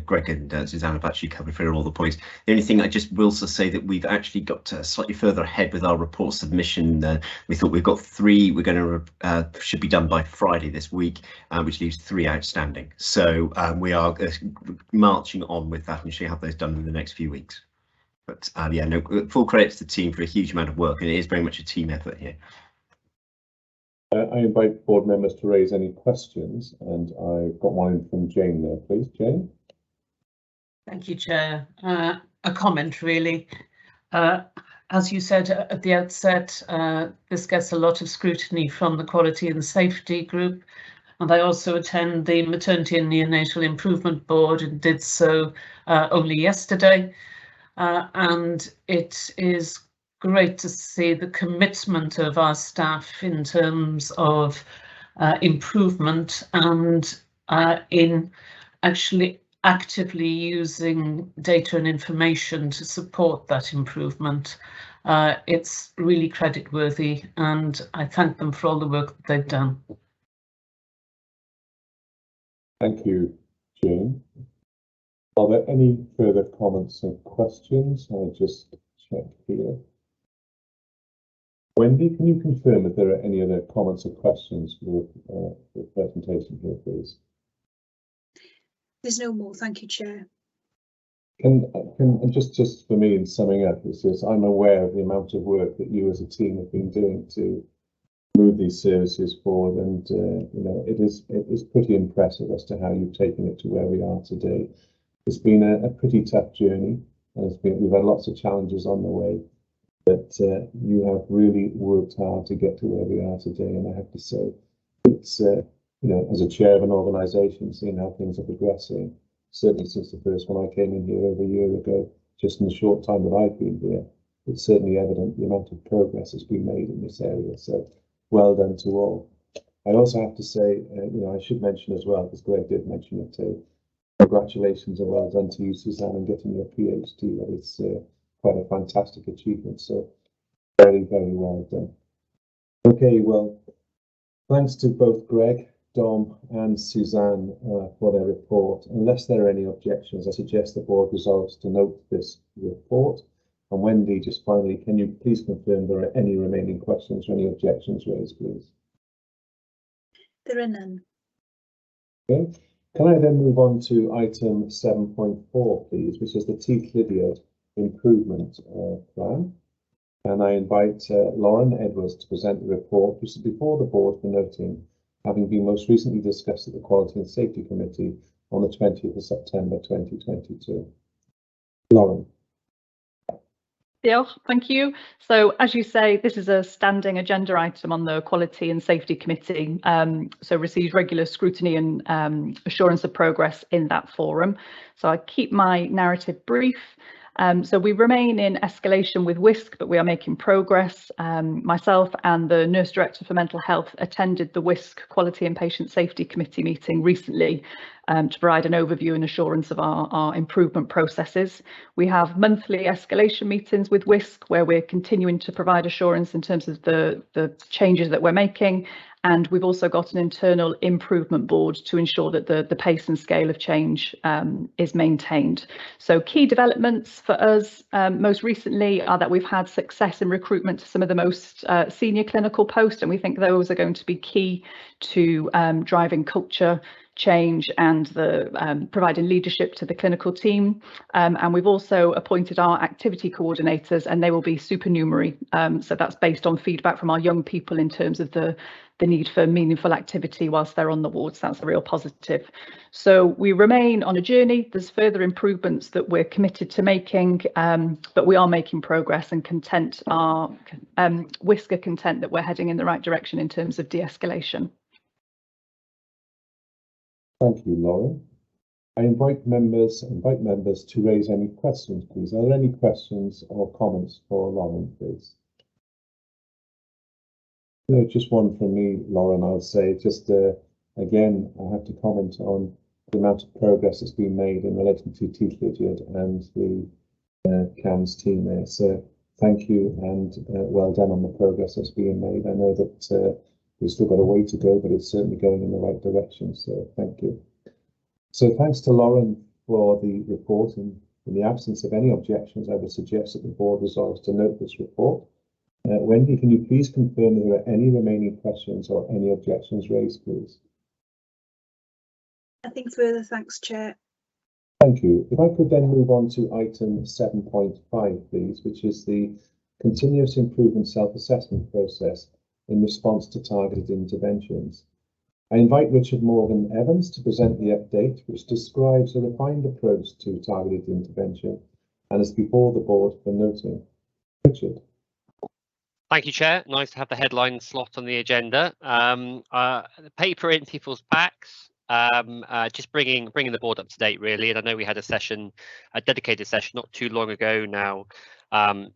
Greg and Suzanne have actually covered for all the points. The only thing I just will say that we've actually got slightly further ahead with our report submission. We thought we've got 3, we're going to should be done by Friday this week, which leaves 3 outstanding. So we are marching on with that and should have those done in the next few weeks. But yeah, no, full credit to the team for a huge amount of work, and it is very much a team effort here. I invite board members to raise any questions, and I've got one in from Jane there, please. Jane? Thank you, Chair. A comment, really. As you said at the outset, this gets a lot of scrutiny from the Quality and Safety Group, and I also attend the Maternity and Neonatal Improvement Board and did so only yesterday. And it is great to see the commitment of our staff in terms of improvement and in actually actively using data and information to support that improvement. It's really creditworthy, and I thank them for all the work that they've done. Thank you, Jane. Are there any further comments and questions? I'll just check here. Wendy, can you confirm if there are any other comments or questions for the presentation here, please? There's no more, thank you, Chair. And just for me, in summing up, it's just I'm aware of the amount of work that you as a team have been doing to move these services forward, and you know, it is pretty impressive as to how you've taken it to where we are today. It's been a pretty tough journey, and we've had lots of challenges on the way. But you have really worked hard to get to where we are today, and I have to say, it's you know, as a chair of an organisation, seeing how things are progressing, certainly since the first one I came in here over a year ago, just in the short time that I've been here, it's certainly evident the amount of progress has been made in this area. So well done to all. I also have to say, you know, I should mention as well, because Greg did mention it too, congratulations and well done to you, Suzanne, on getting your PhD. That is quite a fantastic achievement. So very, very well done. Okay, well, thanks to both Greg, Dom and Suzanne for their report. Unless there are any objections, I suggest the board resolves to note this report. And Wendy, just finally, can you please confirm there are any remaining questions or any objections raised, please? There are none. Okay. Can I then move on to item 7.4, please, which is the teeth lydiard improvement plan? And I invite Lauren Edwards to present the report, which is before the board for noting, having been most recently discussed at the Quality and Safety Committee on the 20th of September 2022. Lauren. Yeah, thank you. So as you say, this is a standing agenda item on the Quality and Safety Committee, so receives regular scrutiny and assurance of progress in that forum. So I keep my narrative brief. So we remain in escalation with WISC, but we are making progress. Myself and the Nurse Director for Mental Health attended the WISC Quality and Patient Safety Committee meeting recently to provide an overview and assurance of our improvement processes. We have monthly escalation meetings with WISC where we're continuing to provide assurance in terms of the changes that we're making. And we've also got an internal improvement board to ensure that the pace and scale of change is maintained. So key developments for us most recently are that we've had success in recruitment to some of the most senior clinical posts, and we think those are going to be key to driving culture change and the providing leadership to the clinical team. And we've also appointed our activity coordinators, and they will be supernumerary. So that's based on feedback from our young people in terms of the need for meaningful activity whilst they're on the wards. That's a real positive. So we remain on a journey. There's further improvements that we're committed to making, but we are making progress and content are WISC are content that we're heading in the right direction in terms of de-escalation. Thank you, Lauren. I invite members to raise any questions, please. Are there any questions or comments for Lauren, please? No, just one from me, Lauren. I'll say just again, I have to comment on the amount of progress that's been made in relation to teeth lydiard and the CAMS team there. So thank you and well done on the progress that's being made. I know that we've still got a way to go, but it's certainly going in the right direction. So thank you. So thanks to Lauren for the report. And in the absence of any objections, I would suggest that the board resolves to note this report. Wendy, can you please confirm if there are any remaining questions or any objections raised, please? Nothing further, thanks, Chair. Thank you. If I could then move on to item 7.5, please, which is the continuous improvement self-assessment process in response to targeted interventions. I invite Richard Morgan Evans to present the update, which describes a refined approach to targeted intervention and is before the board for noting. Richard. Thank you, Chair. Nice to have the headline slot on the agenda. The paper in people's packs, just bringing the board up to date, really. And I know we had a dedicated session not too long ago now,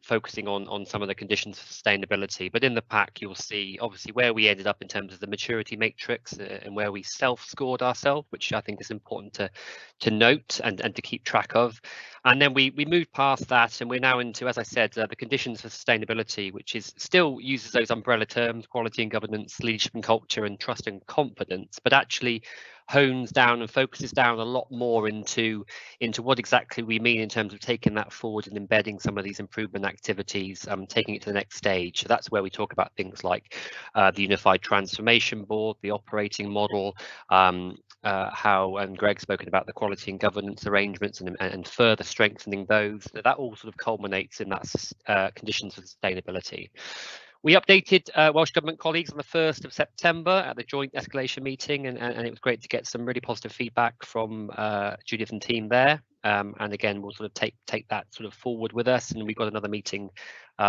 focusing on some of the conditions of sustainability. But in the pack, you'll see obviously where we ended up in terms of the maturity matrix and where we self-scored ourselves, which I think is important to note and to keep track of. And then we moved past that, and we're now into, as I said, the conditions for sustainability, which is still uses those umbrella terms, quality and governance, leadership and culture, and trust and confidence, but actually hones down and focuses down a lot more into what exactly we mean in terms of taking that forward and embedding some of these improvement activities, taking it to the next stage. So that's where we talk about things like the Unified Transformation Board, the operating model, how and Greg's spoken about the quality and governance arrangements and further strengthening those. That all sort of culminates in that conditions for sustainability. We updated Welsh Government colleagues on the 1st of September at the joint escalation meeting, and it was great to get some really positive feedback from Judith and team there. And again, we'll sort of take that sort of forward with us, and we've got another meeting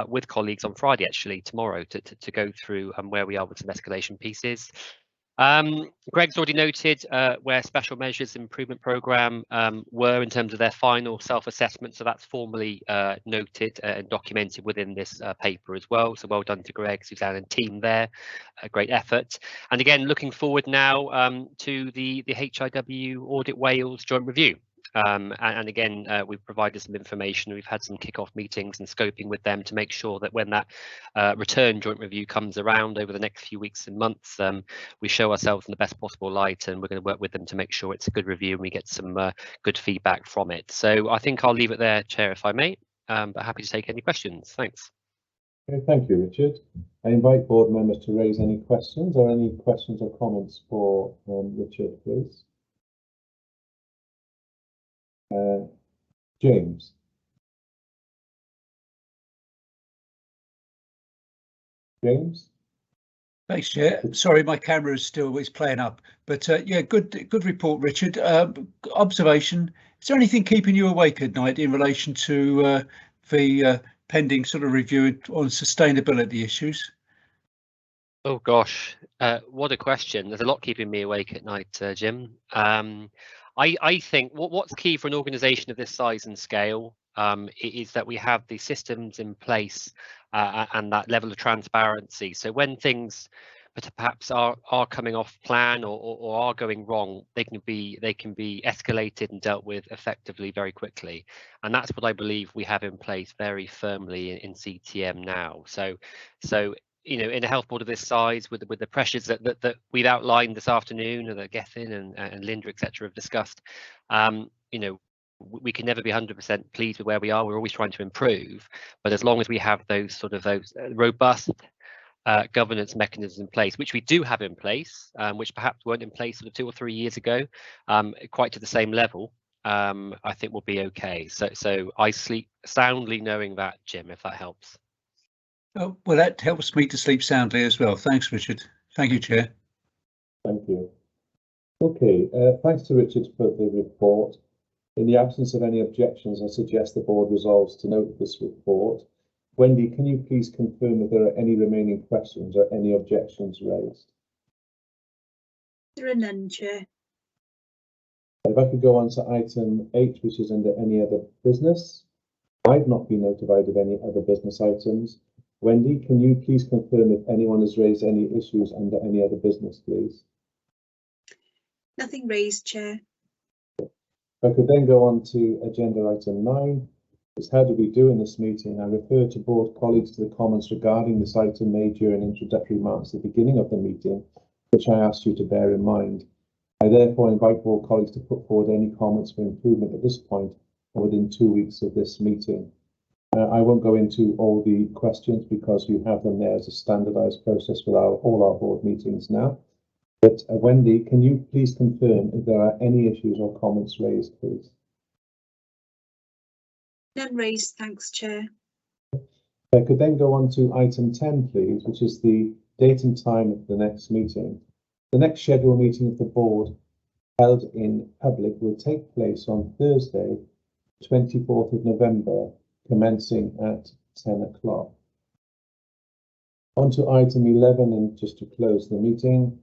with colleagues on Friday, actually tomorrow, to go through where we are with some escalation pieces. Greg's already noted where special measures improvement programme were in terms of their final self-assessment, so that's formally noted and documented within this paper as well. So well done to Greg, Suzanne and team there, a great effort. And again, looking forward now to the HIW Audit Wales joint review. And again, we've provided some information. We've had some kick-off meetings and scoping with them to make sure that when that return joint review comes around over the next few weeks and months, we show ourselves in the best possible light, and we're going to work with them to make sure it's a good review and we get some good feedback from it. So I think I'll leave it there, Chair, if I may, but happy to take any questions. Thanks. Okay, thank you, Richard. I invite board members to raise any questions or comments for Richard, please. James. James. Thanks, Chair. Sorry, my camera is still playing up, but yeah, good report, Richard. Observation: is there anything keeping you awake at night in relation to the pending sort of review on sustainability issues? Oh gosh, what a question. There's a lot keeping me awake at night, Jim. I think what's key for an organisation of this size and scale is that we have the systems in place and that level of transparency. So when things perhaps are coming off plan or are going wrong, they can be escalated and dealt with effectively very quickly. And that's what I believe we have in place very firmly in CTM now. So you know, in a health board of this size, with the pressures that we've outlined this afternoon, and that Gethin and Linda, etc., have discussed, you know, we can never be 100% pleased with where we are. We're always trying to improve, but as long as we have those robust governance mechanisms in place, which we do have in place, which perhaps weren't in place sort of 2 or 3 years ago, quite to the same level, I think we'll be okay. So I sleep soundly knowing that, Jim, if that helps. Oh, well, that helps me to sleep soundly as well. Thanks, Richard. Thank you, Chair. Thank you. Okay, thanks to Richard for the report. In the absence of any objections, I suggest the board resolves to note this report. Wendy, can you please confirm if there are any remaining questions or any objections raised? There are none, Chair. If I could go on to item 8, which is under any other business. I've not been notified of any other business items. Wendy, can you please confirm if anyone has raised any issues under any other business, please? Nothing raised, Chair. If I could then go on to agenda item 9. It's how do we do in this meeting? I refer to board colleagues to the comments regarding this item made during introductory remarks at the beginning of the meeting, which I asked you to bear in mind. I therefore invite board colleagues to put forward any comments for improvement at this point or within 2 weeks of this meeting. I won't go into all the questions because you have them there as a standardised process for all our board meetings now. But Wendy, can you please confirm if there are any issues or comments raised, please? None raised, thanks, Chair. I could then go on to item 10, please, which is the date and time of the next meeting. The next scheduled meeting of the board held in public will take place on Thursday, 24th of November, commencing at 10 o'clock. On to item 11, and just to close the meeting,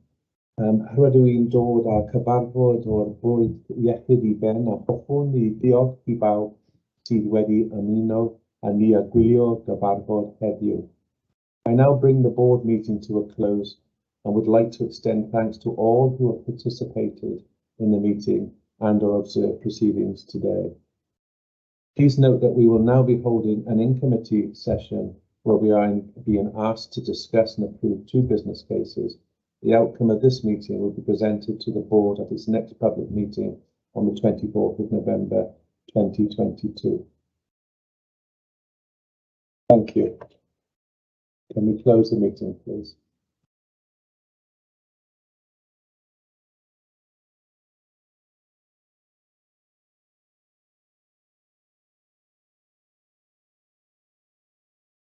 rydw i'n dod â cyfarfod o'r bwrdd iechyd I ben a hoffwn I ddiolch I bawb sydd wedi ymuno â ni a gwylio gyfarfod heddiw. I now bring the board meeting to a close and would like to extend thanks to all who have participated in the meeting and or observed proceedings today. Please note that we will now be holding an in-committee session where we are being asked to discuss and approve 2 business cases. The outcome of this meeting will be presented to the board at its next public meeting on the 24th of November 2022. Thank you. Can we close the meeting, please?